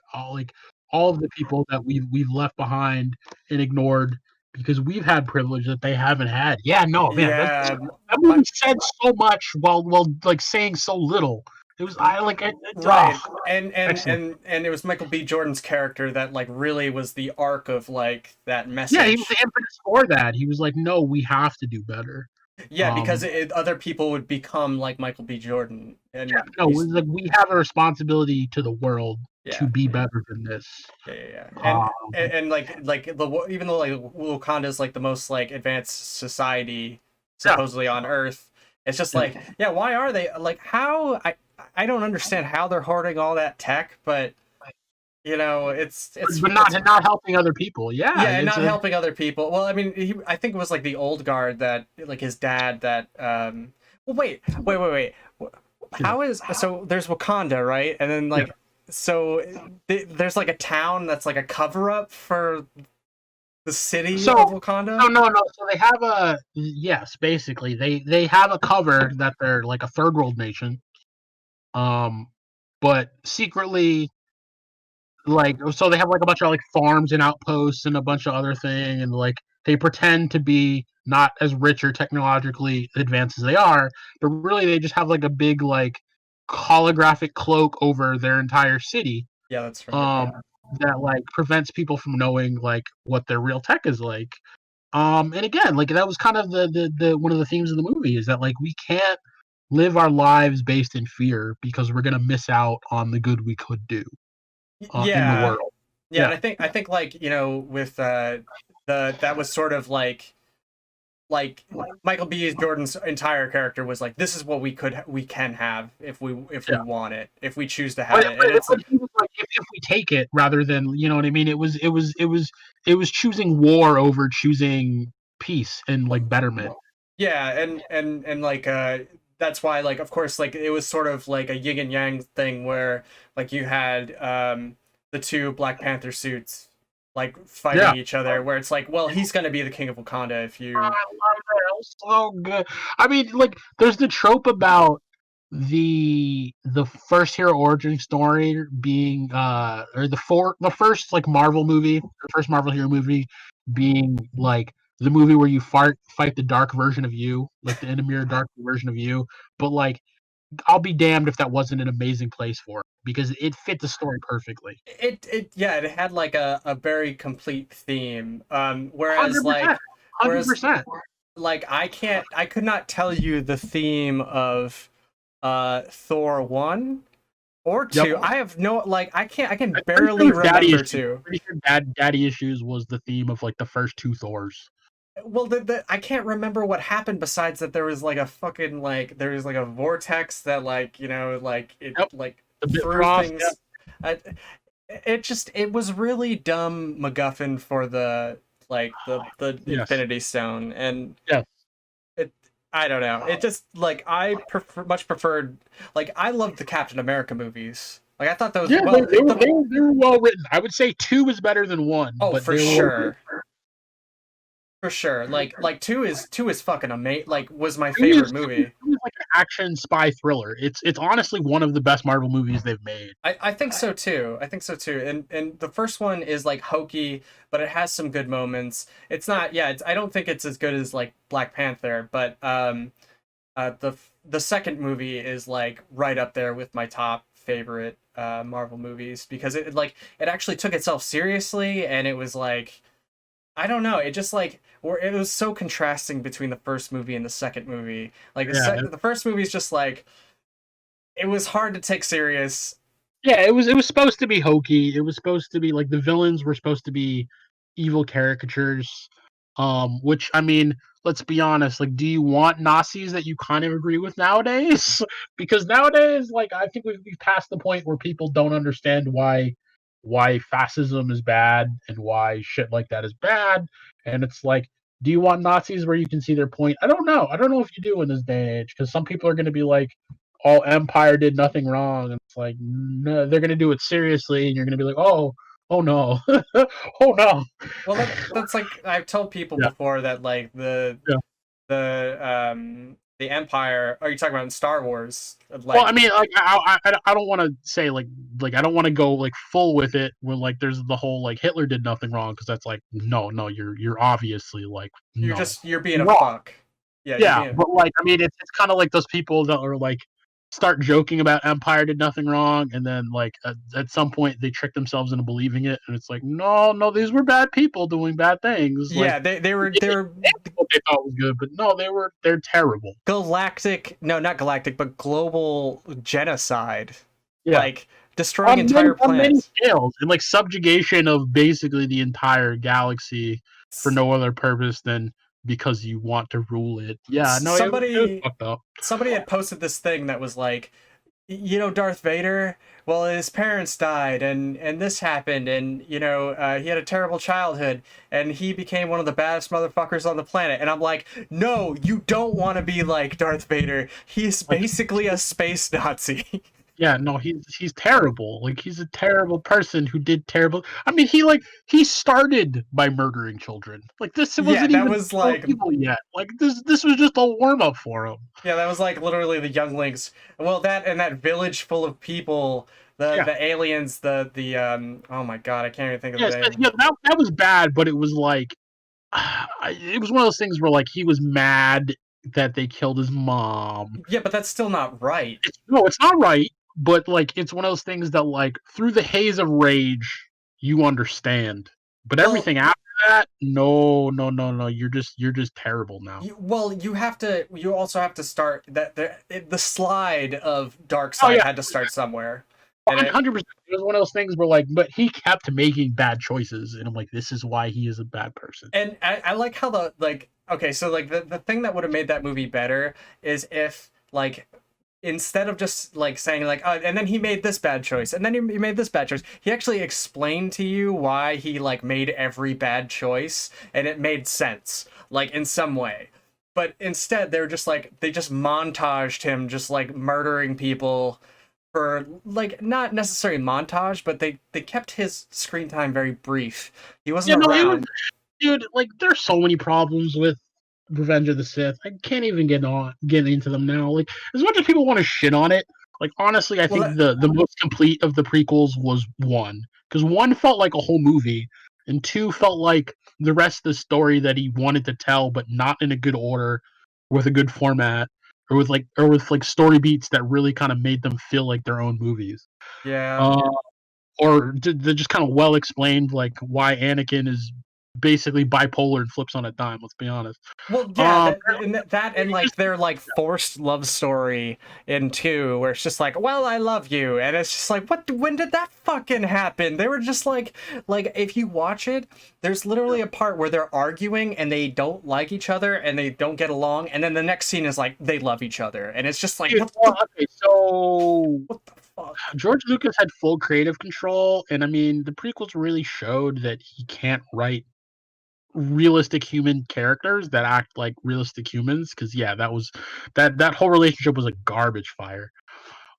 all of the people that we've left behind and ignored because we've had privilege that they haven't had. Yeah, no, man, Yeah, that my movie said so much while like saying so little. It was I like right, and excellent. it was Michael B. Jordan's character that like really was the arc of like that Yeah, he was the message. impetus for that. He was like, no, we have to do better. Yeah, because Um, other people would become like Michael B. Jordan, yeah, and no, it was like we have a responsibility to the world to yeah, be better than this. yeah. Um, And like even though like Wakanda is like the most like advanced society yeah, supposedly on Earth, It's just like, yeah, why are they like how I don't understand how they're hoarding all that tech, but you know, it's but not helping other people. Yeah, yeah, and not helping other people. Well, I mean, I think it was like the old guard that like his dad that well, wait. How is so there's Wakanda, right? And then like so there's like a town that's like a cover up for the city of Wakanda? No. So they have basically they have a cover that they're like a third world nation. But secretly, like, so they have like a bunch of like farms and outposts and a bunch of other thing, and like they pretend to be not as rich or technologically advanced as they are, but really they just have like a big like holographic cloak over their entire city. Yeah, that's right. That like prevents people from knowing like what their real tech is like. And again, like that was kind of the one of the themes of the movie is that like we can't live our lives based in fear because we're gonna miss out on the good we could do in the Yeah. world. Yeah, and I think like, you know, with that was sort of like Michael B. Jordan's entire character was like, this is what we can have if we want it, if we choose to have it. And it's like, if we take it rather than, you know what I mean? It was choosing war over choosing peace and like betterment. Yeah, and like that's why like of course like it was sort of like a yin and yang thing where like you had the two Black Panther suits like fighting each other, where it's like, well, he's gonna be the king of Wakanda if you. I love it. It so good. I mean, like, there's the trope about the first hero origin story being or the first like Marvel movie, the first Marvel hero movie being like the movie where you fight the dark version of you, like the enemy or dark version of you. But like, I'll be damned if that wasn't an amazing place for it because it fit the story perfectly. It yeah, it had like a very complete theme. Whereas 100%, whereas 100%. like I could not tell you the theme of Thor 1 or 2. Yep. I have no like I can barely remember 2. Pretty sure Daddy Issues was the theme of like the first two Thors. Well, I can't remember what happened besides that there was like a fucking like there was like a vortex that like, you know, like it like threw things. It was really dumb MacGuffin for the like the Infinity Stone, and it I don't know, it just like I much preferred, like I loved the Captain America movies. Like I thought those they were well written. I would say 2 is better than 1. Oh, but for sure. For sure, like two is fucking amazing. Like was my favorite movie. It was like an action spy thriller. It's honestly one of the best Marvel movies they've made. I think so too. And the first one is like hokey, but it has some good moments. It's not, yeah. I don't think it's as good as like Black Panther, but the second movie is like right up there with my top favorite Marvel movies because it actually took itself seriously, and it was like, I don't know. It just like, or it was so contrasting between the first movie and the second movie. Like the first movie is just like, it was hard to take serious. Yeah, it was supposed to be hokey. It was supposed to be like the villains were supposed to be evil caricatures. Which I mean, let's be honest. Like, do you want Nazis that you kind of agree with nowadays? Because nowadays, like, I think we've passed the point where people don't understand why fascism is bad and why shit like that is bad. And it's like, do you want Nazis where you can see their point? I don't know. I don't know if you do in this day and age because some people are going to be like, "All Empire did nothing wrong," and it's like, no, they're going to do it seriously, and you're going to be like, "Oh no, oh no." Well, that's like I've told people before that like the Empire. Are you talking about in Star Wars? Like, well, I mean, like I don't want to say like I don't want to go like full with it when like there's the whole like Hitler did nothing wrong because that's like no, you're obviously like you're being a fuck. Yeah, but like I mean, it's kind of like those people that are like start joking about Empire did nothing wrong, and then like at some point they trick themselves into believing it, and it's like no, these were bad people doing bad things. Yeah, like, they were what they thought was good, but no, they're terrible. Galactic, no, not galactic, but global genocide. Yeah. Like destroying entire planets on many scales, and like subjugation of basically the entire galaxy for no other purpose than because you want to rule it. Yeah, no, it was fucked up. Somebody had posted this thing that was like, you know, Darth Vader, well, his parents died and this happened, and you know, he had a terrible childhood and he became one of the baddest motherfuckers on the planet. And I'm like, no, you don't want to be like Darth Vader. He's basically a space Nazi. Yeah, no, he's terrible. Like, he's a terrible person who did terrible. I mean, he started by murdering children. Like, this wasn't that even was like evil yet. Like, this was just a warm up for him. Yeah, that was like literally the younglings. Well, that and that village full of people, the aliens, the oh my god, I can't even think of the name. Yeah, that was bad, but it was like it was one of those things where like he was mad that they killed his mom. Yeah, but that's still not right. It's not right, but like it's one of those things that like through the haze of rage you understand. But everything after that, no, you're just terrible now. You also have to start that the slide of dark side had to start somewhere. 100%. It was one of those things where like, but he kept making bad choices, and I'm like, this is why he is a bad person. And I like how okay, so like the thing that would have made that movie better is if like instead of just like saying like, and then he made this bad choice, and then he made this bad choice, he actually explained to you why he like made every bad choice, and it made sense, like in some way. But instead, they just montaged him just like murdering people for like not necessarily montage, but they kept his screen time very brief. He wasn't around. Dude, like there's so many problems with Revenge of the Sith. I can't even get into them now. Like, as much as people want to shit on it, like honestly, I think the most complete of the prequels was 1, because 1 felt like a whole movie, and 2 felt like the rest of the story that he wanted to tell, but not in a good order, with a good format, or with like story beats that really kind of made them feel like their own movies. Yeah. Or they're just kind of well explained, like why Anakin is basically bipolar and flips on a dime. Let's be honest. Well, yeah, and like their like forced love story in 2, where it's just like, well, I love you, and it's just like, what? When did that fucking happen? They were just like if you watch it, there's literally a part where they're arguing and they don't like each other and they don't get along, and then the next scene is like they love each other, and it's just like, okay, so what the fuck? George Lucas had full creative control, and I mean the prequels really showed that he can't write realistic human characters that act like realistic humans, because that whole relationship was a garbage fire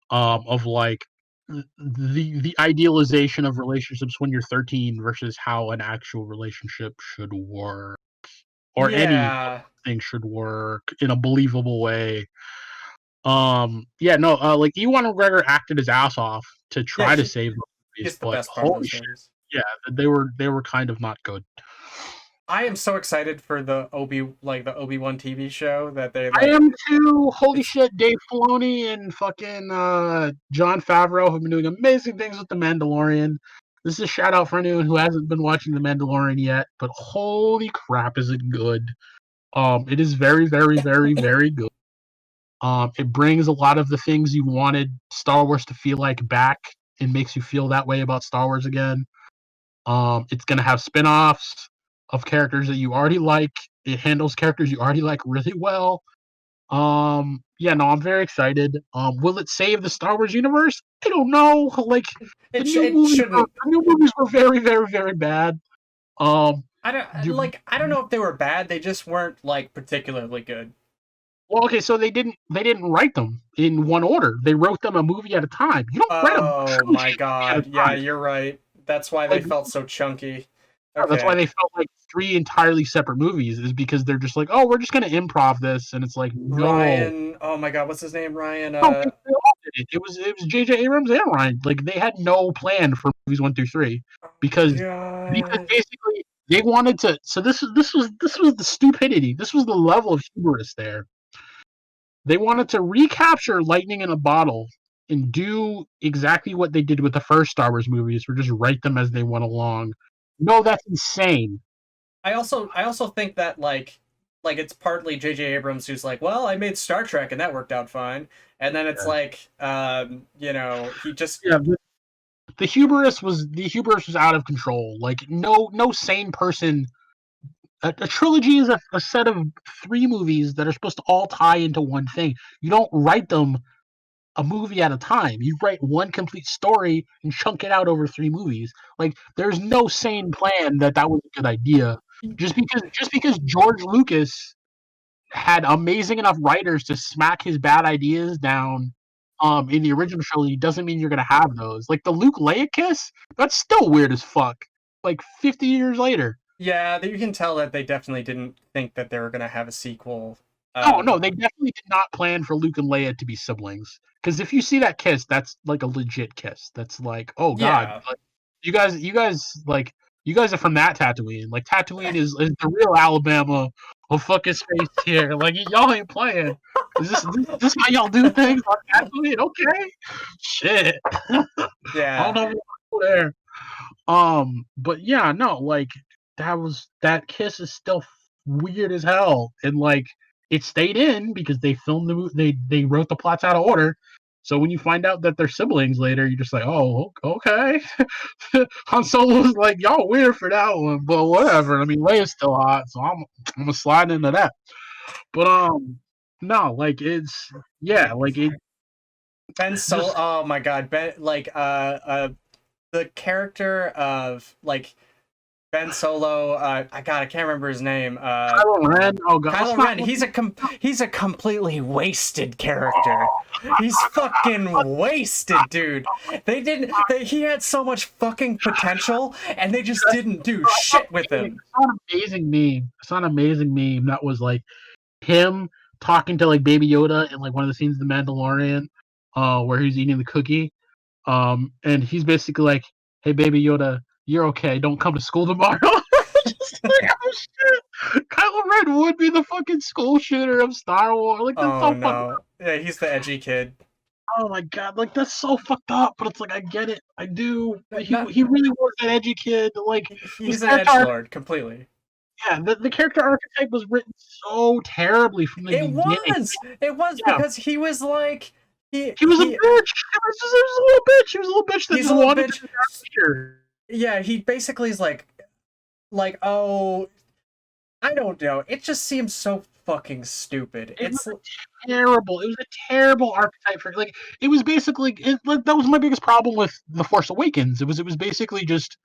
of like the idealization of relationships when you're 13 versus how an actual relationship should work, or anything should work in a believable way. Like Ewan McGregor acted his ass off to try to save movies, but holy shit, yeah, they were kind of not good. I am so excited for the Obi-Wan TV show that they. I am too. Holy shit, Dave Filoni and fucking Jon Favreau have been doing amazing things with The Mandalorian. This is a shout out for anyone who hasn't been watching The Mandalorian yet, but holy crap, is it good? It is very, very, very, very good. It brings a lot of the things you wanted Star Wars to feel like back, and makes you feel that way about Star Wars again. It's gonna have spin-offs of characters that you already like. It handles characters you already like really well. I'm very excited. Will it save the Star Wars universe? I don't know. Like the new movies were very, very, very bad. I don't know if they were bad. They just weren't like particularly good. Well, okay, so they didn't write them in one order. They wrote them a movie at a time. You don't write them. Oh my god! Yeah, you're right. That's why they felt so chunky. Okay. That's why they felt like 3 entirely separate movies, is because they're just like, oh, we're just gonna improv this, and it's like, no. Ryan, oh my god, what's his name? Ryan. No, they all did it. It was J.J. Abrams and Ryan. Like they had no plan for movies 1 through 3 because basically they wanted to. So this was the stupidity. This was the level of hubris there. They wanted to recapture lightning in a bottle and do exactly what they did with the first Star Wars movies, or just write them as they went along. No, that's insane. I also think that like it's partly J.J. Abrams who's like, well, I made Star Trek and that worked out fine, and then it's he just the hubris was out of control. Like no sane person A trilogy is a set of 3 movies that are supposed to all tie into one thing. You don't write them a movie at a time. You write one complete story and chunk it out over 3 movies. Like, there's no sane plan that was a good idea. Just because George Lucas had amazing enough writers to smack his bad ideas down in the original trilogy doesn't mean you're gonna have those. Like the Luke Leia kiss, that's still weird as fuck. Like 50 years later. Yeah, you can tell that they definitely didn't think that they were gonna have a sequel. No, they definitely did not plan for Luke and Leia to be siblings. Because if you see that kiss, that's like a legit kiss. That's like, oh god, Yeah. like, you guys are from that Tatooine. Like Tatooine is the real Alabama of fucking space here. Like y'all ain't playing. Is this how y'all do things on Tatooine? Okay, shit. I Yeah. don't know what there. But yeah, no, like that kiss is still weird as hell, and like it stayed in because they filmed the movie. They wrote the plots out of order. So when you find out that they're siblings later, you're just like, oh, okay. Han Solo was like, y'all weird for that one, but whatever. I mean, Leia's still hot, so I'm gonna slide into that. But no, like it's yeah, like it. Ben Solo. Just Oh my god, Ben. Like the character of like Ben Solo. I can't remember his name. Kylo Ren. Oh god, Kylo Ren. He's a completely wasted character. He's fucking wasted, dude. He had so much fucking potential, and they just didn't do shit with him. I saw an amazing meme. I saw an amazing meme that was like him talking to like Baby Yoda in like one of the scenes of The Mandalorian, where he's eating the cookie. And he's basically like, "Hey, Baby Yoda, you're okay. Don't come to school tomorrow." Just like, oh shit, Kylo Ren would be the fucking school shooter of Star Wars. Like that's Oh so fucking. no. Yeah, he's the edgy kid. Oh my god, like that's so fucked up. But it's like I get it. I do. Not, He really was an edgy kid. Like his he's an character edgelord completely. yeah, the character archetype was written so terribly from the beginning. It was Yeah. because he was like He was a bitch. He was a little bitch. He was a little bitch that he's just a little wanted bitch. to be a teacher. Yeah, he basically is like oh, I don't know. It just seems so fucking stupid. It was terrible. It was a terrible archetype for like. It was basically like, that was my biggest problem with The Force Awakens. It was basically just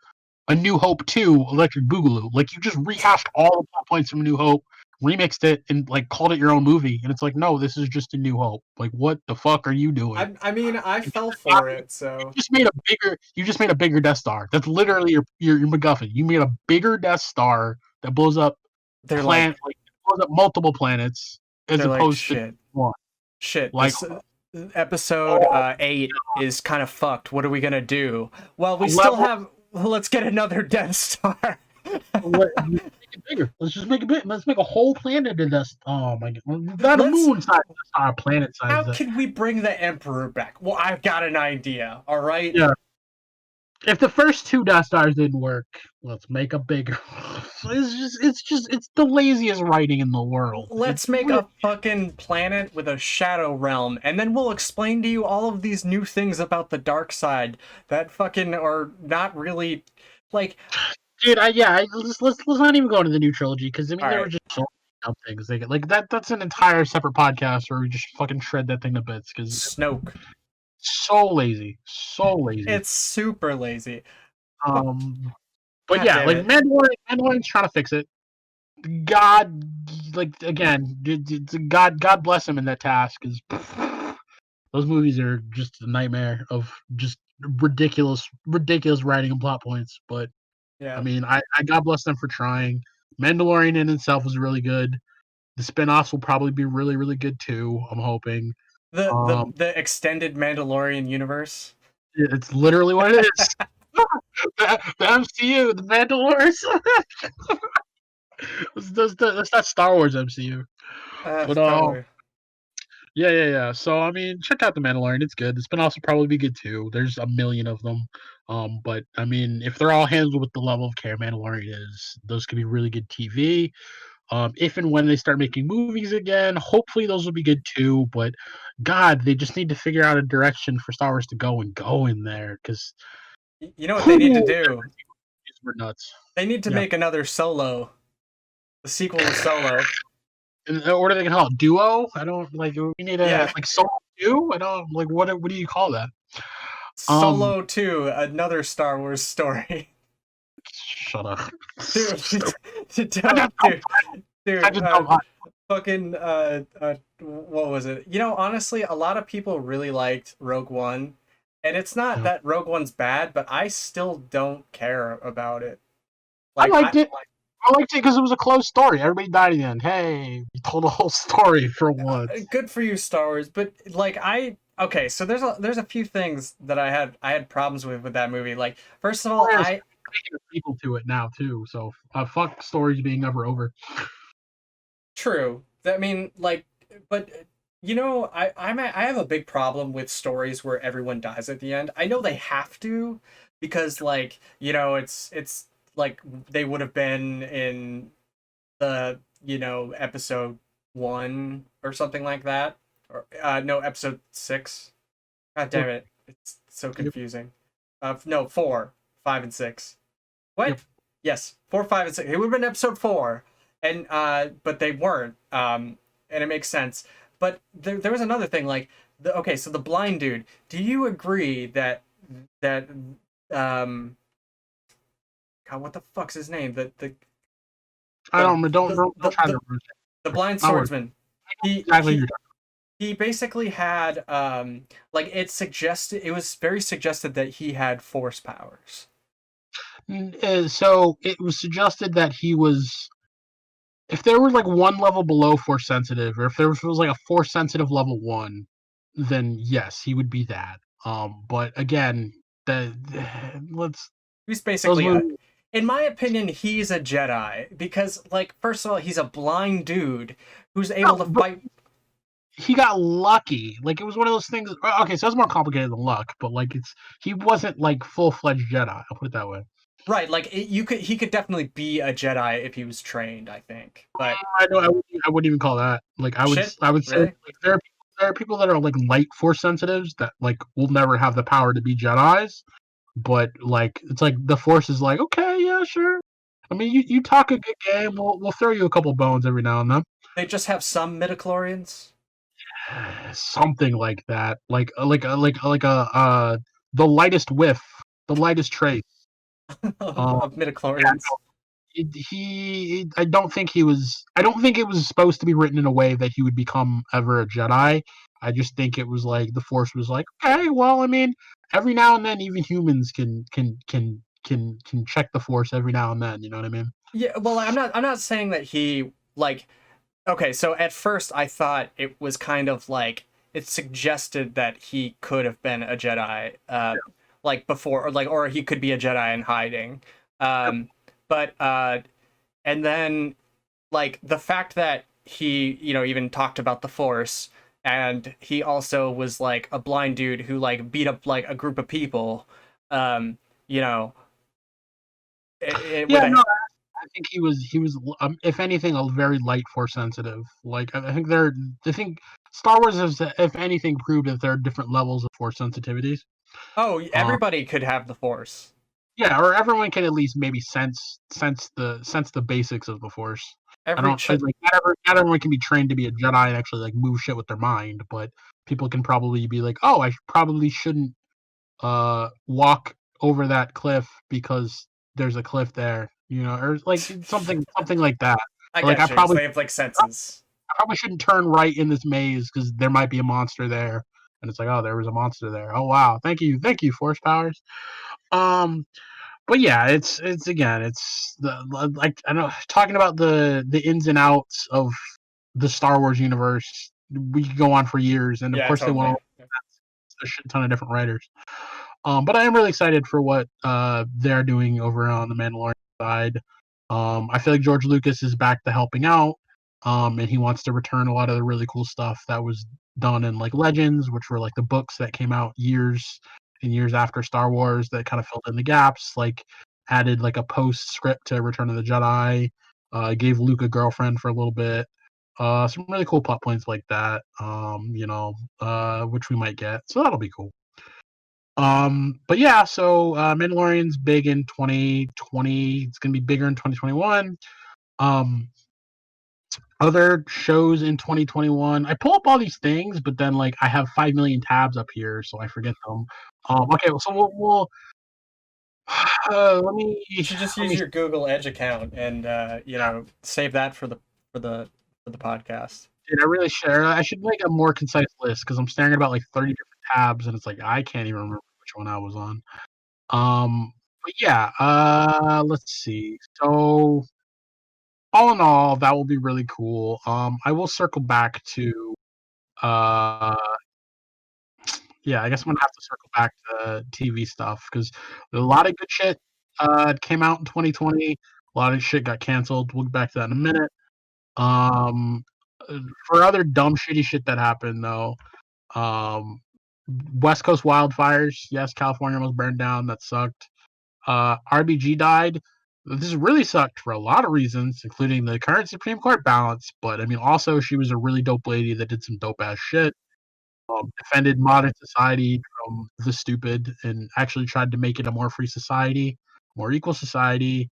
A New Hope 2 Electric Boogaloo. Like you just rehashed all the plot points from A New Hope, remixed it, and like called it your own movie. And it's like, no, this is just A New Hope. Like, what the fuck are you doing? I mean, I fell for it, so You just made a bigger Death Star. That's literally your MacGuffin. You made a bigger Death Star that blows up they're like blows up multiple planets as they're like opposed to one. shit. Like This episode 8 is kind of fucked. What are we gonna do? Well, we still have. Let's get another Death Star. Make it bigger. Let's just make it big. Let's make a whole planet in this. Oh my god, not a moon size, not a planet size. How can we bring the Emperor back? Well, I've got an idea. All right. Yeah. If the first 2 Death Stars didn't work, let's make a bigger. It's the laziest writing in the world. Let's make a fucking planet with a shadow realm, and then we'll explain to you all of these new things about the dark side that fucking are not really like. Dude, let's not even go into the new trilogy because I mean All they were right. just so dumb things. Like that's an entire separate podcast where we just fucking shred that thing to bits because Snoke. so lazy, so lazy. It's super lazy. But God yeah, damn like it. Mandalorian's trying to fix it. God, like again, God bless him in that task because those movies are just a nightmare of just ridiculous writing and plot points. But Yeah. I mean, I God bless them for trying. Mandalorian in itself was really good. The spin-offs will probably be really, really good too. I'm hoping. The extended Mandalorian universe. It's literally what it is. the MCU, the Mandalorian. That's not Star Wars MCU. But Probably. yeah. So I mean, check out the Mandalorian. It's good. The spin-offs will probably be good too. There's a million of them. But I mean, if they're all handled with the level of care Mandalorian is, those could be really good TV. If and when they start making movies again, hopefully those will be good too. But God, they just need to figure out a direction for Star Wars to go in there because You know what they need to do? we're nuts. They need to Yeah. make another Solo. The sequel to Solo. And what are they gonna call it? Duo? I don't like. We need a Yeah. like Solo 2. I don't like. What do you call that? Solo 2, another Star Wars story. Shut up, Dude, I just don't. I dude, just don't. fucking, what was it? You know, honestly, a lot of people really liked Rogue One, and it's not Yeah. that Rogue One's bad, but I still don't care about it. I Like, liked it. I liked it because it was a closed story. Everybody died at the end. Hey, you told a whole story for once. good for you, Star Wars, but like okay, so there's a few things that I had problems with that movie. Like, first of all, There's taking people to it now too. So fuck stories being ever over. true. I mean, like, but you know, I have a big problem with stories where everyone dies at the end. I know they have to, because like, you know, it's like they would have been in the, you know, episode 1 or something like that, or no, episode 6. God damn it, it's so Yep. confusing. No, 4, 5, and 6. What? Yep. Yes, 4, 5, and 6. It would have been episode 4, and but they weren't. And it makes sense. But there was another thing, like okay, so the blind dude. Do you agree that God, what the fuck's his name? I don't. Don't try to. The blind Not worth swordsman. He exactly. he, he basically had like it was very suggested that he had force powers. So it was suggested that he was, if there was like one level below force sensitive, or if there was like a force sensitive level 1, then yes, he would be that. But again, the let's He's those basically movies. in my opinion, he's a Jedi because, like, first of all, he's a blind dude who's able to fight. He got lucky. Like, it was one of those things. Okay, so it's more complicated than luck, but like he wasn't like full-fledged Jedi. I'll put it that way. Right, like he could definitely be a Jedi if he was trained, I think. But I wouldn't even call that. Like, shit, I would say really? like, there are people that are like light force sensitives that like will never have the power to be Jedi's, but like it's like the force is like, okay, yeah, sure. I mean, you talk a good game. We'll throw you a couple bones every now and then. They just have some midichlorians. Something like that, the lightest whiff, the lightest trace. Of Yeah, midichlorians. I don't think he was. I don't think it was supposed to be written in a way that he would become ever a Jedi. I just think it was like the Force was like, okay, well, I mean, every now and then, even humans can check the Force every now and then. You know what I mean? Yeah, well, I'm not saying that he like okay, so at first I thought it was kind of like it suggested that he could have been a Jedi, like before, or like, or he could be a Jedi in hiding. Yep. But and then like the fact that he, you know, even talked about the Force, and he also was like a blind dude who like beat up like a group of people, you know, with Yeah, a no, I think he was if anything a very light force sensitive. Like I think Star Wars has, if anything, proved that there are different levels of force sensitivities. oh, Um, everybody could have the Force. yeah, or everyone can at least maybe sense the basics of the force. I Every don't ch- like not everyone can be trained to be a Jedi and actually like move shit with their mind, but people can probably be like, oh, probably shouldn't walk over that cliff because there's a cliff there, you know, or like something like that. I Or like get you. So they have like senses. I probably shouldn't turn right in this maze because there might be a monster there. And it's like, oh, there was a monster there. Oh wow, thank you, Force Powers. But yeah, it's again, it's like I know talking about the ins and outs of the Star Wars universe. We could go on for years, and of Yeah, course they totally. want a shit ton of different writers. But I am really excited for what they're doing over on the Mandalorian side. I feel like George Lucas is back to helping out, and he wants to return a lot of the really cool stuff that was done in like Legends, which were like the books that came out years and years after Star Wars that kind of filled in the gaps, like added like a postscript to Return of the Jedi, gave Luke a girlfriend for a little bit. Some really cool plot points like that, which we might get. So that'll be cool. But yeah, so Mandalorian's big in 2020. It's gonna be bigger in 2021. Um, Other shows in 2021. I pull up all these things, but then like I have 5 million tabs up here, so I forget them. Okay, so we'll let me You should just use your Google Edge account and save that for the podcast. Dude, I really should. I should make a more concise list because I'm staring at about like 30 different tabs, and it's like I can't even remember which one I was on. But yeah, let's see. So all in all, that will be really cool. I will circle back to uh yeah, I guess I'm gonna have to circle back to TV stuff because a lot of good shit came out in 2020. A lot of shit got canceled. We'll get back to that in a minute. Um, for other dumb shitty shit that happened though, West Coast wildfires. Yes, California almost burned down. That sucked. RBG died. This really sucked for a lot of reasons, including the current Supreme Court balance. But I mean, also she was a really dope lady that did some dope ass shit. Defended modern society from the stupid and actually tried to make it a more free society, more equal society,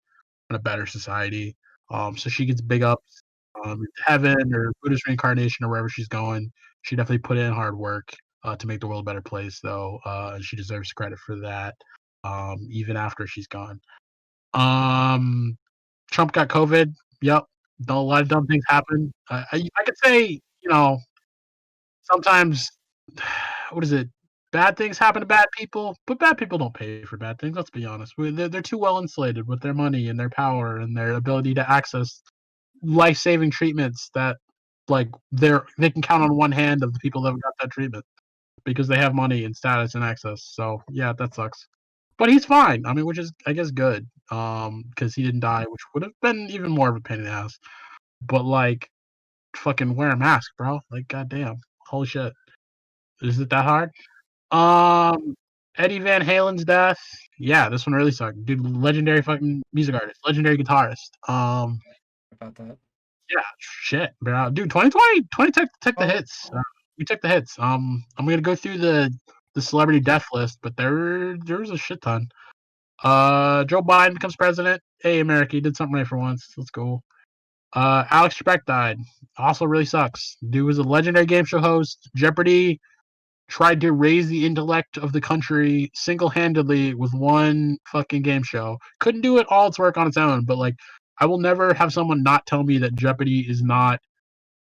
and a better society. So she gets big ups into heaven or Buddhist reincarnation or wherever she's going. She definitely put in hard work to make the world a better place, though. She deserves credit for that, even after she's gone. Trump got COVID. Yep. A lot of dumb things happen. I could say, sometimes, what is it? Bad things happen to bad people, but bad people don't pay for bad things. Let's be honest. They're too well insulated with their money and their power and their ability to access life-saving treatments that, like, they can count on one hand of the people that have got that treatment because they have money and status and access. So yeah, that sucks. But he's fine. I mean, which is I guess good. Because he didn't die, which would have been even more of a pain in the ass. But like, fucking wear a mask, bro. Like, goddamn, holy shit. Is it that hard? Eddie Van Halen's death. Yeah, this one really sucked. Dude, legendary fucking music artist, legendary guitarist. About that. Yeah, shit, bro. Dude, 2020 took the hits. We took the hits. I'm gonna go through the celebrity death list, but there's a shit ton. Joe Biden becomes president. Hey, America, you did something right for once. Let's go. Alex Trebek died. Also really sucks. Dude was a legendary game show host. Jeopardy tried to raise the intellect of the country single-handedly with one fucking game show. Couldn't do it all its work on its own, but like I will never have someone not tell me that Jeopardy is not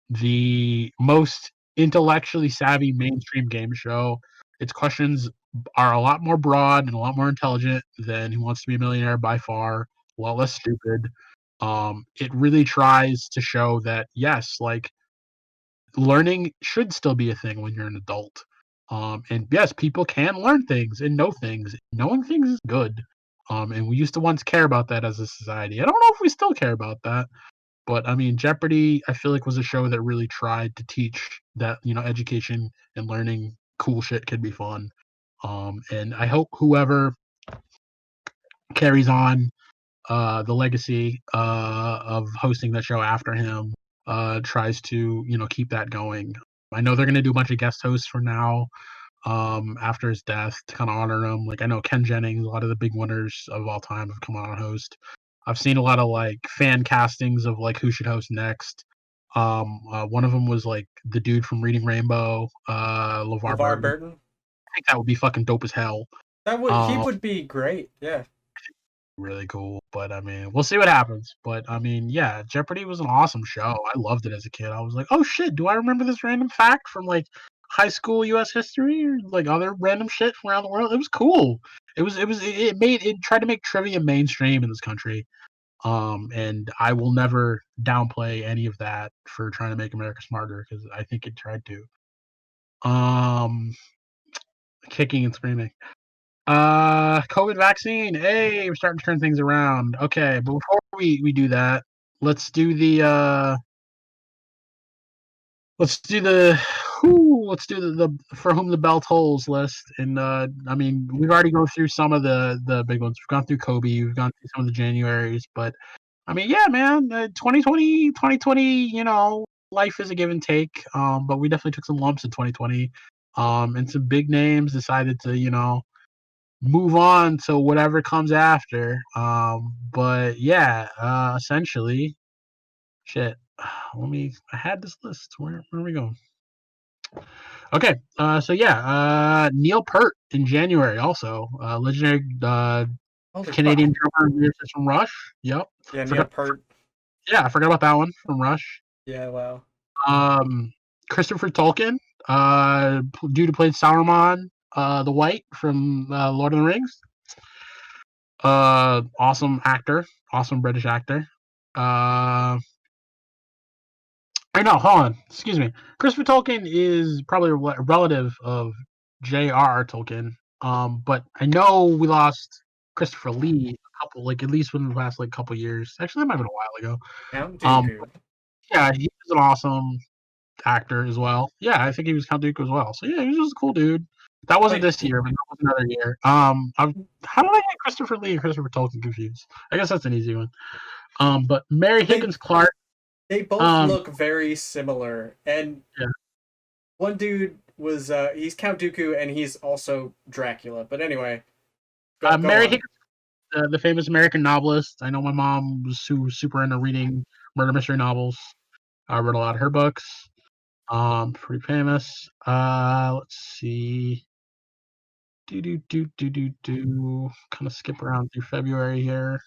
the most intellectually savvy mainstream game show. Its questions are a lot more broad and a lot more intelligent than Who Wants to Be a Millionaire by far, a lot less stupid. It really tries to show that yes, like learning should still be a thing when you're an adult. And yes, people can learn things and know things. Knowing things is good. And we used to once care about that as a society. I don't know if we still care about that. But I mean, Jeopardy, I feel like was a show that really tried to teach that, education and learning cool shit can be fun. And I hope whoever carries on the legacy of hosting the show after him tries to, keep that going. I know they're going to do a bunch of guest hosts for now after his death to kind of honor him. Like I know Ken Jennings, a lot of the big winners of all time have come on and host. I've seen a lot of like fan castings of like who should host next. One of them was like the dude from Reading Rainbow, LeVar Burton. I think that would be fucking dope as hell. He would be great. Yeah. Really cool, but I mean, we'll see what happens. But I mean, yeah, Jeopardy was an awesome show. I loved it as a kid. I was like, oh shit, do I remember this random fact from like high school U.S. history or like other random shit from around the world? It was cool. It tried to make trivia mainstream in this country. And I will never downplay any of that for trying to make America smarter because I think it tried to. Kicking and screaming. COVID vaccine. Hey, we're starting to turn things around. Okay, but before we do that, let's do the for whom the bell tolls list. And I mean, we've already gone through some of the big ones. We've gone through Kobe. We've gone through some of the Januaries, but I mean, yeah, man, 2020, life is a give and take. But we definitely took some lumps in 2020. And some big names decided to, move on to whatever comes after. But yeah, essentially, shit. I had this list. Where are we going? Okay, so yeah, Neil Peart in January also, legendary Holy Canadian fuck. drummer and lyricist from Rush. Yep. Yeah, Neil Forgot, Peart. yeah, I forgot about that one from Rush. Yeah, wow. Christopher Tolkien, dude who played Sauron, the White from Lord of the Rings. Awesome actor, awesome British actor. I know, hold on, excuse me. Christopher Tolkien is probably a relative of J.R.R. Tolkien. But I know we lost Christopher Lee a couple, like at least within the last like couple years. Actually, that might have been a while ago. Count Um, Dooku. yeah, he was an awesome actor as well. Yeah, I think he was Count Dooku as well. So yeah, he was just a cool dude. That wasn't Wait, this year, but that was another year. How did I get Christopher Lee and Christopher Tolkien confused? I guess that's an easy one. But Mary they Higgins Clark. they both Um, look very similar, and yeah. one dude was he's Count Dooku and he's also Dracula. But anyway, go Mary on. Higgins, the famous American novelist. I know my mom was super into reading murder mystery novels. I read a lot of her books. Pretty famous. Let's see. Kind of skip around through February here.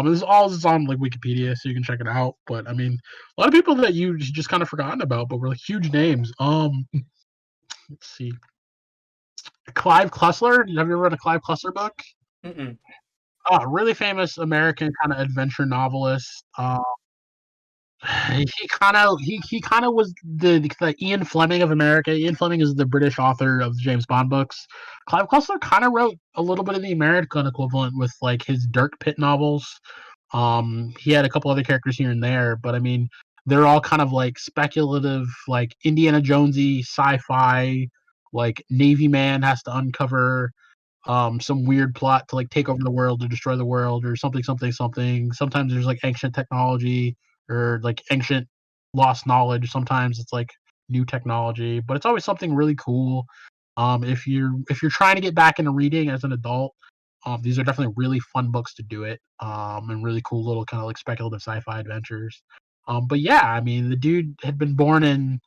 This is on like Wikipedia, so you can check it out. But I mean, a lot of people that you just kind of forgotten about, but were like huge names. Let's see. Clive Cussler. Have you ever read a Clive Cussler book? Mm-mm. Really famous American kind of adventure novelist. He kind of was the Ian Fleming of America. Ian Fleming is the British author of the James Bond books. Clive Cussler kind of wrote a little bit of the American equivalent with like his Dirk Pitt novels. He had a couple other characters here and there, but I mean, they're all kind of like speculative, like Indiana Jonesy sci-fi, like Navy man has to uncover some weird plot to like take over the world or destroy the world or something. Sometimes there's like ancient technology or like ancient lost knowledge. Sometimes it's like new technology, but it's always something really cool. If you're trying to get back into reading as an adult, these are definitely really fun books to do it. And really cool little kind of like speculative sci-fi adventures. But yeah, I mean, the dude had been born in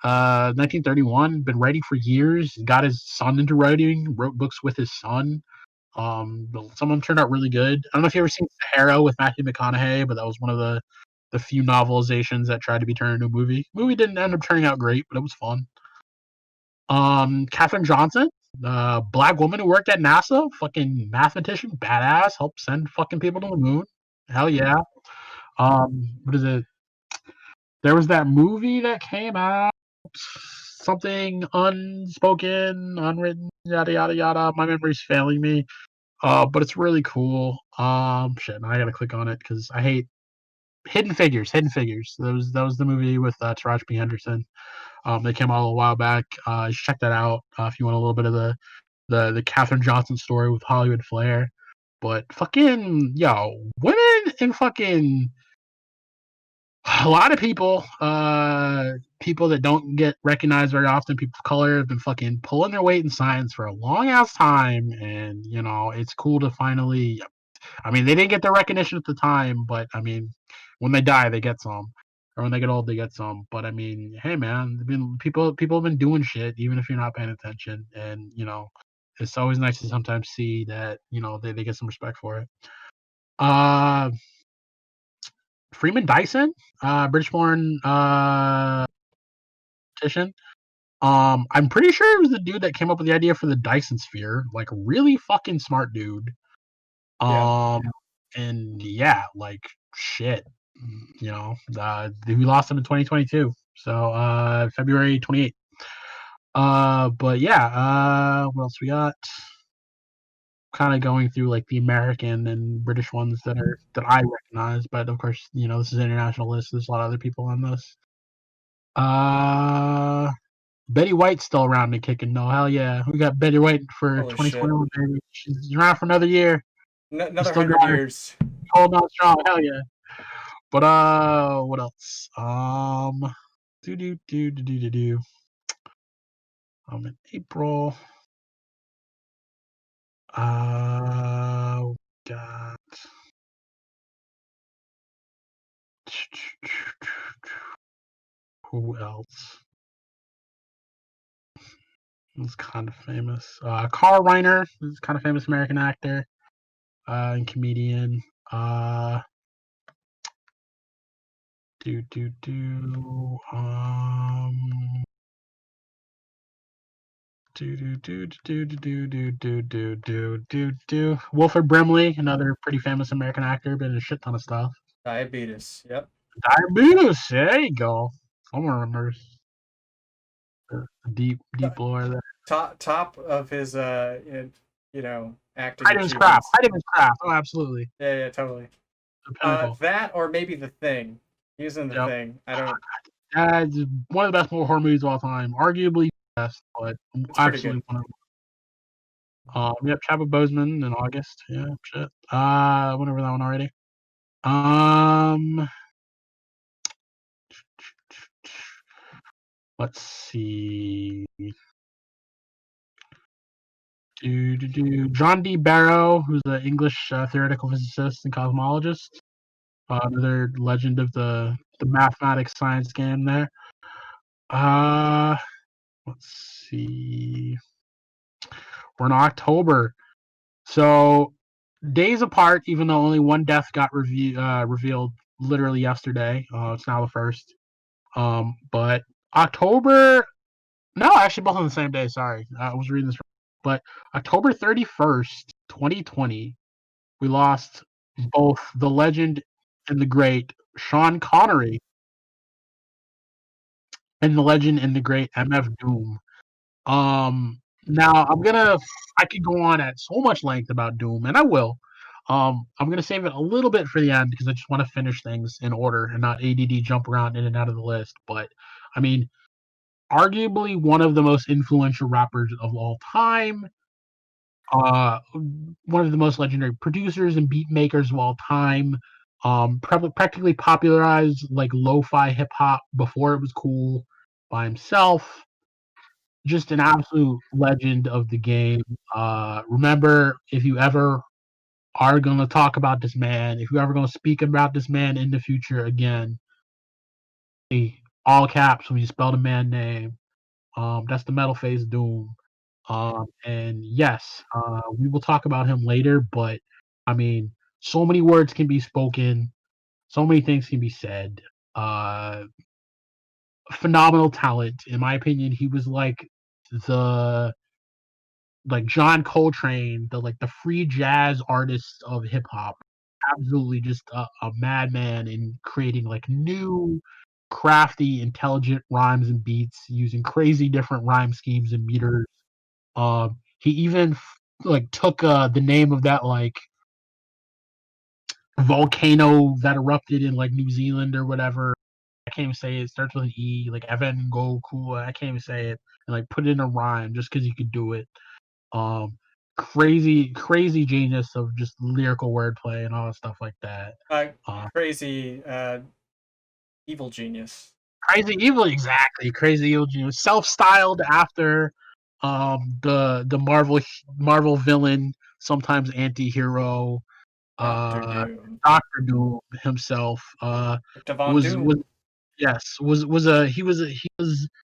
1931, been writing for years, got his son into writing, wrote books with his son. Some of them turned out really good. I don't know if you ever seen Sahara with Matthew McConaughey, but that was one of the few novelizations that tried to be turned into a movie. Movie didn't end up turning out great, but it was fun. Katherine Johnson, black woman who worked at NASA, fucking mathematician, badass, helped send fucking people to the moon. Hell yeah. What is it? There was that movie that came out, something unspoken, unwritten, yada yada yada. My memory's failing me. But it's really cool. Shit, now I gotta click on it because I hate Hidden Figures. Hidden Figures. That was the movie with Taraji P. Henderson. They came out a while back. You should check that out if you want a little bit of the Katherine Johnson story with Hollywood flair. But fucking women in fucking a lot of people that don't get recognized very often, people of color, have been fucking pulling their weight in science for a long ass time, and it's cool to finally. I mean, they didn't get the recognition at the time, but I mean, when they die, they get some, or when they get old, they get some. But I mean, hey man, people have been doing shit, even if you're not paying attention, and it's always nice to sometimes see that they get some respect for it. Uh, Freeman Dyson, British-born politician. I'm pretty sure it was the dude that came up with the idea for the Dyson sphere. Like, really fucking smart dude. Yeah. And yeah, like shit. We lost him in 2022. So February 28th. But yeah, what else we got? Kind of going through like the American and British ones that I recognize, but of course, this is an international list. There's a lot of other people on this. Uh, Betty White's still around and kicking. No, hell yeah, we got Betty White for Holy shit. 2021, baby. She's around for another year. We Another still 100 got her years. holding on strong. Hell yeah. But what else? Do. In April. Got Who else? Who's kind of famous? Carl Reiner is kind of famous American actor and comedian. Wilford Brimley, another pretty famous American actor, been in a shit ton of stuff. Diabetes. Yep. Diabetes. There you go. Someone remembers the deep lore there. Top of his acting Hide his crap. achievements. Hide his crap. Oh, absolutely. Yeah, totally. The pinnacle. That or maybe The Thing. He's in The Thing. I don't. That's one of the best horror movies of all time. Arguably best, but It's pretty good. absolutely one of them. Yep, Chadwick Boseman in August. Yeah, shit. Went over that one already. Let's see. John D. Barrow, who's an English theoretical physicist and cosmologist. Another legend of the mathematics science game there. Let's see. We're in October. So days apart, even though only one death got revealed literally yesterday. It's now the 1st. But October, no, actually both on the same day. Sorry, I was reading this, but October 31st, 2020, we lost both the legend and the great Sean Connery and the legend and the great MF Doom. Now I could go on at so much length about Doom, and I will. I'm gonna save it a little bit for the end because I just want to finish things in order and not ADD jump around in and out of the list. But I mean, arguably one of the most influential rappers of all time. One of the most legendary producers and beat makers of all time. Practically popularized like lo-fi hip hop before it was cool by himself. Just an absolute legend of the game. Remember, if you ever are going to talk about this man, if you're ever going to speak about this man in the future again, all caps when you spell the man name, that's the metal face Doom. And yes, we will talk about him later, but I mean, so many words can be spoken, so many things can be said. Phenomenal talent, in my opinion. He was like the John Coltrane, the free jazz artist of hip hop. Absolutely just a madman in creating like new, crafty, intelligent rhymes and beats using crazy different rhyme schemes and meters. He even took the name of that volcano that erupted in like New Zealand or whatever. I can't even say it. It starts with an E, like Evan Goku. I can't even say it, and like put it in a rhyme just because he could do it. Crazy genius of just lyrical wordplay and all that stuff like that. Crazy evil genius. Crazy evil, exactly. Crazy evil genius. Self-styled after the Marvel villain, sometimes anti-hero, Doctor Doom himself. Devon Was Doom. Yes, he was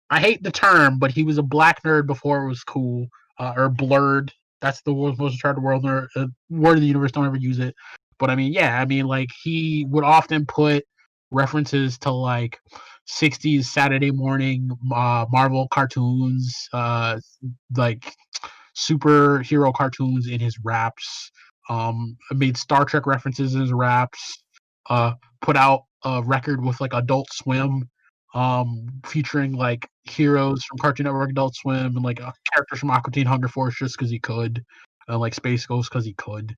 I hate the term, but he was a black nerd before it was cool, or blurred. That's the most uncharted word in the universe. Don't ever use it. But I mean, yeah, like he would often put references to like 60s Saturday morning Marvel cartoons, like superhero cartoons in his raps. Made Star Trek references in his raps. Put out a record with like Adult Swim, featuring like heroes from Cartoon Network, Adult Swim, and like characters from Aqua Teen Hunger Force just because he could, and like Space Ghost because he could.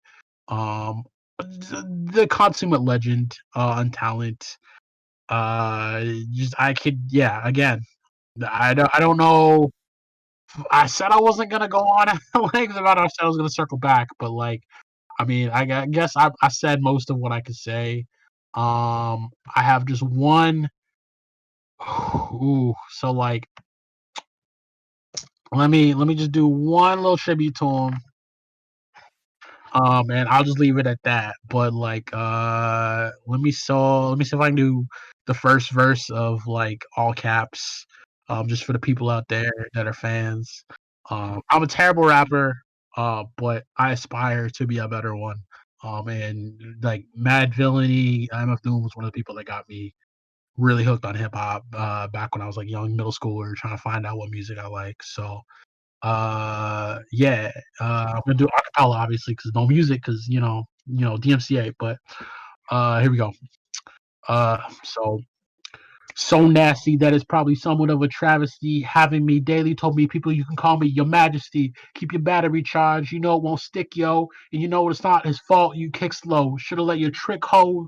The consummate legend and talent. Just I could, yeah. Again, I don't know. I said I wasn't gonna go on at length about it. I said I was gonna circle back, but like, I mean, I guess I said most of what I could say. I have just one. Ooh, so like, let me just do one little tribute to him. And I'll just leave it at that. But like, let me see if I can do the first verse of like all caps, just for the people out there that are fans. I'm a terrible rapper, but I aspire to be a better one. And like Mad Villainy, IMF Doom was one of the people that got me really hooked on hip hop back when I was like young middle schooler trying to find out what music I like. So yeah, I'm gonna do acapella obviously because no music because DMCA. But here we go. So nasty that it's probably somewhat of a travesty. Having me daily told me people you can call me your majesty. Keep your battery charged. You know it won't stick, yo. And you know it's not his fault. You kick slow. Shoulda let your trick hold.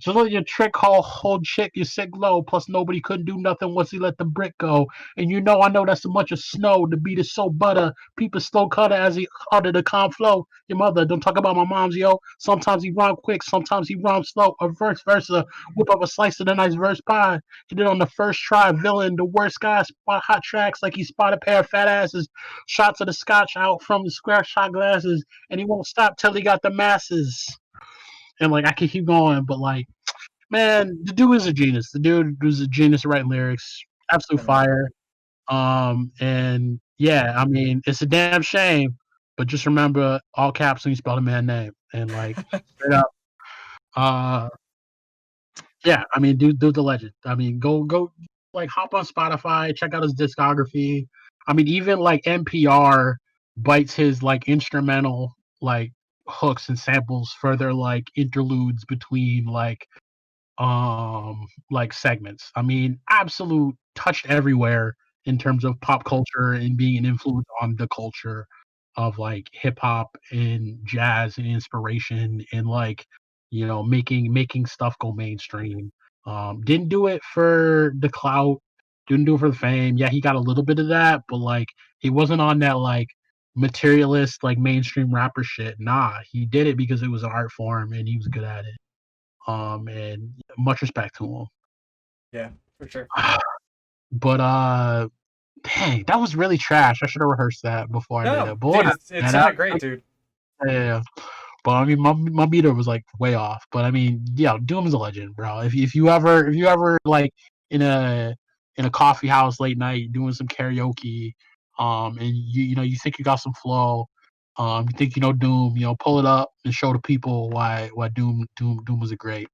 So let your trick hold chick you sick low. Plus nobody couldn't do nothing once he let the brick go. And I know that's a bunch of snow. The beat is so butter. People slow cutter as he uttered the calm flow. Your mother don't talk about my mom's yo. Sometimes he rhyme quick, sometimes he rhyme slow. A verse versa. Whip up a slice of the nice verse pie. He did on the first try. Villain, the worst guy. Spot hot tracks like he spot a pair of fat asses. Shots of the scotch out from the square shot glasses. And he won't stop till he got the masses. And like I could keep going, but like, man, the dude is a genius. The dude was a genius at writing lyrics. Absolute fire. And yeah, I mean, it's a damn shame, but just remember all caps when you spell a man's name. And like straight up, uh yeah, I mean, dude's a legend. I mean, go like hop on Spotify, check out his discography. I mean, even like NPR bites his like instrumental like hooks and samples for their like interludes between like segments. I mean, absolute touched everywhere in terms of pop culture and being an influence on the culture of like hip hop and jazz and inspiration and like making stuff go mainstream. Didn't do it for the clout, didn't do it for the fame. Yeah, he got a little bit of that, but like he wasn't on that like materialist like mainstream rapper shit. Nah, he did it because it was an art form and he was good at it. And much respect to him. Yeah, for sure. But dang, that was really trash. I should have rehearsed that before I did No, it. But dude, it sounded great, dude. yeah. But I mean, my meter was like way off. But I mean, yeah, Doom's a legend, bro. If you ever like in a coffee house late night doing some karaoke, and you think you got some flow, you think you know Doom, pull it up and show the people why Doom was a great.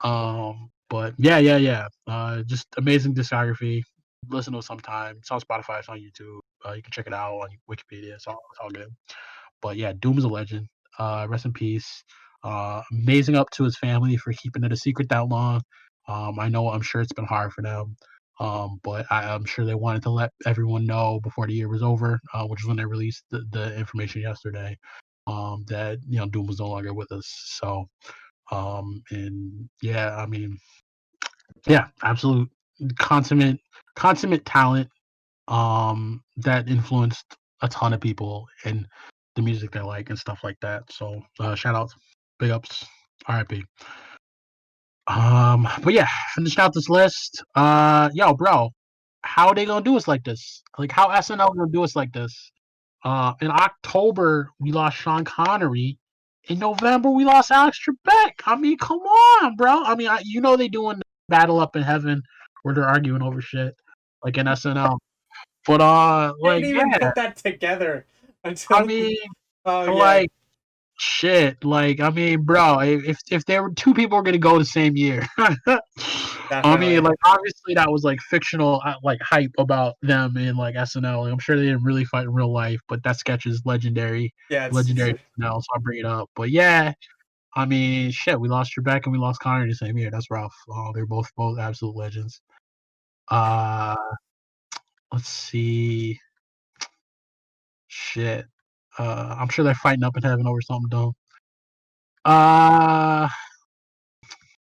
But yeah. Just amazing discography. Listen to it sometime. It's on Spotify. It's on YouTube. You can check it out on Wikipedia. It's all good. But yeah, Doom is a legend. Rest in peace. Amazing up to his family for keeping it a secret that long. I'm sure it's been hard for them. But I'm sure they wanted to let everyone know before the year was over, which is when they released the information yesterday. That Doom was no longer with us. So and yeah, I mean, yeah, absolute consummate talent that influenced a ton of people and the music they like and stuff like that. So shout outs, big ups, RIP. But yeah, finishing out this list. Yo, bro, how are they gonna do us like this? Like how SNL gonna do us like this? In October we lost Sean Connery. In November we lost Alex Trebek. I mean, come on, bro. I mean, they doing Battle Up in Heaven where they're arguing over shit like in SNL. But I like didn't even yeah, put that together I until. mean, Oh yeah, like shit. Like I mean, bro, if there were two people were gonna go the same year, I mean, definitely. like obviously that was like fictional, like hype about them in like SNL. Like, I'm sure they didn't really fight in real life, but that sketch is legendary, Yeah, legendary SNL. So I'll bring it up. But yeah, I mean, shit, we lost Trebek and we lost Connor the same year. That's rough. They're both absolute legends. Uh, let's see. Shit. I'm sure they're fighting up in heaven over something dumb. Uh,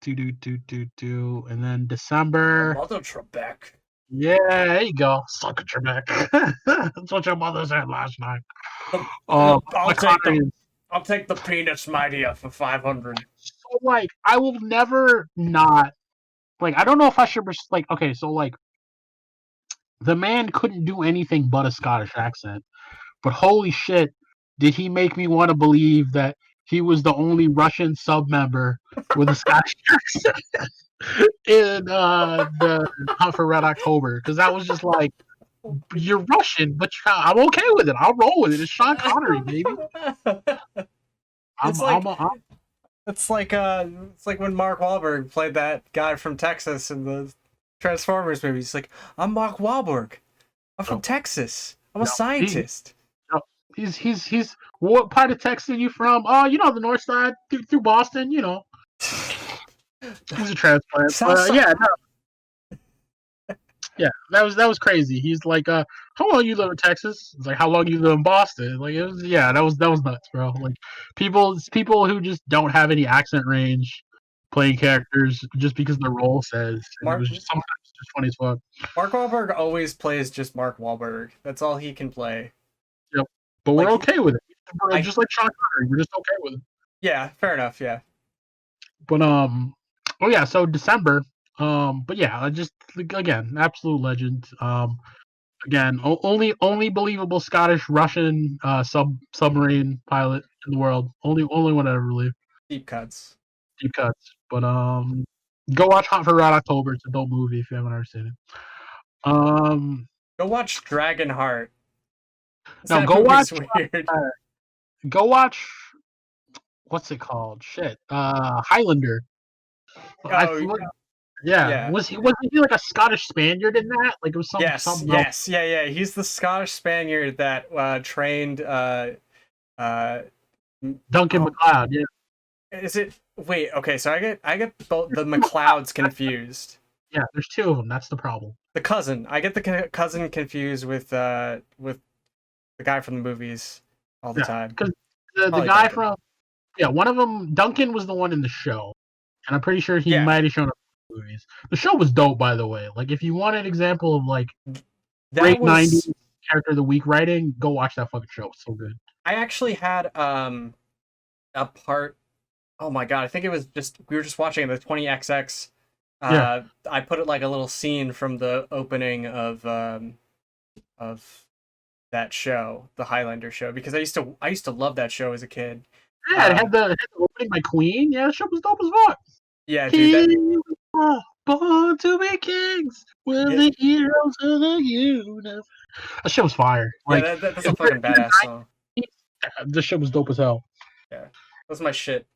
and then December. Mother Trebek. Yeah, there you go. Suck a Trebek. That's what your mother said last night. I'll My take Connery the is I'll take the peanuts mightier for 500. so like I will never not like I don't know if I should like okay so like the man couldn't do anything but a Scottish accent, but holy shit, did he make me want to believe that he was the only Russian sub member with a Scottish accent in the Hunt for Red October, because that was just like, you're Russian, but I'm okay with it. I'll roll with it. It's Sean Connery, baby. It's like it's like when Mark Wahlberg played that guy from Texas in the Transformers movie. He's like, I'm Mark Wahlberg. I'm from Texas. I'm a scientist. He's what part of Texas are you from? Oh, the north side through Boston, He's a transplant. Yeah, no, yeah, that was crazy. He's like, how long you live in Texas? It's like, how long you live in Boston? Like, it was, yeah, that was nuts, bro. Like, people who just don't have any accent range playing characters just because the role says. And it was just sometimes just funny as fuck. Mark Wahlberg always plays just Mark Wahlberg. That's all he can play. Yep, but we're okay with it. Just like Sean Connery, we're just okay with it. Yeah, fair enough. Yeah. But oh yeah, so December. But yeah, just again, absolute legend. Again, only believable Scottish Russian submarine pilot in the world. Only one I ever believe. Deep cuts. Deep cuts. But go watch Hunt for Red October. It's a dope movie if you haven't ever seen it. Go watch Dragonheart. No, go watch. Weird. Go watch. What's it called? Shit. Highlander. Oh, yeah. Wasn't he like a Scottish Spaniard in that? Like, it was something. Yes. Yeah. He's the Scottish Spaniard that trained Duncan MacLeod. Yeah. Is it? Wait. Okay. So I get both the MacLeods confused. Yeah, there's two of them. That's the problem. The cousin. I get the cousin confused with the guy from the movies all the time. Because the guy from one of them, Duncan, was the one in the show, and I'm pretty sure he might have shown up in the movies. The show was dope, by the way. Like, if you want an example of like great 90s character of the week writing, go watch that fucking show. It's so good. I actually had a part. Oh my god! I think it was we were just watching the 20XX. I put it like a little scene from the opening of that show, the Highlander show, because I used to love that show as a kid. Yeah, it had the opening by Queen. Yeah, the show was dope as fuck. Yeah, dude. Born to be kings, we're the heroes of the universe. That shit was fire. Like, that's a fucking badass song. The shit was dope as hell. Yeah, that's my shit.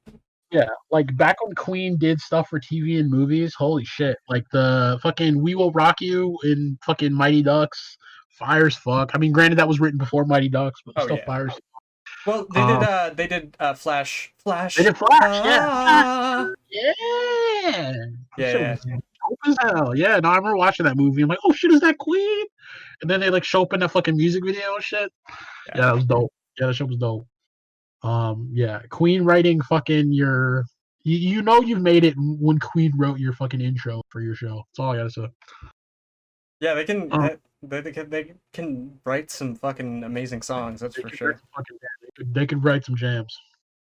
Yeah, like back when Queen did stuff for TV and movies, holy shit. Like the fucking We Will Rock You in fucking Mighty Ducks, fire as fuck. I mean, granted that was written before Mighty Ducks, but still fire as fuck. Well, they did Flash. They did Flash, yeah. Dope as hell. Yeah, no, I remember watching that movie. I'm like, oh shit, is that Queen? And then they like show up in that fucking music video and shit. Yeah, that was dope. Yeah, that shit was dope. Queen writing fucking your, you've made it when Queen wrote your fucking intro for your show. That's all I gotta say. Yeah, they can write some fucking amazing songs. That's for sure. They could write some jams.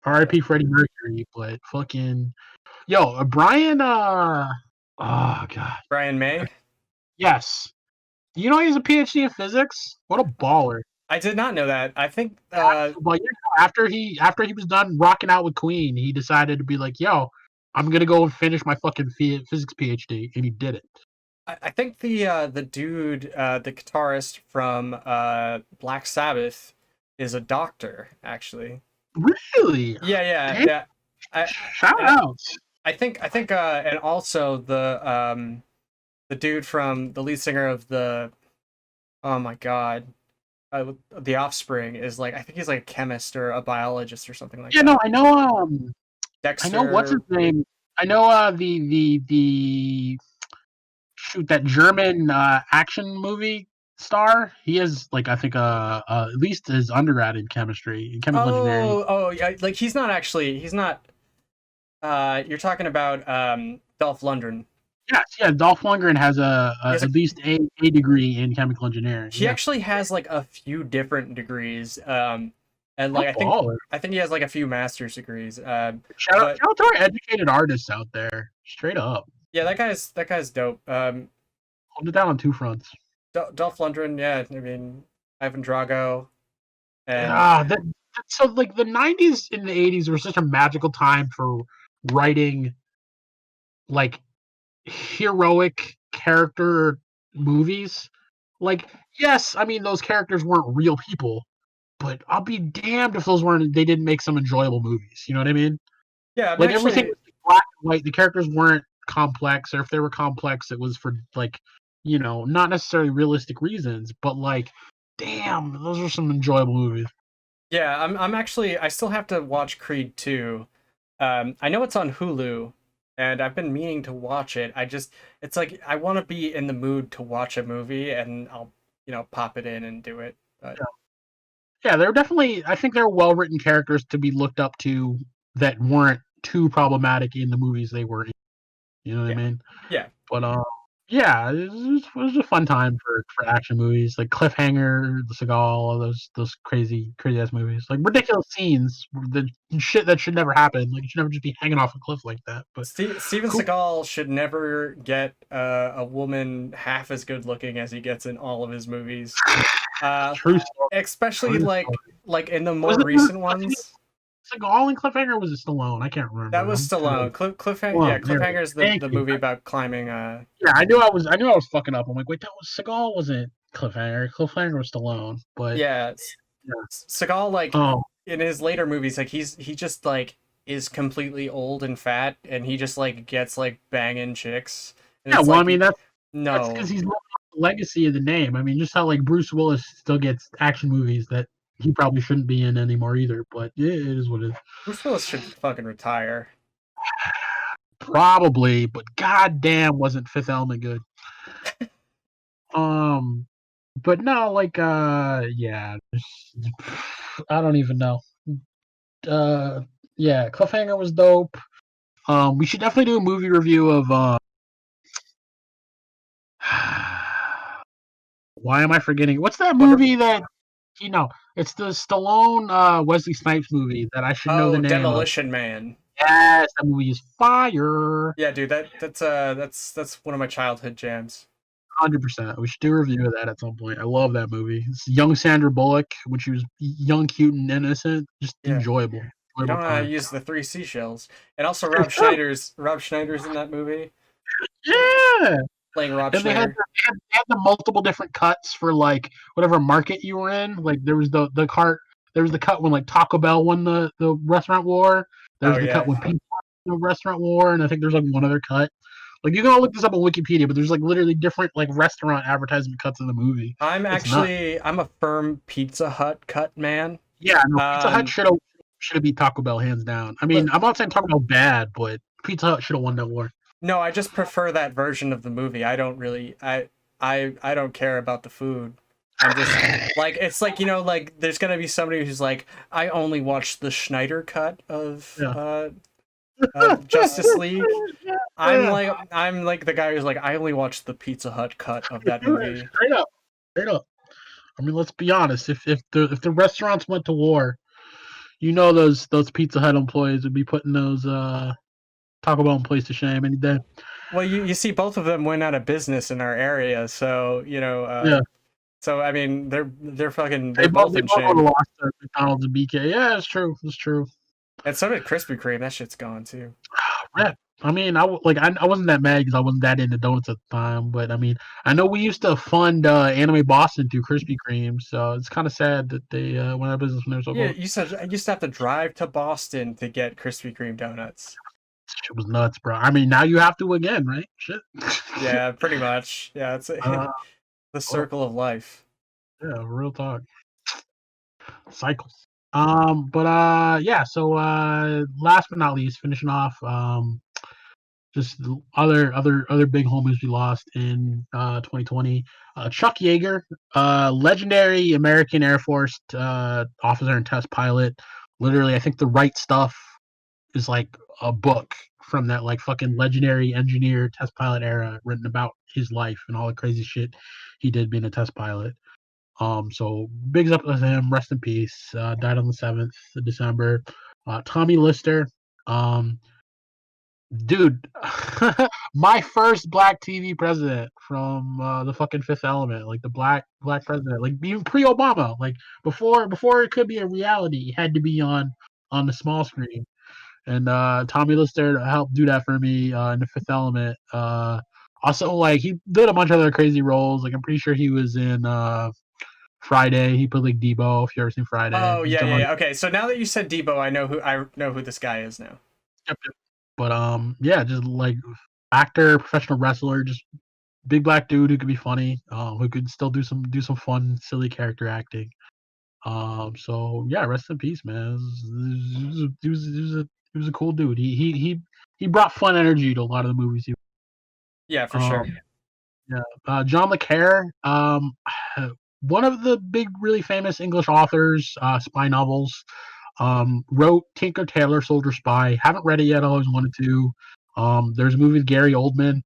R.I.P. Freddie Mercury, but fucking Brian. Oh god, Brian May. Yes, he has a PhD in physics. What a baller! I did not know that. I think after he was done rocking out with Queen, he decided to be like, yo, I'm gonna go and finish my fucking physics PhD, and he did it. I think the dude, the guitarist from Black Sabbath, is a doctor, actually. Really? Yeah. Shout out. I think and also the dude from the lead singer of the, oh my god, The Offspring is like, I think he's like a chemist or a biologist or something like that. Yeah, no, I know. Dexter. I know what's his name. I know the that German action movie star. He is like, I think at least his undergrad in chemical engineering. Oh yeah, like he's not. You're talking about Dolph Lundgren. Yes, yeah. Dolph Lundgren has at least a degree in chemical engineering. He actually has like a few different degrees, and like I think he has like a few master's degrees. Shout out to our educated artists out there, straight up. Yeah, that guy's dope. Hold it down on two fronts. Dolph Lundgren, yeah. I mean, Ivan Drago. And So like the 90s and the 80s were such a magical time for writing like heroic character movies. Like, yes, I mean those characters weren't real people, but I'll be damned if they didn't make some enjoyable movies. You know what I mean? yeah, I'm Like everything actually was black and white. The characters weren't complex, or if they were complex, it was for like, not necessarily realistic reasons, but like, damn, those are some enjoyable movies. yeah, I'm actually I still have to watch Creed 2. I know it's on Hulu, and I've been meaning to watch it. It's like I want to be in the mood to watch a movie, and I'll, pop it in and do it. But Yeah, they're definitely. I think they're well written characters to be looked up to that weren't too problematic in the movies they were in. You know what I yeah, mean? yeah. But yeah, it was a fun time for action movies like Cliffhanger, The Seagal, all those crazy ass movies, like ridiculous scenes, the shit that should never happen. Like you should never just be hanging off a cliff like that. But Steven who? Seagal should never get a woman half as good looking as he gets in all of his movies. Uh, True story. Especially True story. like in the Was more it recent ones. Seagal in Cliffhanger? Or was it Stallone? I can't That remember. was I'm trying to. Stallone. Cliffhanger, yeah, Stallone. There we Cliffhanger go. is Thank the you. movie about climbing. Yeah, I knew I was fucking up. I'm like, wait, that was Seagal, wasn't Cliffhanger? Cliffhanger was Stallone, but Yeah, yeah. Seagal, like Oh, in his later movies, like he just like is completely old and fat, and he just like gets like banging chicks, and yeah. it's Well, I like mean that's because no. he's living off the legacy of the name. I mean, just how like Bruce Willis still gets action movies that he probably shouldn't be in anymore either. But yeah, it is what it is. Bruce Willis should fucking retire. Probably, but goddamn, wasn't Fifth Element good? Um, but no, like yeah, I don't even know. Uh, yeah, Cliffhanger was dope. We should definitely do a movie review of why am I forgetting? What's that Wonder. movie that it's the Stallone Wesley Snipes movie that I should know the Oh, name of. Demolition Man. Yes, that movie is fire. Yeah, dude, that's one of my childhood jams. 100%. We should do a review of that at some point. I love that movie. It's young Sandra Bullock when she was young, cute, and innocent. Just Yeah. You enjoyable don't time. use the three seashells. And also Rob Schneider's in that movie, Yeah. playing Rob And they had Schneider. the multiple different cuts for like whatever market you were in. Like there was the cart. There was the cut when like Taco Bell won the restaurant war. Oh There's the cut yeah. when Pizza Hut won the restaurant war, and I think there's like one other cut. Like you can all look this up on Wikipedia, but there's like literally different like restaurant advertisement cuts of the movie. It's nuts. I'm a firm Pizza Hut cut man. Yeah, no, Pizza Hut Um, should have beat Taco Bell hands down. I mean, but I'm not saying Taco Bell bad, but Pizza Hut should have won that war. no, I just prefer that version of the movie. I don't really I don't care about the food. I'm just like it's like like there's gonna be somebody who's like I only watched the Schneider cut Yeah. of Justice League. Yeah. I'm like the guy who's like I only watched the Pizza Hut cut of that movie. Straight up, straight up. I mean, let's be honest. If the restaurants went to war, those Pizza Hut employees would be putting those Taco Bell employees to shame any day. Well, you see both of them went out of business in our area, so Yeah, so I mean they're fucking they they're both both in would have shame. lost to McDonald's and BK. Yeah, it's true. It's true. And so did Krispy Kreme. That shit's gone too. Rip. I mean, I wasn't that mad because I wasn't that into donuts at the time, but I mean, I know we used to fund Anime Boston through Krispy Kreme, so it's kind of sad that they went out of business when they were so Yeah, close. you said I used to have to drive to Boston to get Krispy Kreme donuts. Shit was nuts, bro. I mean, now you have to again, right? Shit. Yeah, pretty much. Yeah, it's uh, the circle of life. yeah, real talk. Cycles. But yeah. So last but not least, finishing off, just other big homies we lost in 2020. Chuck Yeager, legendary American Air Force officer and test pilot. Literally, I think The Right Stuff is like a book from that like fucking legendary engineer test pilot era, written about his life and all the crazy shit he did being a test pilot. So bigs up to him. Rest in peace. Died on the 7th of December. Tommy Lister. Um, Dude, my first black TV president from the fucking Fifth Element, like the black president, like even pre-Obama, like before it could be a reality, it had to be on the small screen. And Tommy Lister helped do that for me in the Fifth Element. Also, like he did a bunch of other crazy roles. Like I'm pretty sure he was in Friday. He played like Debo. If you ever seen Friday, Oh he's yeah, done yeah, like yeah. Okay, so now that you said Debo, I know who this guy is now. yep, yep. But yeah, just like actor, professional wrestler, just big black dude who could be funny, who could still do some fun, silly character acting. So yeah, rest in peace, man. He was a cool dude. He brought fun energy to a lot of the movies. Yeah, for Um, sure. yeah, John le Carre, one of the big, really famous English authors, spy novels. Wrote Tinker Tailor Soldier Spy. Haven't read it yet. I always wanted to. There's a movie with Gary Oldman.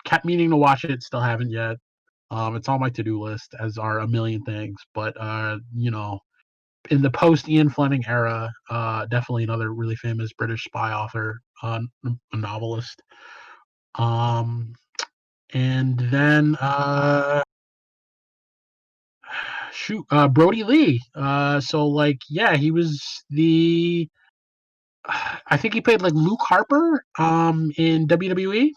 Kept meaning to watch it. Still haven't yet. It's on my to-do list, as are a million things. But in the post Ian Fleming era, definitely another really famous British spy author, a novelist. Um, and then shoot, Brody Lee. So like, yeah, he was the. I think he played like Luke Harper in WWE.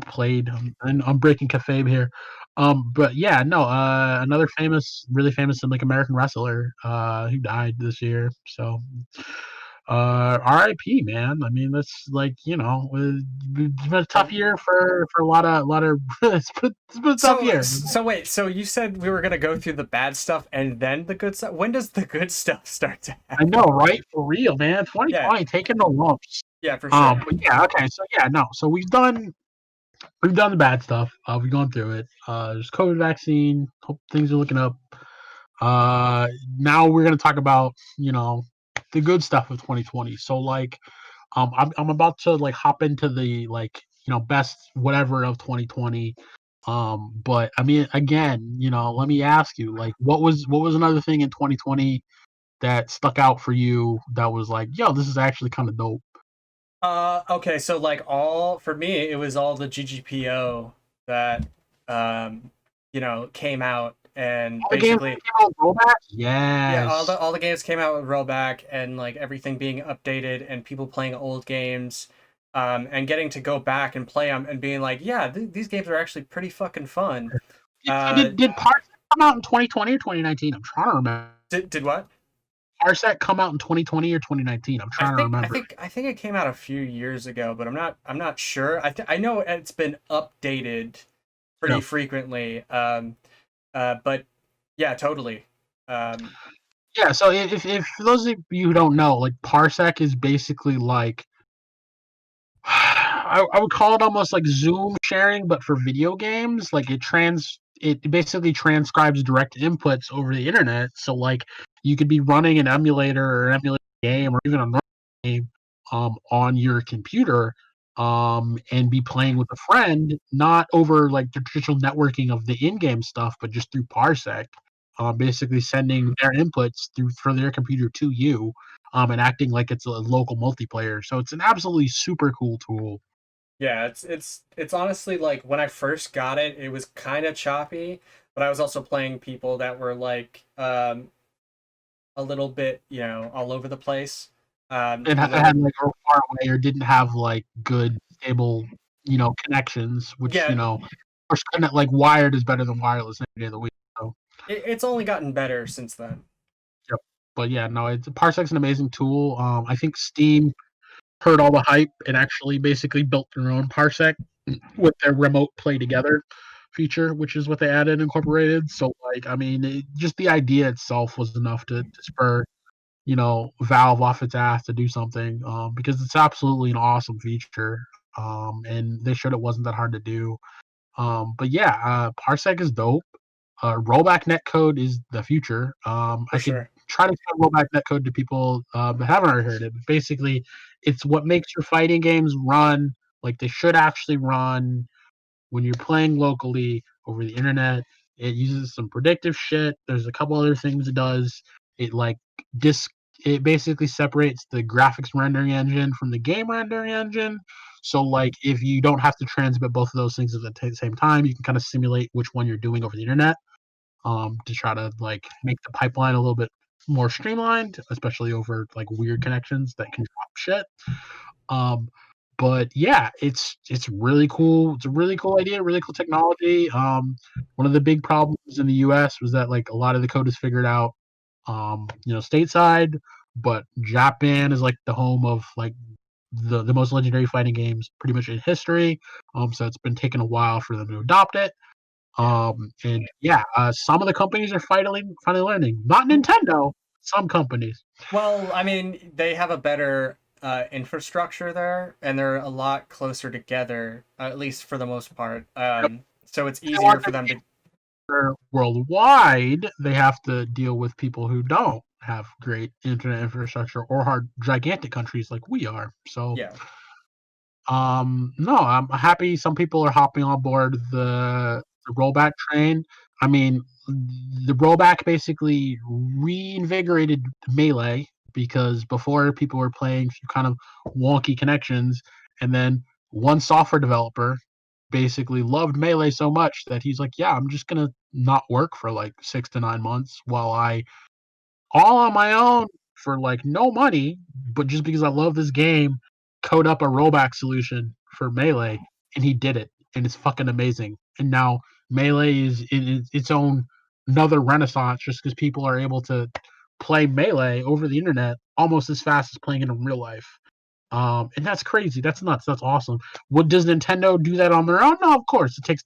Played and I'm breaking kayfabe here. But yeah, no, another really famous and like American wrestler who died this year. So R.I.P. man. I mean, that's like it's been a tough year for a lot of it's been a tough So year. so wait, so you said we were gonna go through the bad stuff and then the good stuff. When does the good stuff start to I know, happen? right? For real, man. Yeah, 2020 taking the lumps. yeah, for sure. But yeah, okay. So yeah, no. So we've done the bad stuff. We've gone through it. There's COVID vaccine. Hope things are looking up. Now we're gonna talk about the good stuff of 2020. So like, I'm about to like hop into the like best whatever of 2020. But I mean, again, let me ask you, like, what was another thing in 2020 that stuck out for you that was like, yo, this is actually kind of dope. Okay, so like all for me, it was all the GGPO that um, came out and All the games basically that came out rollback? yeah, Yes. all the games came out with rollback and like everything being updated and people playing old games, and getting to go back and play them and being like, yeah, these games are actually pretty fucking fun. So Uh, did Parsec come out in 2020 or 2019? I'm trying to remember. did what? Parsec come out in 2020 or 2019? I'm I trying to think I remember. think I think it came out a few years ago, but I'm not sure. I know it's been updated Yeah. pretty frequently. But yeah, totally. Um, Yeah, so if for those of you who don't know, like Parsec is basically like I would call it almost like Zoom sharing, but for video games. Like it basically transcribes direct inputs over the internet. So like you could be running an emulator or an emulator game or even a normal game on your computer and be playing with a friend, not over like the traditional networking of the in-game stuff, but just through Parsec. Basically sending their inputs through for their computer to you, and acting like it's a local multiplayer. So it's an absolutely super cool tool. yeah, it's honestly like when I first got it, it was kind of choppy, but I was also playing people that were like a little bit, all over the place. It Because had like or far away or didn't have like good stable, connections, which yeah, of course, like wired is better than wireless any day of the week. So it's only gotten better since then. yep. But yeah, no, Parsec's an amazing tool. I think Steam heard all the hype and actually basically built their own Parsec with their remote play together feature, which is what they added and incorporated. So like, I mean, just the idea itself was enough to spur Valve off its ass to do something, because it's absolutely an awesome feature. And they showed it wasn't that hard to do. But yeah, Parsec is dope. Rollback netcode is the future. For I could sure. try to explain rollback netcode to people that haven't already heard it. But basically, it's what makes your fighting games run like they should actually run when you're playing locally over the internet. It uses some predictive shit. There's a couple other things it does. It like dis it basically separates the graphics rendering engine from the game rendering engine. So like if you don't have to transmit both of those things at the same time, you can kind of simulate which one you're doing over the internet, to try to like make the pipeline a little bit more streamlined, especially over like weird connections that can drop shit. Um, but yeah, it's really cool. It's a really cool idea, really cool technology. One of the big problems in the U.S. was that like a lot of the code is figured out, stateside, but Japan is like the home of like the most legendary fighting games pretty much in history. So it's been taking a while for them to adopt it. And yeah, some of the companies are finally learning. Not Nintendo, some companies. Well, I mean, they have a better infrastructure there, and they're a lot closer together, at least for the most part. So it's easier for them to. Worldwide, they have to deal with people who don't have great internet infrastructure or are gigantic countries like we are. So, Yeah. no, I'm happy some people are hopping on board the rollback train. I mean, the rollback basically reinvigorated Melee because before people were playing through kind of wonky connections, and then one software developer basically loved Melee so much that he's like, yeah, I'm just gonna not work for like 6 to 9 months while I all on my own for like no money, but just because I love this game, code up a rollback solution for Melee, and he did it, and it's fucking amazing. And now Melee is in its own another renaissance, just because people are able to play Melee over the internet almost as fast as playing it in real life. And that's crazy. That's nuts. That's awesome. What does Nintendo do that on their own? No, of course. It takes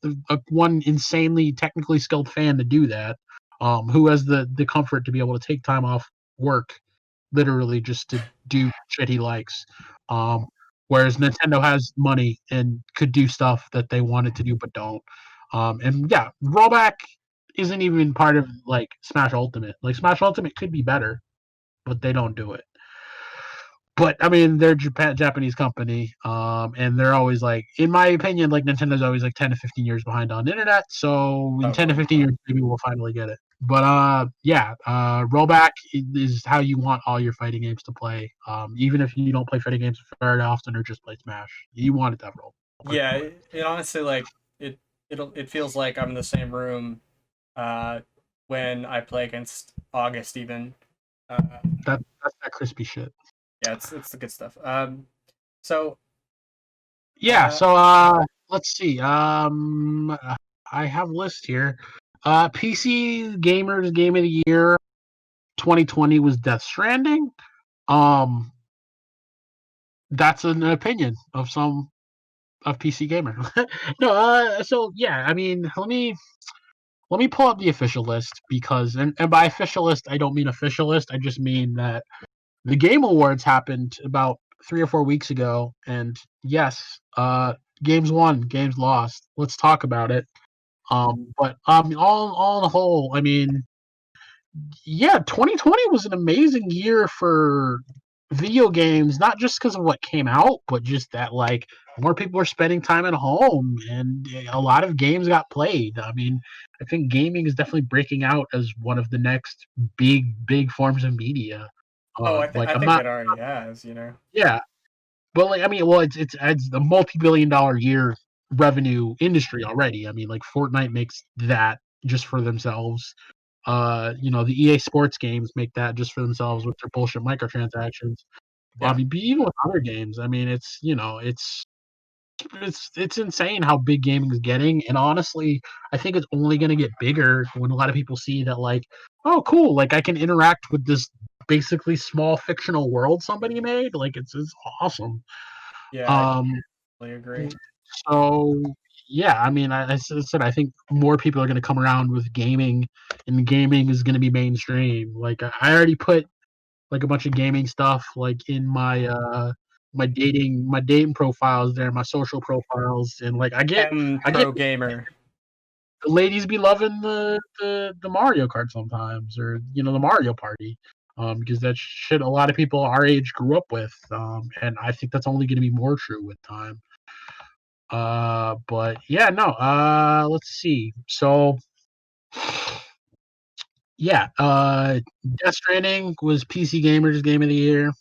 one insanely technically skilled fan to do that. Who has the comfort to be able to take time off work, literally just to do shit he likes. Whereas Nintendo has money and could do stuff that they wanted to do but don't. And yeah, rollback isn't even part of like Smash Ultimate. Like Smash Ultimate could be better, but they don't do it. But I mean, they're Japanese company, and they're always like, in my opinion, like Nintendo's always like 10 to 15 years behind on the internet. So in 10 to 15 years, maybe we'll finally get it. But yeah, rollback is how you want all your fighting games to play. Even if you don't play fighting games very often or just play Smash, you want it to have roll. Yeah, it honestly like it feels like I'm in the same room when I play against August even. That's that crispy shit. Yeah, it's the good stuff. So yeah, so let's see. I have a list here. PC Gamers Game of the Year 2020 was Death Stranding. That's an opinion of some of PC Gamer. No, so yeah, I mean, let me pull up the official list because, and by official list, I don't mean official list. I just mean that the Game Awards happened about 3 or 4 weeks ago, and yes, games won, games lost. Let's talk about it. But all in the whole, I mean, yeah, 2020 was an amazing year for video games, not just because of what came out, but just that like more people were spending time at home and a lot of games got played. I mean, I think gaming is definitely breaking out as one of the next big forms of media. Like I I'm think not, it already has, you know. yeah, but like I mean, well, it's a multi-billion-dollar year revenue industry already. I mean, like Fortnite makes that just for themselves. The EA Sports games make that just for themselves with their bullshit microtransactions. I Yeah. mean, even with other games, I mean, it's insane how big gaming is getting, and honestly, I think it's only going to get bigger when a lot of people see that, like, oh, cool, like I can interact with this basically small fictional world somebody made. Like, it's awesome. Yeah, I Um, totally agree. so yeah, I mean, I said I think more people are going to come around with gaming, and gaming is going to be mainstream. Like I already put like a bunch of gaming stuff like in my dating profiles there, my social profiles, and like I get Pro gamer. the ladies be loving the Mario Kart sometimes, or the Mario Party. Because that's shit a lot of people our age grew up with, and I think that's only going to be more true with time. But yeah, no. Let's see. So yeah, Death Stranding was PC Gamer's Game of the Year.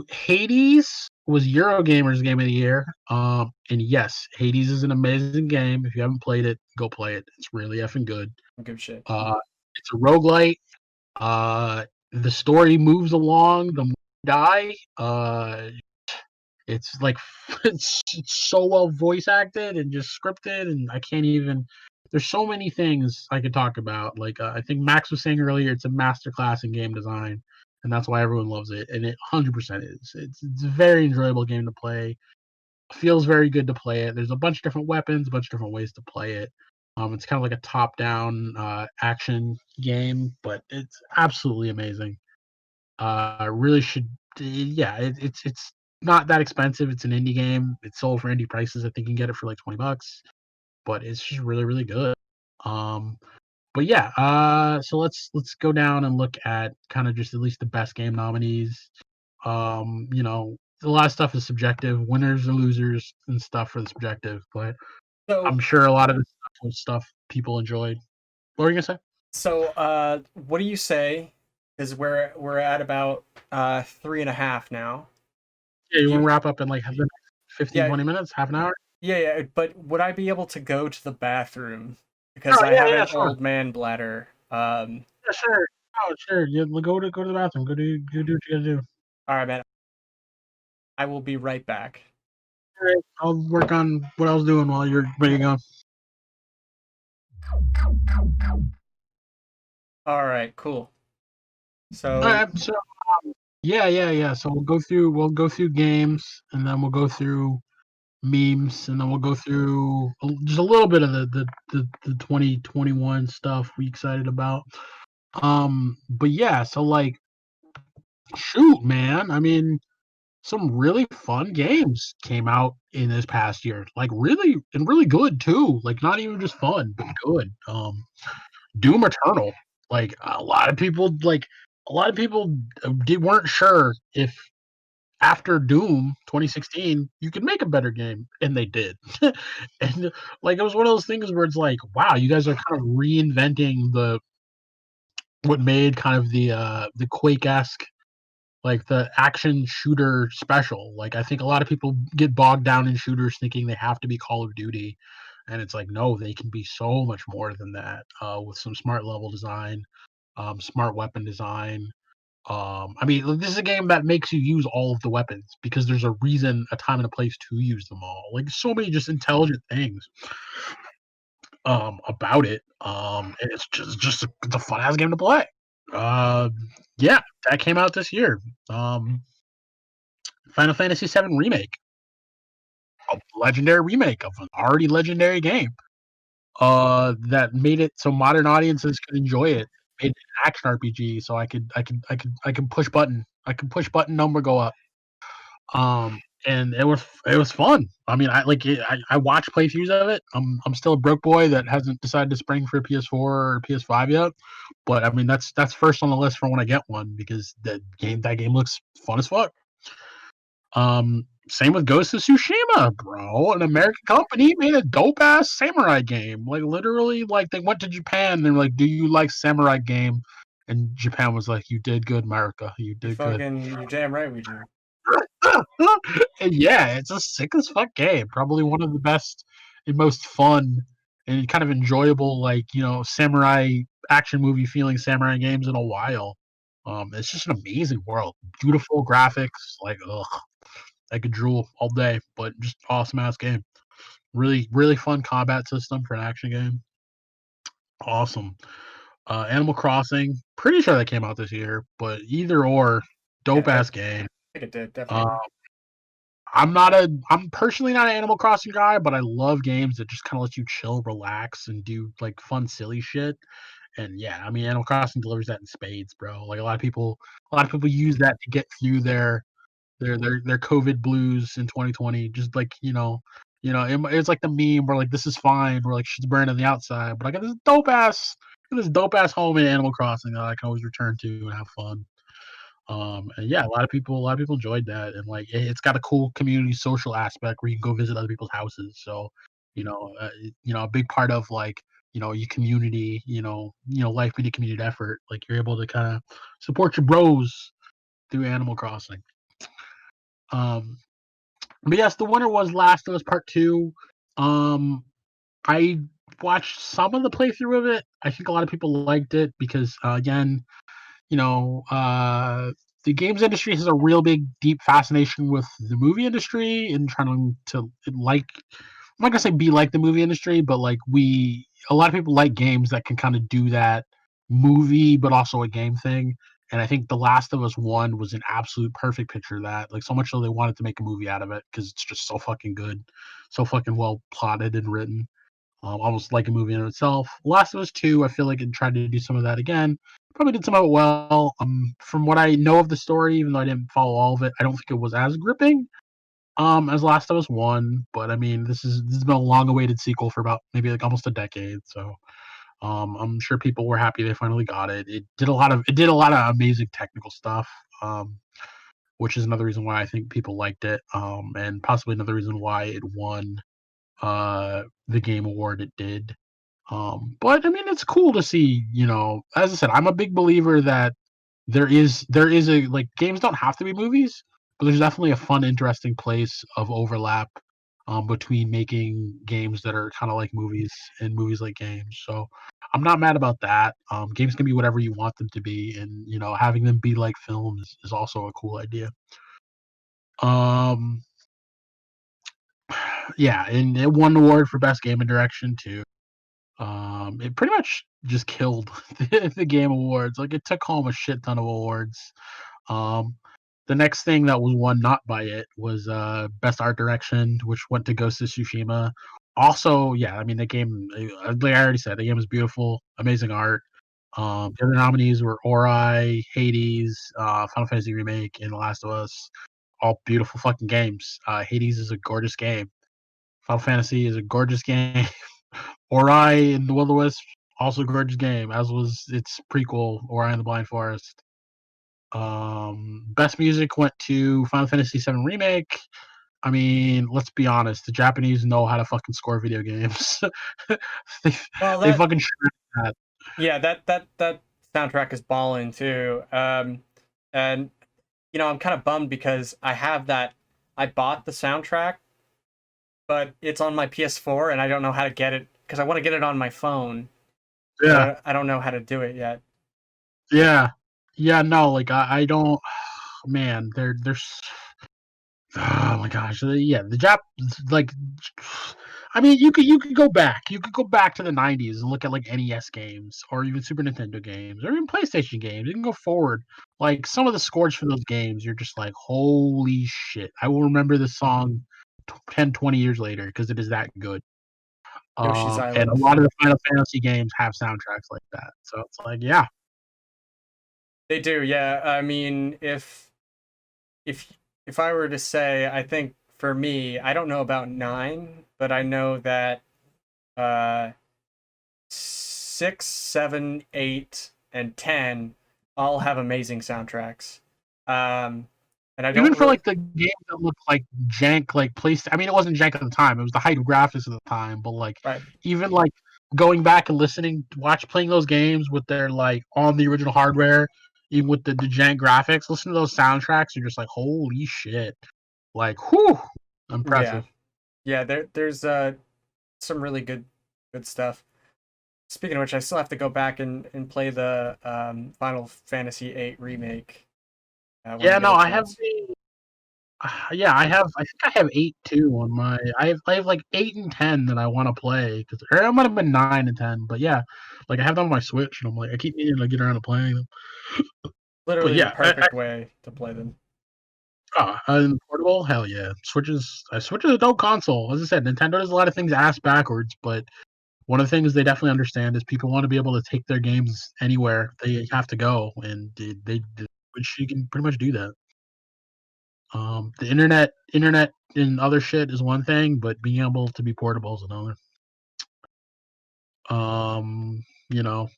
Hades was Eurogamer's Game of the Year. And yes, Hades is an amazing game. If you haven't played it, go play it. It's really effing good. Good shit. It's a roguelite. The story moves along the more you die. It's like it's so well voice acted and just scripted, and I can't even. There's so many things I could talk about. Like I think Max was saying earlier, it's a masterclass in game design, and that's why everyone loves it. And it 100% is. It's a very enjoyable game to play. Feels very good to play it. There's a bunch of different weapons, a bunch of different ways to play it. It's kind of like a top-down action game, but it's absolutely amazing. Really should, yeah. It's not that expensive. It's an indie game. It's sold for indie prices. I think you can get it for like $20, but it's just really really good. Um, but yeah. So let's go down and look at kind of just at least the best game nominees. A lot of stuff is subjective. Winners and losers and stuff for the subjective, but So I'm sure a lot of the stuff was stuff people enjoyed. What were you gonna say? So, what do you say? Because we're at about 3.5 now. Yeah, you want to You, wrap up in like 15, yeah, 20 minutes, half an hour? yeah. But would I be able to go to the bathroom? Because Oh I yeah, have yeah, an sure. old man bladder. Yeah, sure. Oh, sure. Yeah, go to the bathroom. Go do what you gotta do. All right, man. I will be right back. All right. I'll work on what I was doing while you're ready to go. All right, cool. All So, right. So yeah. So we'll go through games, and then we'll go through memes, and then we'll go through just a little bit of the 2021 stuff we excited about. But yeah. So like, shoot, man. I mean, some really fun games came out in this past year. Like really and really good too. Like not even just fun, but good. Doom Eternal. Like a lot of people weren't sure if after Doom 2016 you could make a better game, and they did. And like it was one of those things where it's like, wow, you guys are kind of reinventing the what made kind of the Quake-esque, like the action shooter special. Like I think a lot of people get bogged down in shooters thinking they have to be Call of Duty, and it's like no, they can be so much more than that. With some smart level design, smart weapon design. I mean, this is a game that makes you use all of the weapons because there's a reason, a time, and a place to use them all. Like so many just intelligent things about it. And it's a fun ass game to play. Uh, yeah, that came out this year. Um, Final Fantasy VII Remake, a legendary remake of an already legendary game. That made it so modern audiences could enjoy it. Made it an action RPG, so I can push button. I can push button, number go up. And it was fun. I mean, I like it, I watched playthroughs of it. I'm still a broke boy that hasn't decided to spring for a PS4 or PS5 yet. But I mean, that's first on the list for when I get one because that game looks fun as fuck. Same with Ghost of Tsushima, bro. An American company made a dope ass samurai game. Like literally, like they went to Japan and they're like, "Do you like samurai game?" And Japan was like, "You did good, America. You did good." you're damn right we do. And yeah, it's a sick as fuck game. Probably one of the best and most fun and kind of enjoyable, like samurai action movie feeling samurai games in a while. It's just an amazing world, beautiful graphics. Like, ugh, I could drool all day, but just awesome ass game. Really, really fun combat system for an action game. Awesome. Animal Crossing. Pretty sure that came out this year, but either or, Yeah, dope I ass game. think it did Uh, definitely. I'm personally not an Animal Crossing guy, but I love games that just kind of let you chill, relax, and do like fun, silly shit. And yeah, I mean, Animal Crossing delivers that in spades, bro. Like a lot of people use that to get through their COVID blues in 2020. Just like it's like the meme where like this is fine, where like she's burning on the outside, but I got this dope ass home in Animal Crossing that I can always return to and have fun. And yeah, a lot of people enjoyed that, and like it's got a cool community social aspect where you can go visit other people's houses. So, a big part of like your community, life being a community effort. Like you're able to kind of support your bros through Animal Crossing. But yes, the winner was Last of Us Part 2. I watched some of the playthrough of it. I think a lot of people liked it because, again, the games industry has a real big, deep fascination with the movie industry and trying to like. I'm not gonna say be like the movie industry, but like a lot of people like games that can kind of do that movie, but also a game thing. And I think The Last of Us 1 was an absolute perfect picture of that. Like so much so they wanted to make a movie out of it because it's just so fucking good, so fucking well plotted and written. Almost like a movie in itself. Last of Us 2, I feel like it tried to do some of that again. Probably did some of it well. From what I know of the story, even though I didn't follow all of it, I don't think it was as gripping as Last of Us 1. But I mean, this has been a long-awaited sequel for about maybe like almost a decade. So I'm sure people were happy they finally got it. It did a lot of amazing technical stuff. Which is another reason why I think people liked it. And possibly another reason why it won the game award it did. But I mean, it's cool to see. As I said, I'm a big believer that there is a like games don't have to be movies, but there's definitely a fun, interesting place of overlap between making games that are kind of like movies and movies like games. So I'm not mad about that. Games can be whatever you want them to be, and having them be like films is also a cool idea. Um, yeah, and it won an award for best game and direction too. It pretty much just killed the game awards. Like it took home a shit ton of awards. Um, the next thing that was won not by it was best art direction, which went to Ghost of Tsushima. Also, yeah, I mean the game, like I already said, the game is beautiful, amazing art. The other nominees were Ori, Hades, Final Fantasy Remake, and The Last of Us. All beautiful fucking games. Hades is a gorgeous game. Final Fantasy is a gorgeous game. Ori and the Will of the Wisp, also a gorgeous game, as was its prequel, Ori and the Blind Forest. Best music went to Final Fantasy VII Remake. I mean, let's be honest, the Japanese know how to fucking score video games. they, Well, they that fucking shred that. yeah, that soundtrack is balling too. And I'm kind of bummed because I bought the soundtrack, but it's on my PS4 and I don't know how to get it because I want to get it on my phone, but Yeah, I don't know how to do it yet. yeah, yeah. No, like I don't. Man, there's. Oh my gosh, yeah, the Jap like. I mean, you could go back. You could go back to the '90s and look at like NES games, or even Super Nintendo games, or even PlayStation games. You can go forward. Like some of the scores for those games, you're just like, holy shit! I will remember this song 10, 20 years later because it is that good. Yoshi's And a Island. lot of the Final Fantasy games have soundtracks like that. So it's like, yeah, They do, yeah. I mean, if if I were to say, I think for me, I don't know about 9, but I know that 6, 7, 8, and 10 all have amazing soundtracks. Um, and I even don't for really like the games that look like jank, like PlayStation. I mean, it wasn't jank at the time; it was the height of graphics at the time. But like, right. even like going back and playing those games with their like on the original hardware, even with the jank graphics, listen to those soundtracks. You're just like, holy shit! Like, whew, Yeah, impressive. yeah. There's some really good stuff. Speaking of which, I still have to go back and play the Final Fantasy VIII remake when I Yeah, get no, a I have chance. yeah, I have. I think I have 8 too on my. I have like 8 and 10 that I want to play because it might have been 9 and 10, but yeah, like I have them on my Switch and I'm like I keep needing to get around to playing them. But Literally the yeah, perfect way to play them. portable, hell yeah. Switch is a dope console. As I said, Nintendo does a lot of things ass backwards, but one of the things they definitely understand is people want to be able to take their games anywhere they have to go, and which you can pretty much do that. The internet and other shit is one thing, but being able to be portable is another.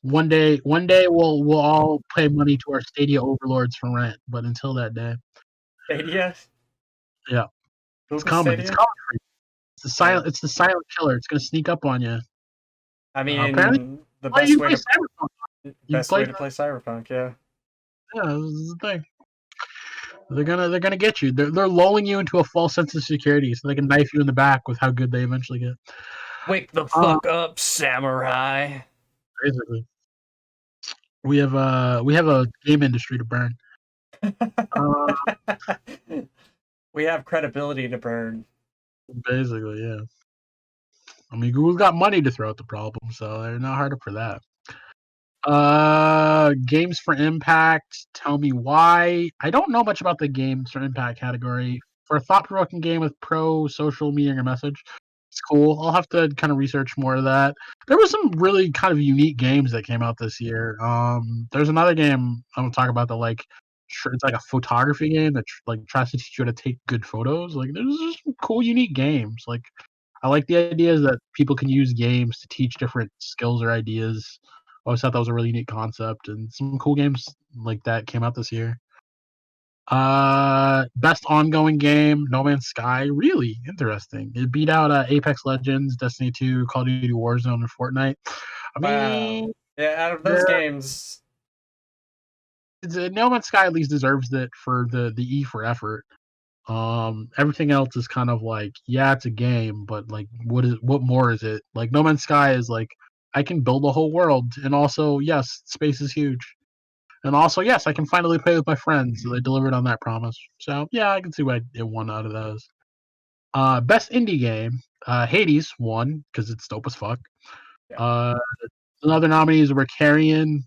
One day we'll all pay money to our Stadia overlords for rent, but until that day, Stadia, yeah, it's Google coming. It's Stadia. coming for you. It's the Yeah, silent. It's the silent killer. It's gonna sneak up on you. I Apparently, mean, the you best way play to Cyberpunk. You best way play to play Cyberpunk, yeah. Yeah, this is the thing. They're gonna get you. They're lulling you into a false sense of security so they can knife you in the back with how good they eventually get. Wake the Uh, fuck up, samurai. Basically, we have a game industry to burn. Uh, We have credibility to burn. Basically, yeah. I mean, Google's got money to throw at the problem, so they're not hard up for that. Games for Impact. Tell me why. I don't know much about the Games for Impact category. For a thought-provoking game with pro-social meaning or message, it's cool. I'll have to kind of research more of that. There was some really kind of unique games that came out this year. There's another game I'm gonna talk about that it's like a photography game that like tries to teach you how to take good photos. Like there's just some cool, unique games. Like I like the ideas that people can use games to teach different skills or ideas. I always thought that was a really neat concept, and some cool games like that came out this year. Best ongoing game, No Man's Sky. Really interesting. It beat out Apex Legends, Destiny 2, Call of Duty Warzone, and Fortnite. I Wow. mean, Yeah, out of those yeah, games, No Man's Sky at least deserves it for the E for effort. Everything else is kind of like, yeah, it's a game, but like, what more is it? Like, No Man's Sky is like, I can build a whole world, and also, yes, space is huge, and also, yes, I can finally play with my friends. So they delivered on that promise. So yeah, I can see why it won out of those. Best indie game, Hades won because it's dope as fuck. yeah. Uh, some other nominees were Carrion,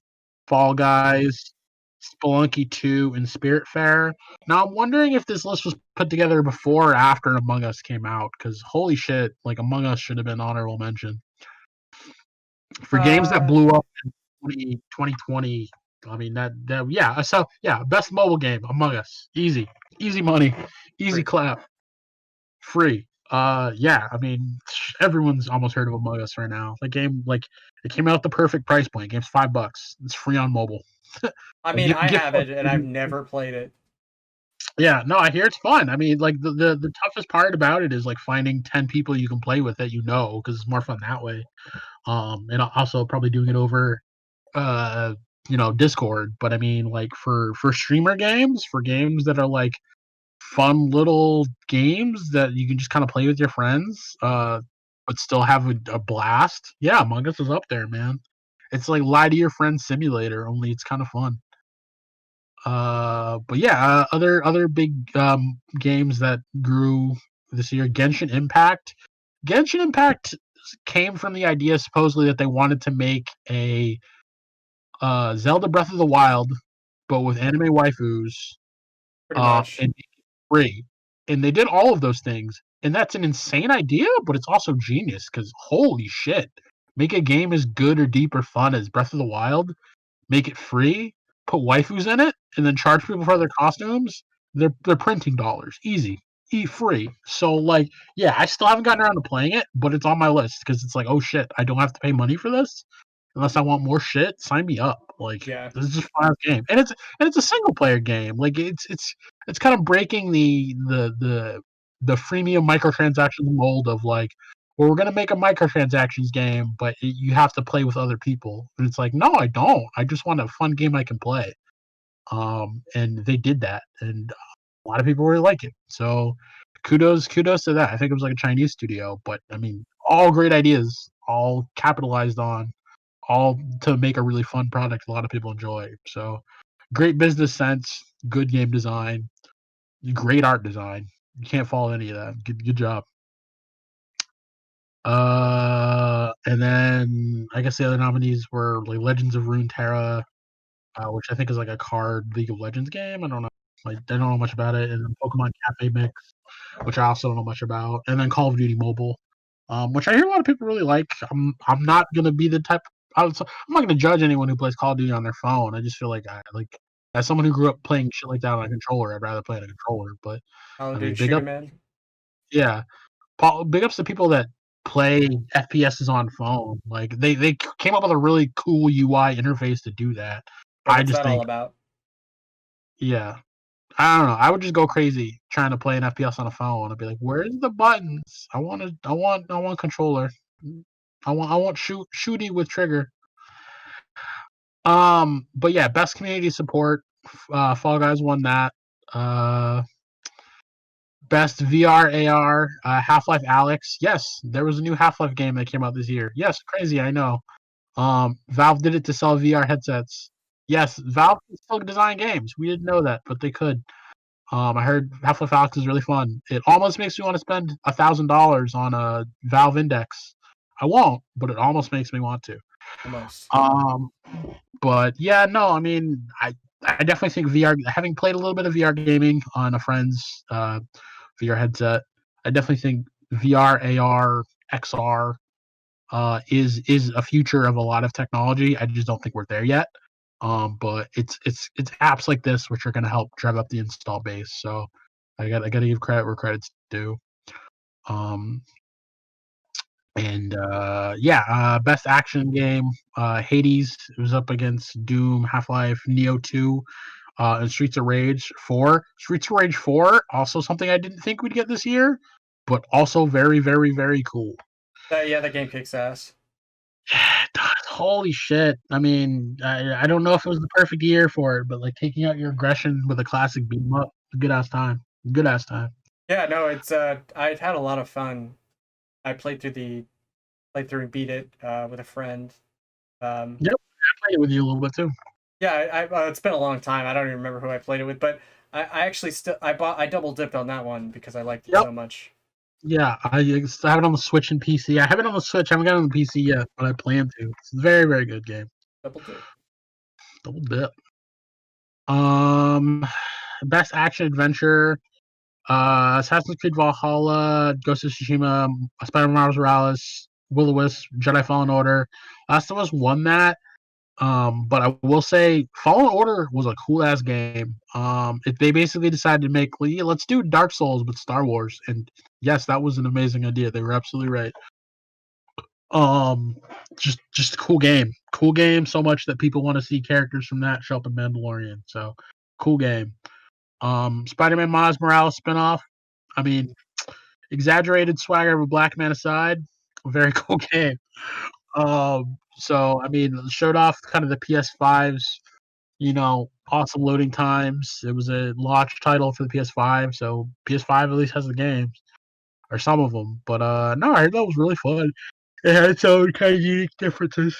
Fall Guys, Spelunky 2, and Spiritfarer. Now I'm wondering if this list was put together before or after Among Us came out, because holy shit, like Among Us should have been honorable mention for games that Uh, blew up in 2020. I mean that yeah. So yeah, best mobile game, Among Us, easy money, easy free. clap, free. Yeah, I mean everyone's almost heard of Among Us right now. The game, like, it came out at the perfect price point. Game's $5. It's free on mobile. I A mean, I gift have card. it and I've never played it. Yeah, no, I hear it's fun. I mean, like the toughest part about it is like finding 10 people you can play with that because it's more fun that way. And also probably doing it over Discord. But I mean, like for streamer games, for games that are like fun little games that you can just kind of play with your friends, but still have a blast. Yeah, Among Us is up there, man. It's like Lie to Your Friend Simulator, only it's kind of fun. But yeah, other big games that grew this year, Genshin Impact. Genshin Impact came from the idea supposedly that they wanted to make a Zelda Breath of the Wild, but with anime waifus, Pretty much. and free. And they did all of those things. And that's an insane idea, but it's also genius because holy shit. Make a game as good or deep or fun as Breath of the Wild, make it free, put waifus in it, and then charge people for their costumes. They're printing dollars. Easy. Free. So like, yeah, I still haven't gotten around to playing it, but it's on my list because it's like, oh shit, I don't have to pay money for this unless I want more shit. Sign me up. Like Yeah. this is just a fun game, and it's a single player game. Like it's kind of breaking the freemium microtransactions mold of like, well, we're gonna make a microtransactions game, but you have to play with other people. And it's like, no, I don't. I just want a fun game I can play. And they did that, and a lot of people really like it. So kudos to that. I think it was like a Chinese studio, but I mean, all great ideas, all capitalized on, all to make a really fun product a lot of people enjoy. So great business sense, good game design, great art design. You can't follow any of that. Good job. And then I guess the other nominees were like Legends of Runeterra, which I think is like a card League of Legends game. I don't know. Like, I don't know much about it. And then Pokemon Cafe Mix, which I also don't know much about. And then Call of Duty Mobile, which I hear a lot of people really like. I'm not gonna be the type. I'm not gonna judge anyone who plays Call of Duty on their phone. I just feel like as someone who grew up playing shit like that on a controller, I'd rather play on a controller. But Oh, I mean, dude, shooting man. yeah, big ups to people that play FPSs on phone. Like they came up with a really cool UI interface to do that. Yeah, I what's just that all think, about? yeah, I don't know. I would just go crazy trying to play an FPS on a phone. I'd be like, "Where's the buttons? I want controller." I want shooty with trigger. But yeah, best community support. Fall Guys won that. Best VR AR, Half-Life Alyx. Yes, there was a new Half-Life game that came out this year. Yes, crazy, I know. Valve did it to sell VR headsets. Yes, Valve can still design games. We didn't know that, but they could. I heard Half-Life Alyx is really fun. It almost makes me want to spend $1,000 on a Valve Index. I won't, but it almost makes me want to. Almost. But yeah, no, I mean, I definitely think VR. Having played a little bit of VR gaming on a friend's VR headset, I definitely think VR, AR, XR is a future of a lot of technology. I just don't think we're there yet. But it's apps like this which are going to help drive up the install base. So I got to give credit where credit's due. And best action game, Hades. It was up against Doom, Half-Life, Neo 2, and Streets of Rage 4. Streets of Rage 4, also something I didn't think we'd get this year, but also very, very, very cool. Yeah, that game kicks ass. Holy shit. I mean, I don't know if it was the perfect year for it, but like taking out your aggression with a classic beat 'em up, good ass time. Good ass time. Yeah, no, it's I've had a lot of fun. I played through and beat it with a friend. Yep, I played it with you a little bit too. Yeah, it's been a long time. I don't even remember who I played it with, but I actually still I double dipped on that one because I liked it so much. Yeah, I have it on the Switch and PC. I have it on the Switch. I haven't got it on the PC yet, but I plan to. It's a very, very good game. Double dip. Double dip. Best action adventure. Assassin's Creed Valhalla, Ghost of Tsushima, Spider-Man Miles Morales, Will-O-Wisp, Jedi Fallen Order. Last of Us won that. But I will say Fallen Order was a cool ass game. They basically decided to make, let's do Dark Souls with Star Wars, and yes, that was an amazing idea. They were absolutely right. Just a cool game. Cool game so much that people want to see characters from that show up in Mandalorian. So cool game. Spider-Man Miles Morales spinoff. I mean, exaggerated swagger of a black man aside, very cool game. So I mean, showed off kind of the PS5's, awesome loading times. It was a launch title for the PS5, so PS5 at least has the games or some of them. But no, I heard that was really fun. It had its own kind of unique differences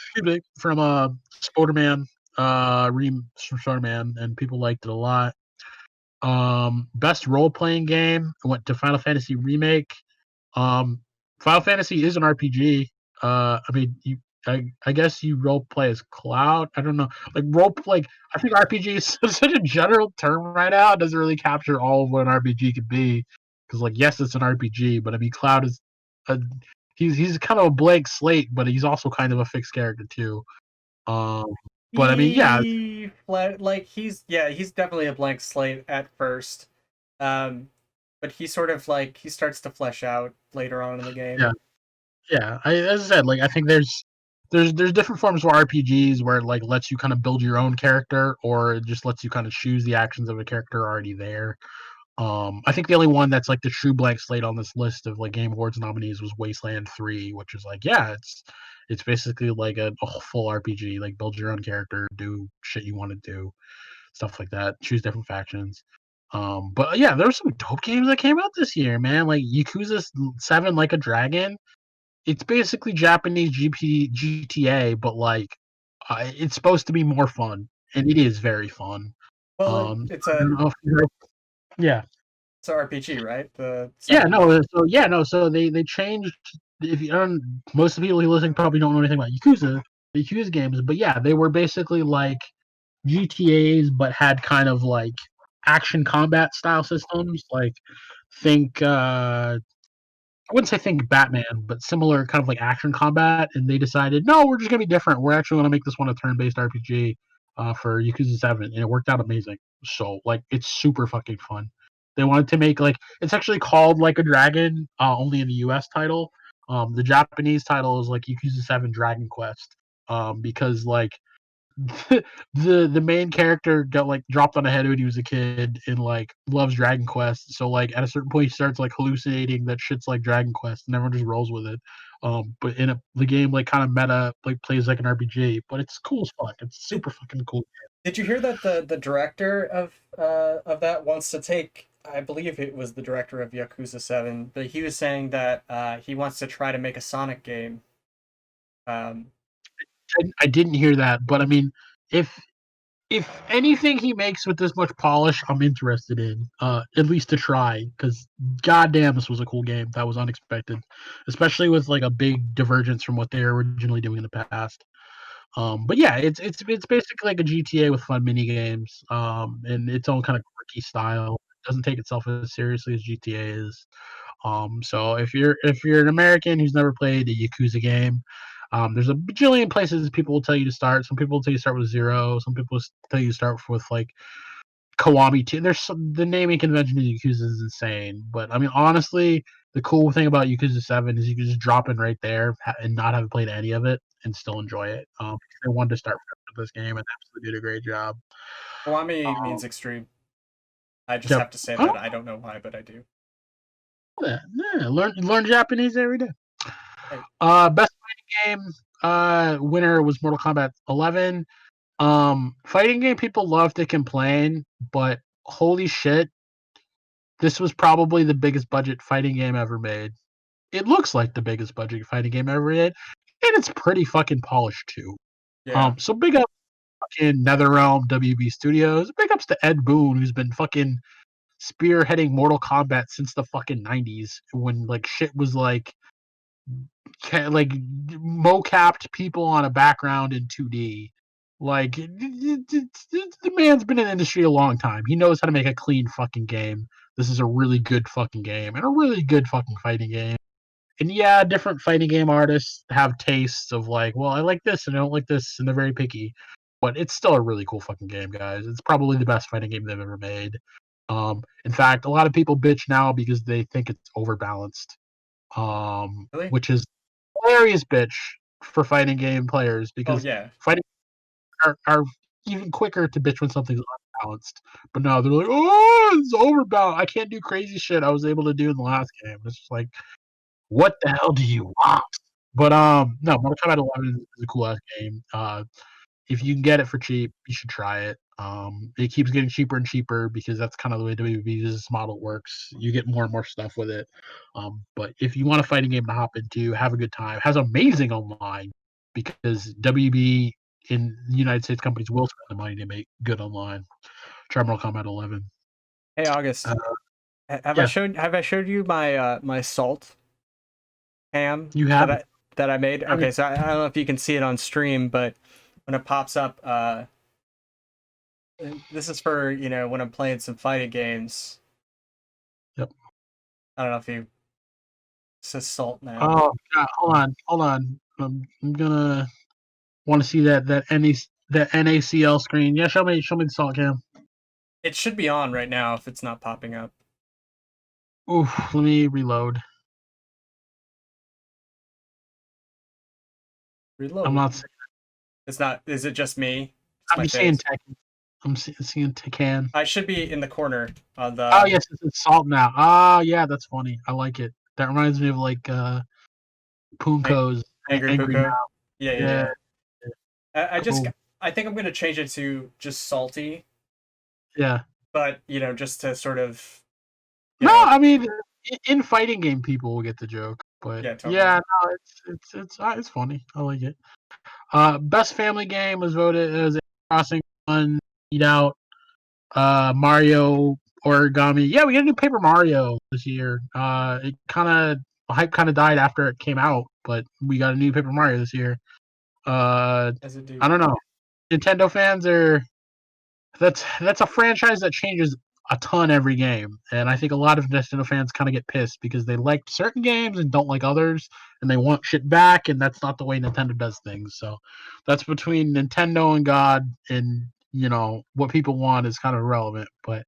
from Spider-Man, Spider-Man, and people liked it a lot. Best role-playing game went to Final Fantasy Remake. Final Fantasy is an RPG. I mean, I guess you role play as Cloud. I don't know, like I think RPG is such a general term right now. It doesn't really capture all of what an RPG could be. Because yes, it's an RPG, but I mean, Cloud is a he's kind of a blank slate, but he's also kind of a fixed character too. But I mean, yeah, He's definitely a blank slate at first, but he sort of he starts to flesh out later on in the game. Yeah. As I said, I think there's different forms of RPGs where it lets you kind of build your own character, or it just lets you kind of choose the actions of a character already there. I think the only one that's the true blank slate on this list of Game Awards nominees was Wasteland 3, which is it's basically a full RPG, build your own character, do shit you want to do, stuff like that, choose different factions. But yeah, there were some dope games that came out this year, man. Yakuza 7 Like a Dragon. It's basically Japanese GTA, but it's supposed to be more fun, and it is very fun. Well, it's I don't know if yeah. It's an RPG, right? So they changed. If you don't, most of the people who listen probably don't know anything about Yakuza, the Yakuza games, but yeah, they were basically like GTA's, but had kind of action combat style systems. Think I wouldn't say think Batman, but similar kind of action combat. And they decided, no, we're just gonna be different. We're actually gonna make this one a turn-based RPG for Yakuza 7, and it worked out amazing. So it's super fucking fun. They wanted to make it's actually called Like a Dragon, only in the US title. The Japanese title is Yakuza 7 Dragon Quest, because the main character got like dropped on a head when he was a kid and like loves Dragon Quest. So like at a certain point he starts like hallucinating that shit's like Dragon Quest and everyone just rolls with it. But the game like kind of meta like plays like an RPG, but it's cool as fuck. It's super fucking cool. Did you hear that the director of that wants to take? I believe it was the director of Yakuza 7, but he was saying that he wants to try to make a Sonic game. I didn't hear that, but I mean, if anything he makes with this much polish, I'm interested in at least to try because goddamn, this was a cool game that was unexpected, especially with like a big divergence from what they were originally doing in the past. But yeah, it's basically like a GTA with fun mini games, and its own kind of quirky style. It doesn't take itself as seriously as GTA is. So if you're an American who's never played a Yakuza game, there's a bajillion places people will tell you to start. Some people will tell you to start with 0. Some people will tell you to start with like Kiwami 2. The naming convention of Yakuza is insane, but I mean honestly, the cool thing about Yakuza 7 is you can just drop in right there and not have played any of it and still enjoy it. They wanted to start with this game and absolutely did a great job. Kiwami Um, means extreme. I just yep. have to say Oh, that. I don't know why, but I do. yeah, learn Japanese every day. Hey. Best fighting game winner was Mortal Kombat 11. Fighting game people love to complain, but holy shit, this was probably the biggest budget fighting game ever made. It looks like the biggest budget fighting game ever made, and it's pretty fucking polished too. Yeah. So big up fucking NetherRealm, WB Studios. Big ups to Ed Boon, who's been fucking spearheading Mortal Kombat since the fucking 90s when like shit was like mo-capped people on a background in 2D. Like the man's been in the industry a long time. He knows how to make a clean fucking game. This is a really good fucking game and a really good fucking fighting game. And yeah, different fighting game artists have tastes of like, well, I like this and I don't like this, and they're very picky. But it's still a really cool fucking game, guys. It's probably the best fighting game they've ever made. In fact, a lot of people bitch now because they think it's overbalanced, Really? which is hilarious bitch for fighting game players Oh because yeah. fighting are even quicker to bitch when something's unbalanced. But no, they're like, oh, it's overbalanced. I can't do crazy shit I was able to do in the last game. It's just like, what the hell do you want? But no, Mortal Kombat 11 is a cool ass game. If you can get it for cheap, you should try it. It keeps getting cheaper and cheaper because that's kind of the way WB's business model works. You get more and more stuff with it. But if you want a fighting game to hop into, have a good time. It has amazing online because WB in the United States companies will spend the money to make good online. Try Mortal Kombat 11. Hey August, Yeah, have I showed you my my salt ham you have it. that I made? I mean, Okay, so I don't know if you can see it on stream, but when it pops up, this is for when I'm playing some fighting games. yep. I don't know if you it says salt now. Oh, God, hold on. I'm gonna want to see that NACL screen. Yeah, show me the salt cam. It should be on right now if it's not popping up. Oof, let me reload. I'm Reload. not seeing. It's not. Is it just me? It's I'm my just seeing face. tech. I'm seeing Tecan. I should be in the corner on Oh the yes, it's salt now. Ah, yeah, that's funny. I like it. That reminds me of like Punko's Angry Angry Puko. Now. Yeah, yeah, Yeah, yeah. I just cool. I think I'm gonna change it to just salty, Yeah. but just to sort of No, I mean, in fighting game, people will get the joke, but yeah, totally. yeah, no, it's funny. I like it. Best family game was voted as Crossing One, Eat Out, Mario Origami. Yeah, we got a new Paper Mario this year. It kind of hype kind of died after it came out, but we got a new Paper Mario this year. As it do. I don't know. Nintendo fans are that's a franchise that changes a ton every game, and I think a lot of Nintendo fans kind of get pissed because they like certain games and don't like others, and they want shit back, and that's not the way Nintendo does things. So that's between Nintendo and God, and what people want is kind of irrelevant. But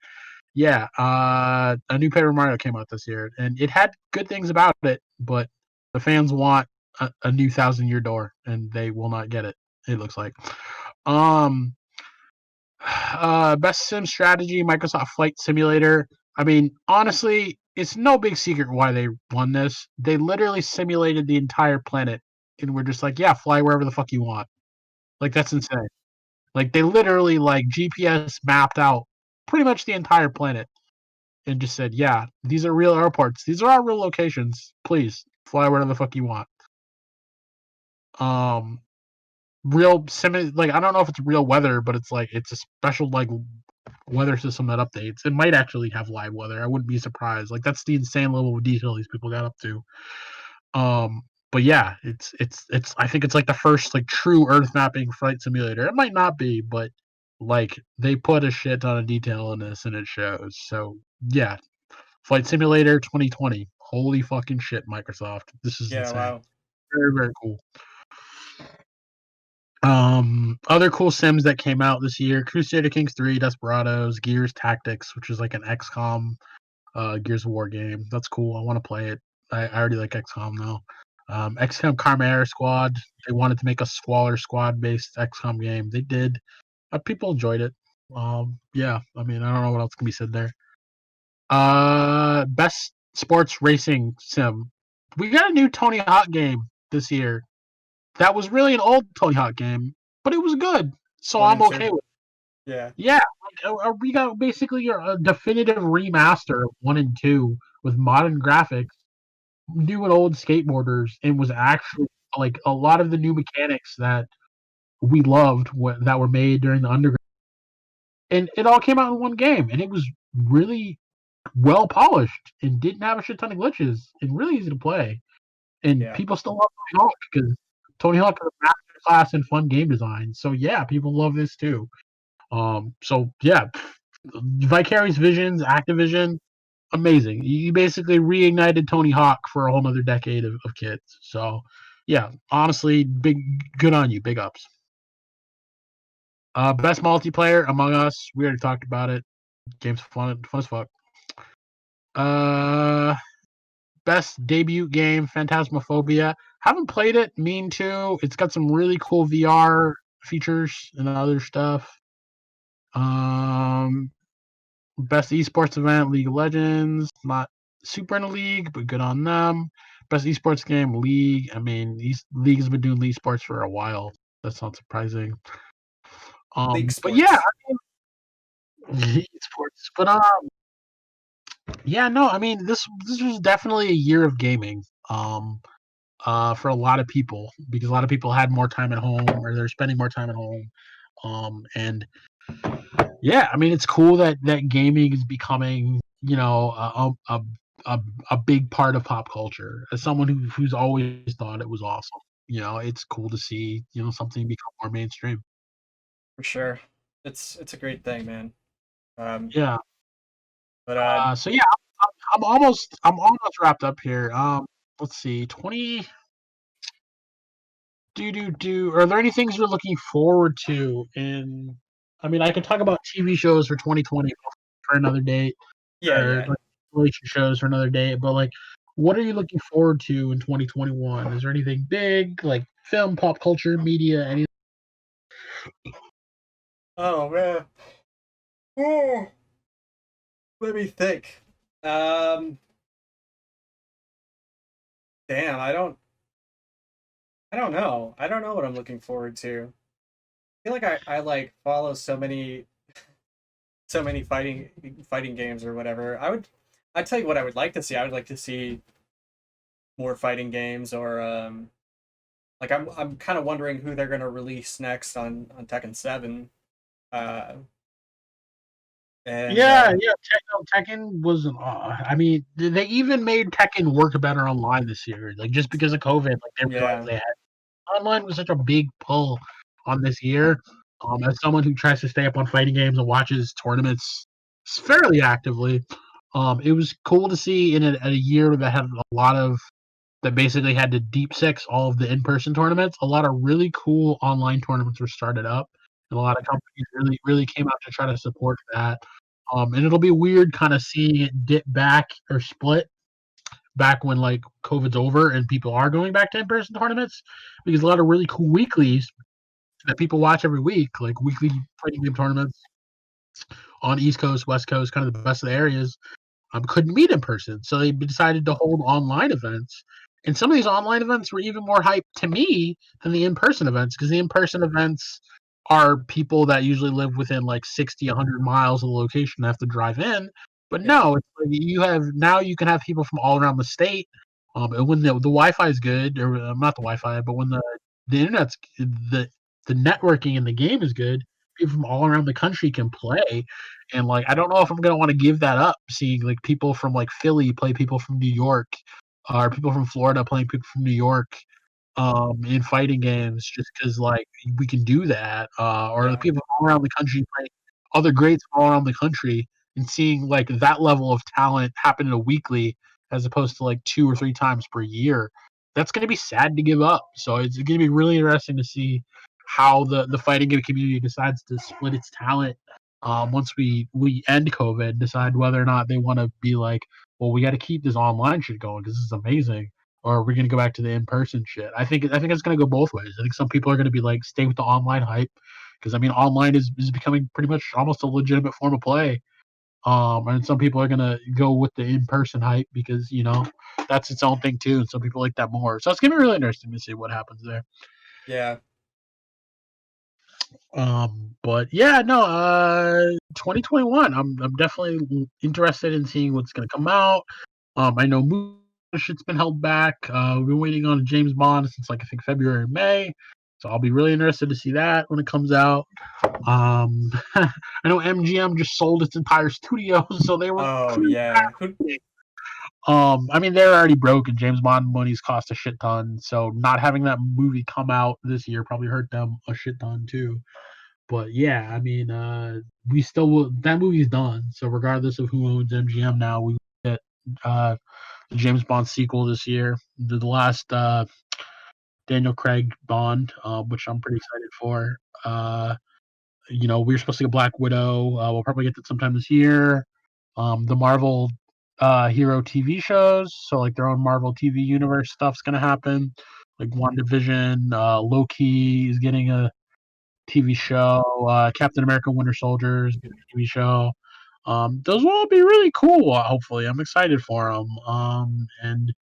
yeah, a new Paper Mario came out this year, and it had good things about it, but the fans want a new 1,000-year door, and they will not get it. It looks like. Um, Best sim strategy, Microsoft Flight Simulator. I mean, honestly, it's no big secret why they won this. They literally simulated the entire planet, and we're just like, yeah, fly wherever the fuck you want. Like that's insane. Like they literally like GPS mapped out pretty much the entire planet and just said, yeah, these are real airports. These are our real locations. Please fly wherever the fuck you want. Um, real like I don't know if it's real weather, but it's like it's a special like weather system that updates. It might actually have live weather. I wouldn't be surprised. Like that's the insane level of detail these people got up to. Um, but yeah, it's I think it's like the first like true Earth mapping flight simulator. It might not be, but like they put a shit ton of detail in this and it shows. So yeah, Flight Simulator 2020. Holy fucking shit, Microsoft. This is Yeah, insane. wow. Very, very cool. Other cool sims that came out this year: Crusader Kings 3, Desperados, Gears Tactics, which is like an XCOM Gears of War game. That's cool. I want to play it. I already like XCOM though. XCOM Chimera Squad. They wanted to make a Squalor Squad based XCOM game. They did. People enjoyed it. Yeah, I mean, I don't know what else can be said there. Best sports racing sim. We got a new Tony Hawk game this year. That was really an old Tony Hawk game, but it was good. So One I'm and two. okay with it. Yeah. Yeah, like, we got basically a definitive remaster of 1 and 2 with modern graphics, new and old skateboarders, and was actually like a lot of the new mechanics that we loved that were made during the underground. And it all came out in one game, and it was really well polished and didn't have a shit ton of glitches and really easy to play. And Yeah. people still love Tony Hawk because Tony Hawk is a master class in fun game design. So yeah, people love this too. So yeah, Vicarious Visions, Activision, amazing. You basically reignited Tony Hawk for a whole other decade of kids. So yeah, honestly, big good on you, big ups. Best multiplayer, Among Us. We already talked about it. Game's fun as fuck. Uh, Best debut game, Phantasmophobia. Haven't played it, mean to. It's got some really cool VR features and other stuff. Um, Best esports event, League of Legends. Not super in a league, but good on them. Best esports game, League. I mean, these leagues have been doing League sports for a while. That's not surprising. League But yeah, sports. esports. But yeah, no, I mean, this was definitely a year of gaming. For a lot of people because a lot of people had more time at home or they're spending more time at home. And yeah, I mean, it's cool that gaming is becoming, you know, a big part of pop culture. As someone who's always thought it was awesome, you know, it's cool to see, you know, something become more mainstream. For sure. It's a great thing, man. Um, Yeah. but So yeah, I'm almost wrapped up here. Let's see, 20. Are there any things you're looking forward to in I mean, I could talk about TV shows for 2020 for another day yeah, or yeah. like relation shows for another day, but like what are you looking forward to in 2021? Is there anything big like film, pop culture, media, anything? Oh man. Oh, let me think. Um, damn, I don't know. I don't know what I'm looking forward to. I feel like I like follow so many fighting games or whatever. I'd tell you what I would like to see. I would like to see more fighting games or like I'm kind of wondering who they're gonna release next on Tekken 7. Uh and Yeah, Tekken was. I mean, they even made Tekken work better online this year. Like just because of COVID, like they realized yeah. they had online was such a big pull on this year. As someone who tries to stay up on fighting games and watches tournaments fairly actively, it was cool to see in a year that had a lot of that basically had to deep six all of the in-person tournaments. A lot of really cool online tournaments were started up, and a lot of companies really came out to try to support that. And it'll be weird kind of seeing it dip back or split back when like COVID's over and people are going back to in-person tournaments because a lot of really cool weeklies that people watch every week, like weekly fighting game tournaments on East Coast, West Coast, kind of the best of the areas, couldn't meet in person. So they decided to hold online events. And some of these online events were even more hype to me than the in-person events, because the in-person events are people that usually live within like 60, 100 miles of the location and have to drive in. But no, it's like you can have people from all around the state. And when the Wi-Fi is good, or not the Wi-Fi, but when the internet's the networking in the game is good, people from all around the country can play. And like, I don't know if I'm gonna want to give that up, seeing like people from like Philly play people from New York, or people from Florida playing people from New York, in fighting games, just because like we can do that, or the people all around the country playing other greats from all around the country, and seeing like that level of talent happen in a weekly as opposed to like 2 or 3 times per year. That's going to be sad to give up. So it's going to be really interesting to see how the fighting game community decides to split its talent, once we end COVID, decide whether or not they want to be like, well, we got to keep this online shit going because this is amazing, or are we going to go back to the in-person shit? I think it's going to go both ways. I think some people are going to be like, stay with the online hype, because I mean, online is becoming pretty much almost a legitimate form of play. And some people are going to go with the in-person hype because that's its own thing too, and some people like that more. So it's going to be really interesting to see what happens there. Yeah. But yeah, no, 2021. I'm definitely interested in seeing what's gonna come out. I know shit's been held back. We've been waiting on James Bond since like I think February or May, so I'll be really interested to see that when it comes out. I know MGM just sold its entire studio, so they were. Oh yeah. I mean, they're already broke, and James Bond money's cost a shit ton. So not having that movie come out this year probably hurt them a shit ton too. But yeah, I mean, we still will. That movie's done. So regardless of who owns MGM now, we get the James Bond sequel this year, the last Daniel Craig Bond, which I'm pretty excited for. We were supposed to get Black Widow. We'll probably get that sometime this year. The Marvel hero TV shows, so like their own Marvel TV universe stuff's gonna happen. Like WandaVision, Loki is getting a TV show. Captain America: Winter Soldier is getting a TV show. Those will all be really cool. Hopefully, I'm excited for them. And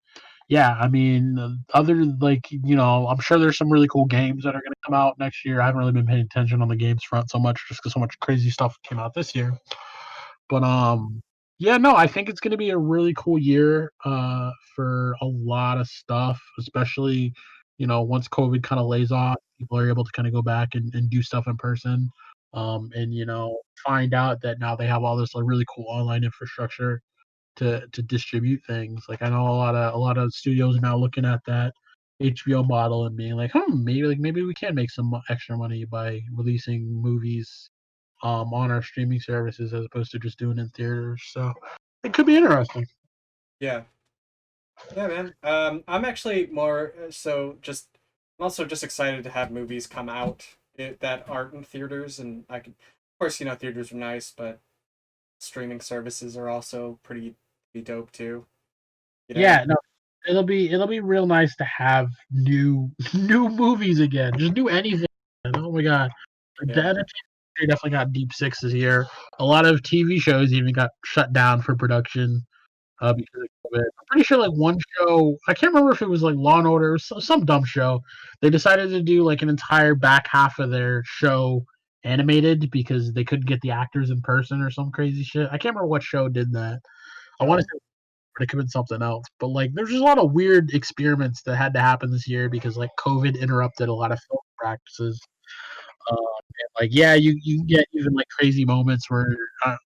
yeah, I mean, other like I'm sure there's some really cool games that are going to come out next year. I haven't really been paying attention on the games front so much, just because so much crazy stuff came out this year. But yeah, no, I think it's going to be a really cool year for a lot of stuff, especially once COVID kind of lays off, people are able to kind of go back and do stuff in person, and find out that now they have all this like really cool online infrastructure to distribute things. Like I know a lot of studios are now looking at that HBO model and being like, maybe we can make some extra money by releasing movies on our streaming services as opposed to just doing it in theaters. So it could be interesting. Yeah. Yeah, man. I'm actually more so just. I'm also just excited to have movies come out that aren't in theaters, and I could, of course, theaters are nice, but streaming services are also pretty dope too. Yeah, no, it'll be real nice to have new new movies again. Just do anything. Oh my god, like, the Yeah. entertainment industry definitely got deep sixes here. A lot of TV shows even got shut down for production because of COVID. I'm pretty sure like one show, I can't remember if it was like Law and Order or some dumb show. They decided to do like an entire back half of their show animated because they couldn't get the actors in person or some crazy shit. I can't remember what show did that. I want to say it could have been something else, but like there's just a lot of weird experiments that had to happen this year because like COVID interrupted a lot of film practices. And like, yeah, you get even like crazy moments where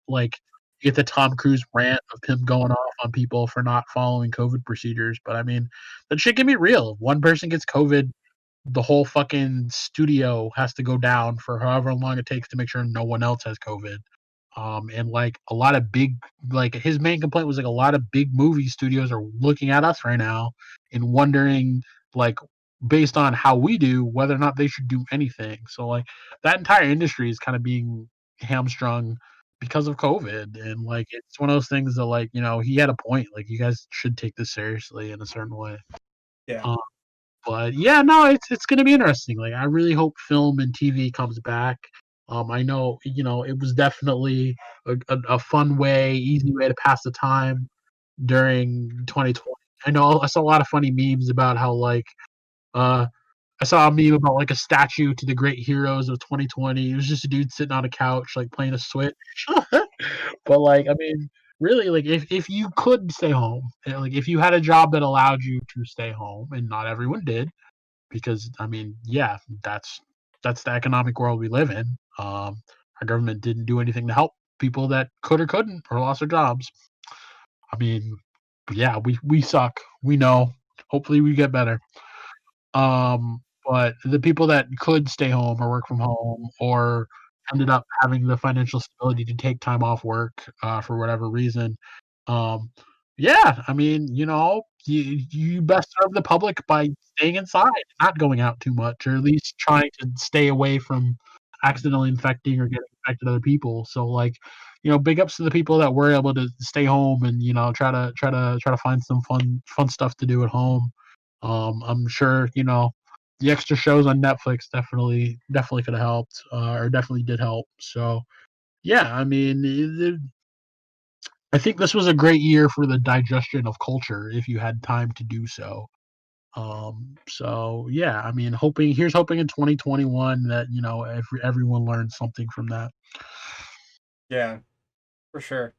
like you get the Tom Cruise rant of him going off on people for not following COVID procedures. But I mean, that shit can be real. If one person gets COVID, the whole fucking studio has to go down for however long it takes to make sure no one else has COVID. And like a lot of big, like his main complaint was like a lot of big movie studios are looking at us right now and wondering, like, based on how we do, whether or not they should do anything. So like that entire industry is kind of being hamstrung because of COVID. And like it's one of those things that like he had a point. Like you guys should take this seriously in a certain way. Yeah. Um, But yeah, no, it's gonna be interesting. Like, I really hope film and TV comes back. I know, it was definitely a fun way, easy way to pass the time during 2020. I know I saw a lot of funny memes about how, like, uh I saw a meme about, like, a statue to the great heroes of 2020. It was just a dude sitting on a couch, like, playing a Switch. But, like, I mean, really, like, if you could stay home, like, if you had a job that allowed you to stay home, and not everyone did, because, I mean, yeah, that's the economic world we live in. Our government didn't do anything to help people that could or couldn't or lost their jobs. I mean, yeah, we suck. We know. Hopefully, we get better. But the people that could stay home or work from home or ended up having the financial stability to take time off work, for whatever reason, um, yeah, I mean, you best serve the public by staying inside, not going out too much, or at least trying to stay away from accidentally infecting or getting infected other people. So, like, big ups to the people that were able to stay home and, try to find some fun stuff to do at home. I'm sure, the extra shows on Netflix definitely could have helped, or definitely did help. So, yeah, I mean, I think this was a great year for the digestion of culture if you had time to do so. So yeah, I mean, here's hoping in 2021 that, everyone learns something from that. Yeah, for sure.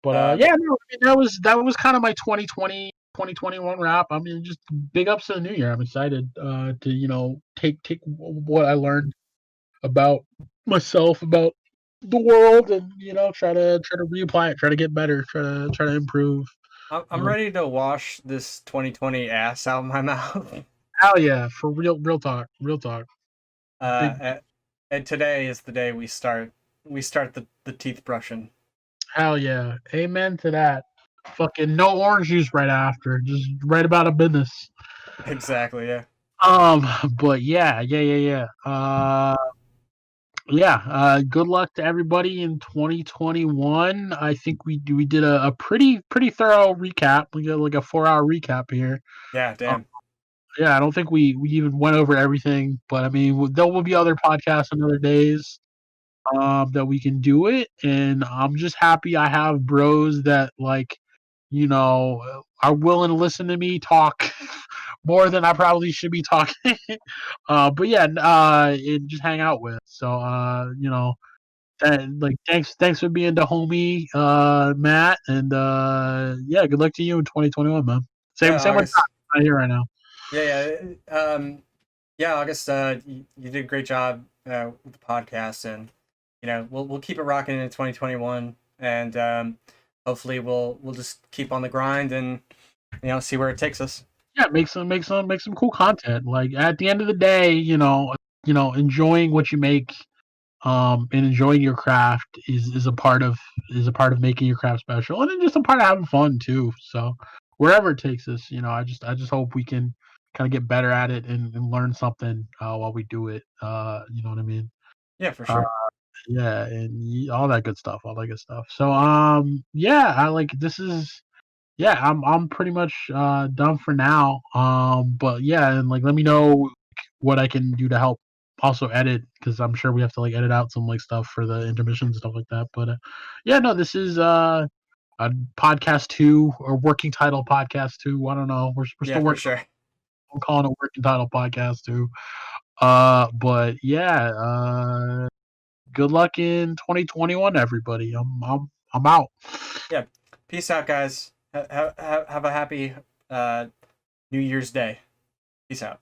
But Uh, yeah, no, I mean, that was kind of my 2020 2021 wrap. I mean, just big ups to the new year. I'm excited, to, take what I learned about myself, about the world, and, try to reapply it, try to get better, try to improve. I'm Um, ready to wash this 2020 ass out of my mouth. Hell yeah, for real talk, real talk. Big Uh, and today is the day we start the teeth brushing. hell yeah, amen to that. Fucking no orange juice right after, just right about a business. Exactly. Yeah. Um, but yeah. Yeah, good luck to everybody in 2021. I think we did a pretty thorough recap. We got like a 4-hour recap here. Yeah. Um, Damn. yeah, I don't think we even went over everything, but I mean, there will be other podcasts and other days, that we can do it, and I'm just happy I have bros that, like, are willing to listen to me talk more than I probably should be talking. But yeah, and just hang out with. So, like, thanks for being the homie, Matt, and yeah, good luck to you in 2021, man. Yeah. Same with Doc, August. not here right now. Yeah. Yeah. Yeah. August. You did a great job with the podcast, and we'll keep it rocking in 2021, and hopefully we'll just keep on the grind and see where it takes us. Yeah, make some cool content. Like, at the end of the day, enjoying what you make, and enjoying your craft is a part of making your craft special, and then just a part of having fun too. So wherever it takes us, I just hope we can kind of get better at it, and learn something, while we do it. You know what I mean? Yeah, for Uh, sure. yeah, and all that good stuff, all that good stuff. So, yeah, I like this is yeah, I'm pretty much done for now. But yeah, and, like, let me know what I can do to help also edit, because I'm sure we have to, like, edit out some, like, stuff for the intermissions and stuff like that. But yeah, no, this is a podcast 2, or working title podcast 2. I don't know. We're Yeah, still for working sure. on calling it working title podcast 2. But yeah, good luck in 2021, everybody. I'm out. Yeah. Peace out, guys. Have a happy New Year's Day. Peace out.